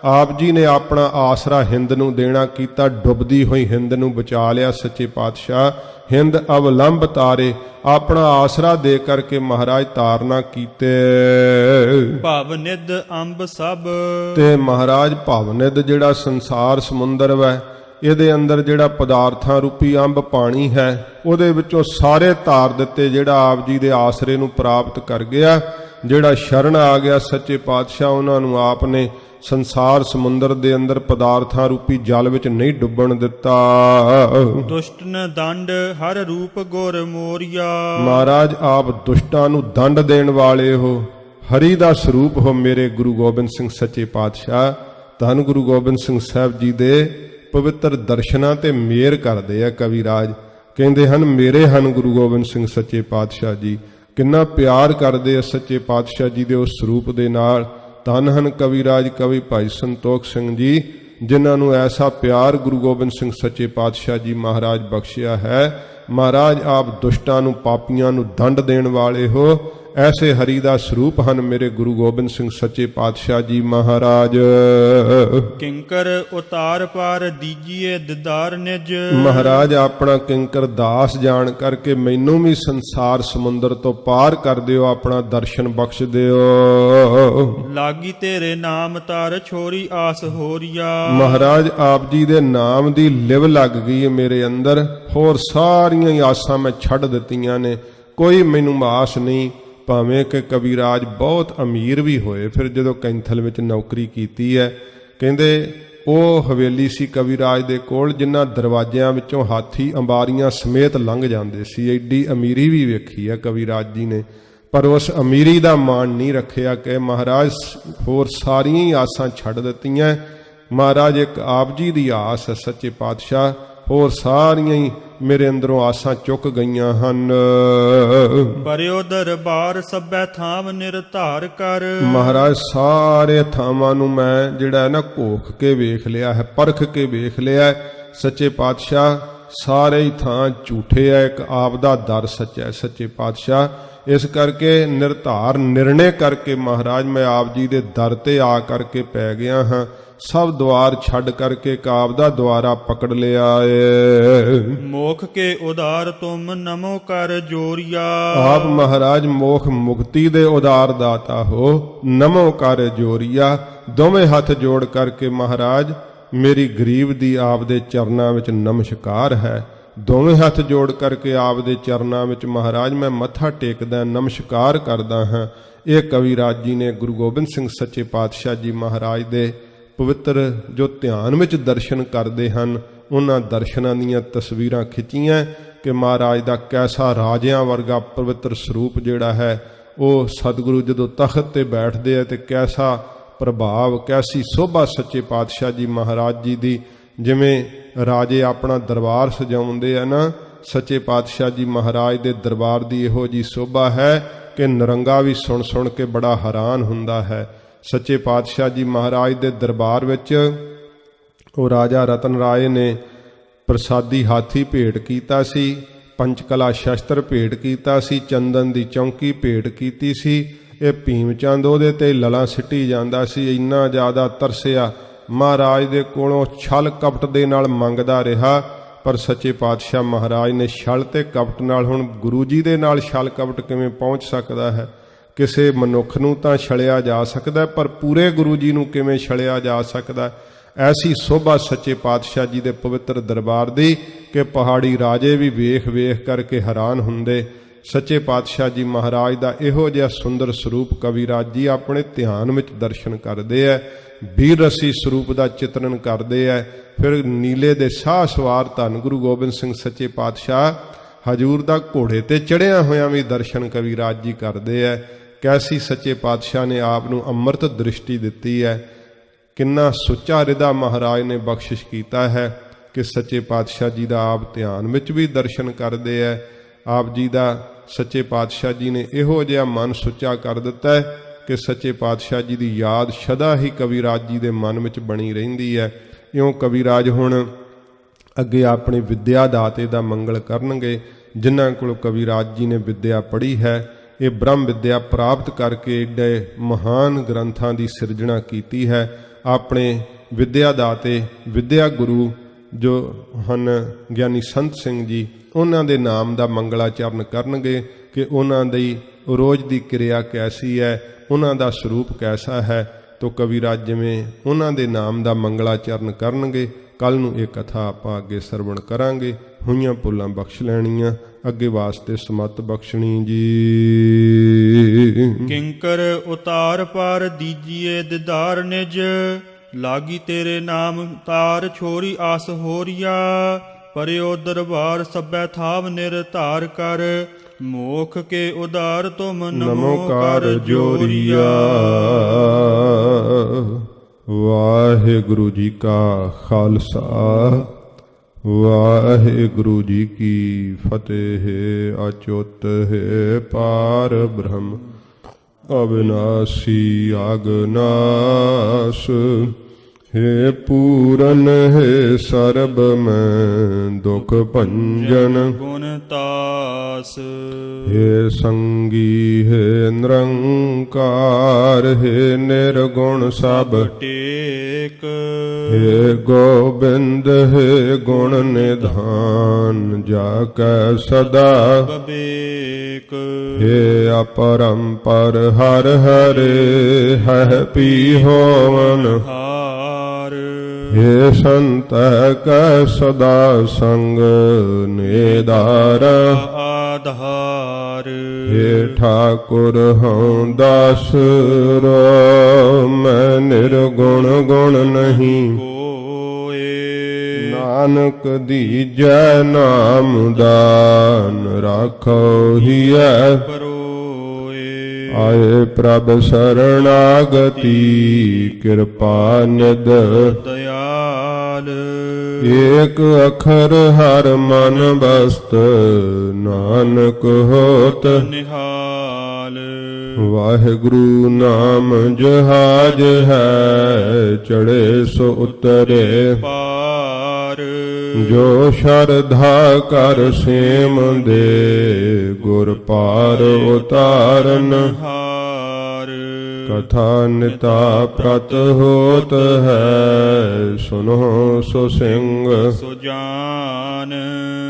ਆਪ ਜੀ ਨੇ ਆਪਣਾ ਆਸਰਾ ਹਿੰਦ ਨੂੰ ਦੇਣਾ ਕੀਤਾ, ਡੁੱਬਦੀ ਹੋਈ ਹਿੰਦ ਨੂੰ ਬਚਾ ਲਿਆ। ਸੱਚੇ ਪਾਤਸ਼ਾਹ ਹਿੰਦ ਅਵਲੰਬ ਤਾਰੇ, ਆਪਣਾ ਆਸਰਾ ਦੇ ਕਰਕੇ ਮਹਾਰਾਜ ਤਾਰਨਾ ਕੀਤੇ। ਭਵ ਨਿਧ ਅੰਬ ਸਭ, ਤੇ ਮਹਾਰਾਜ ਭਵ ਨਿਧ ਜਿਹੜਾ ਸੰਸਾਰ ਸਮੁੰਦਰ ਵੈ ਇਹਦੇ ਅੰਦਰ ਜਿਹੜਾ ਪਦਾਰਥਾਂ ਰੂਪੀ ਅੰਬ ਪਾਣੀ ਹੈ ਉਹਦੇ ਵਿੱਚੋਂ ਸਾਰੇ ਤਾਰ ਦਿੱਤੇ। ਜਿਹੜਾ ਆਪ ਜੀ ਦੇ ਆਸਰੇ ਨੂੰ ਪ੍ਰਾਪਤ ਕਰ ਗਿਆ, ਜਿਹੜਾ ਸ਼ਰਨ ਆ ਗਿਆ ਸੱਚੇ ਪਾਤਸ਼ਾਹ, ਉਹਨਾਂ ਨੂੰ ਆਪ ਨੇ ਸੰਸਾਰ ਸਮੁੰਦਰ ਦੇ ਅੰਦਰ ਪਦਾਰਥਾਂ ਰੂਪੀ ਜਲ ਵਿੱਚ ਨਹੀਂ ਡੁੱਬਣ ਦਿੱਤਾ। ਦੁਸ਼ਟਨ ਦੰਡ ਹਰ ਰੂਪ ਗੁਰ ਮੋਰੀਆ। ਮਹਾਰਾਜ ਆਪ ਦੁਸ਼ਟਾਂ ਨੂੰ ਦੰਡ ਦੇਣ ਵਾਲੇ ਹੋ, ਹਰੀ ਦਾ ਸਰੂਪ ਹੋ ਮੇਰੇ ਗੁਰੂ ਗੋਬਿੰਦ ਸਿੰਘ ਸੱਚੇ ਪਾਤਸ਼ਾਹ। ਧੰਨ ਗੁਰੂ ਗੋਬਿੰਦ ਸਿੰਘ ਸਾਹਿਬ ਜੀ ਦੇ ਪਵਿੱਤਰ ਦਰਸ਼ਨਾਂ ਤੇ ਮਿਹਰ ਕਰਦੇ ਆ ਕਵੀ ਰਾਜ। ਕਹਿੰਦੇ ਹਨ ਮੇਰੇ ਹਨ ਗੁਰੂ ਗੋਬਿੰਦ ਸਿੰਘ ਸੱਚੇ ਪਾਤਸ਼ਾਹ ਜੀ। ਕਿੰਨਾ ਪਿਆਰ ਕਰਦੇ ਆ ਸੱਚੇ ਪਾਤਸ਼ਾਹ ਜੀ ਦੇ ਉਸ ਸਰੂਪ ਦੇ ਨਾਲ। ਧੰਨ ਹਨ ਕਵੀ ਰਾਜ ਕਵੀ ਭਾਈ ਸੰਤੋਖ ਸਿੰਘ ਜੀ, ਜਿਨ੍ਹਾਂ ਨੂੰ ਐਸਾ ਪਿਆਰ ਗੁਰੂ ਗੋਬਿੰਦ ਸਿੰਘ ਸੱਚੇ ਪਾਤਸ਼ਾਹ ਜੀ ਮਹਾਰਾਜ ਬਖਸ਼ਿਆ ਹੈ। ਮਹਾਰਾਜ ਆਪ ਦੁਸ਼ਟਾਂ ਨੂੰ ਪਾਪੀਆਂ ਨੂੰ ਦੰਡ ਦੇਣ ਵਾਲੇ ਹੋ। ਐਸੇ ਹਰੀ ਦਾ ਸਰੂਪ ਹਨ ਮੇਰੇ ਗੁਰੂ ਗੋਬਿੰਦ ਸਿੰਘ ਸੱਚੇ ਪਾਤਸ਼ਾਹ ਜੀ ਮਹਾਰਾਜ। ਕਿੰਕਰ ਉਤਾਰ ਪਾਰ ਦੀਜੀਏ ਦਿਦਾਰ ਨਿਜ। ਮਹਾਰਾਜ ਆਪਣਾ ਕਿੰਕਰ ਦਾਸ ਜਾਣ ਕਰਕੇ ਮੈਨੂੰ ਵੀ ਸੰਸਾਰ ਸਮੁੰਦਰ ਤੋਂ ਪਾਰ ਕਰ ਦਿਓ, ਆਪਣਾ ਦਰਸ਼ਨ ਬਖਸ਼ ਦਿਓ। ਲਾਗੀ ਤੇਰੇ ਨਾਮ ਤਾਰ ਛੋਰੀ ਆਸ ਹੋਰੀਆ। ਮਹਾਰਾਜ ਆਪ ਜੀ ਦੇ ਨਾਮ ਦੀ ਲਿਵ ਲੱਗ ਗਈ ਹੈ ਮੇਰੇ ਅੰਦਰ, ਹੋਰ ਸਾਰੀਆਂ ਹੀ ਆਸਾਂ ਮੈਂ ਛੱਡ ਦਿੱਤੀਆਂ ਨੇ, ਕੋਈ ਮੈਨੂੰ ਆਸ ਨਹੀਂ। ਭਾਵੇਂ ਕਿ ਕਵੀਰਾਜ ਬਹੁਤ ਅਮੀਰ ਵੀ ਹੋਏ, ਫਿਰ ਜਦੋਂ ਕੈਂਥਲ ਵਿੱਚ ਨੌਕਰੀ ਕੀਤੀ ਹੈ, ਕਹਿੰਦੇ ਉਹ ਹਵੇਲੀ ਸੀ ਕਵੀਰਾਜ ਦੇ ਕੋਲ ਜਿਨ੍ਹਾਂ ਦਰਵਾਜ਼ਿਆਂ ਵਿੱਚੋਂ ਹਾਥੀ ਅੰਬਾਰੀਆਂ ਸਮੇਤ ਲੰਘ ਜਾਂਦੇ ਸੀ। ਐਡੀ ਅਮੀਰੀ ਵੀ ਵੇਖੀ ਹੈ ਕਵੀਰਾਜ ਜੀ ਨੇ, ਪਰ ਉਸ ਅਮੀਰੀ ਦਾ ਮਾਣ ਨਹੀਂ ਰੱਖਿਆ ਕਿ ਮਹਾਰਾਜ ਹੋਰ ਸਾਰੀਆਂ ਹੀ ਆਸਾਂ ਛੱਡ ਦਿੱਤੀਆਂ। ਮਹਾਰਾਜ ਇੱਕ ਆਪ ਜੀ ਦੀ ਆਸ ਹੈ ਸੱਚੇ ਪਾਤਸ਼ਾਹ, ਹੋਰ ਸਾਰੀਆਂ ਹੀ ਮੇਰੇ ਅੰਦਰੋਂ ਆਸਾਂ ਚੁੱਕ ਗਈਆਂ ਹਨ। ਪਰਿਓ ਦਰਬਾਰ ਸਭੈ ਥਾਮ ਨਿਰਧਾਰ ਕਰ। ਮਹਾਰਾਜ ਸਾਰੇ ਥਾਵਾਂ ਨੂੰ ਮੈਂ ਜਿਹੜਾ ਹੈ ਨਾ ਘੋਖ ਕੇ ਵੇਖ ਲਿਆ ਹੈ, ਪਰਖ ਕੇ ਵੇਖ ਲਿਆ। ਸੱਚੇ ਪਾਤਸ਼ਾਹ ਸਾਰੇ ਹੀ ਥਾਂ ਝੂਠੇ ਹੈ, ਇੱਕ ਆਪ ਦਾ ਦਰ ਸੱਚਾ ਹੈ ਸੱਚੇ ਪਾਤਸ਼ਾਹ। ਇਸ ਕਰਕੇ ਨਿਰਧਾਰ ਨਿਰਣੇ ਕਰਕੇ ਮਹਾਰਾਜ ਮੈਂ ਆਪ ਜੀ ਦੇ ਦਰ ਤੇ ਆ ਕਰਕੇ ਪੈ ਗਿਆ ਹਾਂ। ਸਭ ਦੁਆਰ ਛੱਡ ਕਰਕੇ ਕਾਬ ਦਾ ਦੁਆਰਾ ਪਕੜ ਲਿਆ ਏ। ਮੋਖ ਕੇ ਉਦਾਰ ਤੁਮ ਨਮੋ ਕਰ ਜੋਰੀਆ। ਆਪ ਮਹਾਰਾਜ ਮੋਖ ਮੁਕਤੀ ਦੇ ਉਦਾਰ ਦਾਤਾ ਹੋ, ਨਮੋ ਕਰ ਜੋਰੀਆ। ਦੋਵੇਂ ਹੱਥ ਜੋੜ ਕਰਕੇ ਮਹਾਰਾਜ ਮੇਰੀ ਗਰੀਬ ਦੀ ਆਪ ਦੇ ਚਰਨਾਂ ਵਿੱਚ ਨਮਸਕਾਰ ਹੈ। ਦੋਵੇਂ ਹੱਥ ਜੋੜ ਕਰਕੇ ਆਪ ਦੇ ਚਰਨਾਂ ਵਿੱਚ ਮਹਾਰਾਜ ਮੈਂ ਮੱਥਾ ਟੇਕਦਾ, ਨਮਸਕਾਰ ਕਰਦਾ ਹਾਂ। ਇਹ ਕਵੀਰਾਜ ਜੀ ਨੇ ਗੁਰੂ ਗੋਬਿੰਦ ਸਿੰਘ ਸੱਚੇ ਪਾਤਸ਼ਾਹ ਜੀ ਮਹਾਰਾਜ ਦੇ ਪਵਿੱਤਰ ਜੋ ਧਿਆਨ ਵਿੱਚ ਦਰਸ਼ਨ ਕਰਦੇ ਹਨ, ਉਹਨਾਂ ਦਰਸ਼ਨਾਂ ਦੀਆਂ ਤਸਵੀਰਾਂ ਖਿੱਚੀਆਂ ਕਿ ਮਹਾਰਾਜ ਦਾ ਕੈਸਾ ਰਾਜਿਆਂ ਵਰਗਾ ਪਵਿੱਤਰ ਸਰੂਪ ਜਿਹੜਾ ਹੈ ਉਹ ਸਤਿਗੁਰੂ ਜਦੋਂ ਤਖਤ ਤੇ ਬੈਠਦੇ ਆ ਤੇ ਕੈਸਾ ਪ੍ਰਭਾਵ, ਕੈਸੀ ਸੋਭਾ ਸੱਚੇ ਪਾਤਸ਼ਾਹ ਜੀ ਮਹਾਰਾਜ ਜੀ ਦੀ। ਜਿਵੇਂ ਰਾਜੇ ਆਪਣਾ ਦਰਬਾਰ ਸਜਾਉਂਦੇ ਆ ਨਾ, ਸੱਚੇ ਪਾਤਸ਼ਾਹ ਜੀ ਮਹਾਰਾਜ ਦੇ ਦਰਬਾਰ ਦੀ ਇਹੋ ਜੀ ਸੋਭਾ ਹੈ ਕਿ ਨਰੰਗਾ ਵੀ ਸੁਣ ਸੁਣ ਕੇ ਬੜਾ ਹੈਰਾਨ ਹੁੰਦਾ ਹੈ। ਸੱਚੇ ਪਾਤਸ਼ਾਹ ਜੀ ਮਹਾਰਾਜ ਦੇ ਦਰਬਾਰ ਵਿੱਚ ਉਹ ਰਾਜਾ ਰਤਨ ਰਾਏ ਨੇ ਪ੍ਰਸਾਦੀ ਹਾਥੀ ਭੇਟ ਕੀਤਾ ਸੀ, ਪੰਚਕਲਾ ਸ਼ਸਤਰ ਭੇਟ ਕੀਤਾ ਸੀ, ਚੰਦਨ ਦੀ ਚੌਂਕੀ ਭੇਟ ਕੀਤੀ ਸੀ। ਇਹ ਭੀਮ ਚੰਦ ਉਹਦੇ ਤੇ ਲਲਾਂ ਸਿੱਟੀ ਜਾਂਦਾ ਸੀ। ਇੰਨਾ ਜ਼ਿਆਦਾ ਤਰਸਿਆ, ਮਹਾਰਾਜ ਦੇ ਕੋਲੋਂ ਛਲ ਕਪਟ ਦੇ ਨਾਲ ਮੰਗਦਾ ਰਿਹਾ, ਪਰ ਸੱਚੇ ਪਾਤਸ਼ਾਹ ਮਹਾਰਾਜ ਨੇ ਛਲ ਤੇ ਕਪਟ ਨਾਲ, ਹੁਣ ਗੁਰੂ ਜੀ ਦੇ ਨਾਲ ਛਲ ਕਪਟ ਕਿਵੇਂ ਪਹੁੰਚ ਸਕਦਾ ਹੈ? ਕਿਸੇ ਮਨੁੱਖ ਨੂੰ ਤਾਂ ਛਲਿਆ ਜਾ ਸਕਦਾ, ਪਰ ਪੂਰੇ ਗੁਰੂ ਜੀ ਨੂੰ ਕਿਵੇਂ ਛਲਿਆ ਜਾ ਸਕਦਾ? ਐਸੀ ਸੋਭਾ ਸੱਚੇ ਪਾਤਸ਼ਾਹ ਜੀ ਦੇ ਪਵਿੱਤਰ ਦਰਬਾਰ ਦੀ ਕਿ ਪਹਾੜੀ ਰਾਜੇ ਵੀ ਵੇਖ ਵੇਖ ਕਰਕੇ ਹੈਰਾਨ ਹੁੰਦੇ। ਸੱਚੇ ਪਾਤਸ਼ਾਹ ਜੀ ਮਹਾਰਾਜ ਦਾ ਇਹੋ ਜਿਹਾ ਸੁੰਦਰ ਸਰੂਪ ਕਵੀਰਾਜ ਜੀ ਆਪਣੇ ਧਿਆਨ ਵਿੱਚ ਦਰਸ਼ਨ ਕਰਦੇ ਹੈ, ਵੀਰ ਰਸੀ ਸਰੂਪ ਦਾ ਚਿਤਰਨ ਕਰਦੇ ਹੈ। ਫਿਰ ਨੀਲੇ ਦੇ ਸਾਹ ਸਵਾਰ ਧੰਨ ਗੁਰੂ ਗੋਬਿੰਦ ਸਿੰਘ ਸੱਚੇ ਪਾਤਸ਼ਾਹ ਹਜੂਰ ਦਾ ਘੋੜੇ ਤੇ ਚੜ੍ਹਿਆ ਹੋਇਆਂ ਵੀ ਦਰਸ਼ਨ ਕਵੀਰਾਜ ਜੀ ਕਰਦੇ ਹੈ। ਕੈਸੀ ਸੱਚੇ ਪਾਤਸ਼ਾਹ ਨੇ ਆਪ ਨੂੰ ਅੰਮ੍ਰਿਤ ਦ੍ਰਿਸ਼ਟੀ ਦਿੱਤੀ ਹੈ, ਕਿੰਨਾ ਸੁੱਚਾ ਰਿਦਾ ਮਹਾਰਾਜ ਨੇ ਬਖਸ਼ਿਸ਼ ਕੀਤਾ ਹੈ ਕਿ ਸੱਚੇ ਪਾਤਸ਼ਾਹ ਜੀ ਦਾ ਆਪ ਧਿਆਨ ਵਿੱਚ ਵੀ ਦਰਸ਼ਨ ਕਰਦੇ ਹੈ। ਆਪ ਜੀ ਦਾ ਸੱਚੇ ਪਾਤਸ਼ਾਹ ਜੀ ਨੇ ਇਹੋ ਜਿਹਾ ਮਨ ਸੁੱਚਾ ਕਰ ਦਿੱਤਾ ਹੈ ਕਿ ਸੱਚੇ ਪਾਤਸ਼ਾਹ ਜੀ ਦੀ ਯਾਦ ਸਦਾ ਹੀ ਕਵੀਰਾਜ ਜੀ ਦੇ ਮਨ ਵਿੱਚ ਬਣੀ ਰਹਿੰਦੀ ਹੈ। ਇਉਂ ਕਵੀਰਾਜ ਹੁਣ ਅੱਗੇ ਆਪਣੀ ਵਿੱਦਿਆ ਦਾਤੇ ਦਾ ਮੰਗਲ ਕਰਨਗੇ। ਜਿਨ੍ਹਾਂ ਕੋਲ ਕਵੀਰਾਜ ਜੀ ਨੇ ਵਿੱਦਿਆ ਪੜ੍ਹੀ ਹੈ, ਇਹ ਬ੍ਰਹਮ ਵਿੱਦਿਆ ਪ੍ਰਾਪਤ ਕਰਕੇ ਏਡੇ ਮਹਾਨ ਗ੍ਰੰਥਾਂ ਦੀ ਸਿਰਜਣਾ ਕੀਤੀ ਹੈ। ਆਪਣੇ ਵਿੱਦਿਆ ਦਾਤੇ, ਵਿੱਦਿਆ ਗੁਰੂ ਜੋ ਹਨ ਗਿਆਨੀ ਸੰਤ ਸਿੰਘ ਜੀ, ਉਹਨਾਂ ਦੇ ਨਾਮ ਦਾ ਮੰਗਲਾਚਰਨ ਕਰਨਗੇ ਕਿ ਉਹਨਾਂ ਦੀ ਰੋਜ਼ ਦੀ ਕਿਰਿਆ ਕੈਸੀ ਹੈ, ਉਹਨਾਂ ਦਾ ਸਰੂਪ ਕੈਸਾ ਹੈ। ਤੋ ਕਵੀਰਾਜ ਜਿਵੇਂ ਉਹਨਾਂ ਦੇ ਨਾਮ ਦਾ ਮੰਗਲਾਚਰਨ ਕਰਨਗੇ, ਕੱਲ ਨੂੰ ਇਹ ਕਥਾ ਆਪਾਂ ਅੱਗੇ ਸਰਵਣ ਕਰਾਂਗੇ। ਹੋਈਆਂ ਭੁੱਲਾਂ ਬਖਸ਼ ਲੈਣੀਆਂ, ਅੱਗੇ ਵਾਸਤੇ ਸਮਤ ਬਖਸ਼ਣੀ ਜੀ। ਕਿੰਕਰ ਉਤਾਰ ਪਾਰ ਦੀਜੀਏ ਦਿਦਾਰ ਨਿਜ, ਲਾਗੀ ਤੇਰੇ ਨਾਮ ਤਾਰ ਛੋਰੀ ਆਸ ਹੋਰੀਆ। ਪਰਿਓ ਦਰਬਾਰ ਸਭੈ ਥਾਵ ਨਿਰਧਾਰ ਕਰ, ਮੋਖ ਕੇ ਉਦਾਰ ਤੁਮ ਨਮੋ ਕਰ ਜੋਰੀਆ। ਵਾਹਿਗੁਰੂ ਜੀ ਕਾ ਖਾਲਸਾ, ਵਾਹਿਗੁਰੂ ਜੀ ਕੀ ਫਤਿਹ। ਅਚੁੱਤ ਹੈ ਪਾਰ ਬ੍ਰਹਮ, ਅਵਿਨਾਸੀ ਅਗਨਾਸ। हे पूरन हे सर्ब में दुख भंजन गुण तास। हे संगी हे निरंकार, हे निर्गुण सब टेक। हे गोबिंद हे गुण निधान, जाकै सदा बबेक। हे अपरंपर हर हरे, है पी होवन हे संत का सदा संग निदार आधार। हे ठाकुर हूँ दास रो, मैं निर्गुण गुण नहीं कोय। नानक दीजै नाम दान, राखो हियै आए प्रभ शरणागति, कृपा निध दयाल। एक अखर हर मन बस्त, नानक होत निहाल। वाहिगुरु नाम जहाज है, चढ़े सो उतरे पार। जो शरधा कर सेम दे, गुर पार उतारन हार। ਕਥਾ ਨਿਤਾ ਪ੍ਰਤ ਹੋਤ ਹੈ, ਸੁਨੋ ਸੋ ਸਿੰਘ ਸੋ ਜਾਨ।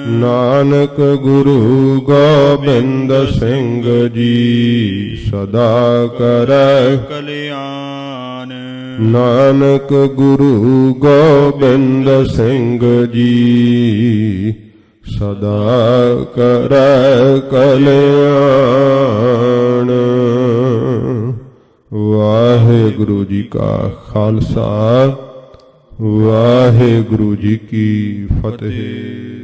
ਨਾਨਕ ਗੁਰੂ ਗੋਬਿੰਦ ਸਿੰਘ ਜੀ ਸਦਾ ਕਰੈ ਕਲਿਆਣ। ਨਾਨਕ ਗੁਰੂ ਗੋਬਿੰਦ ਸਿੰਘ ਜੀ ਸਦਾ ਕਰੈ ਕਲਿਆਣ। ਵਾਹਿਗੁਰੂ ਜੀ ਕਾ ਖਾਲਸਾ, ਵਾਹਿਗੁਰੂ ਜੀ ਕੀ ਫਤਿਹ।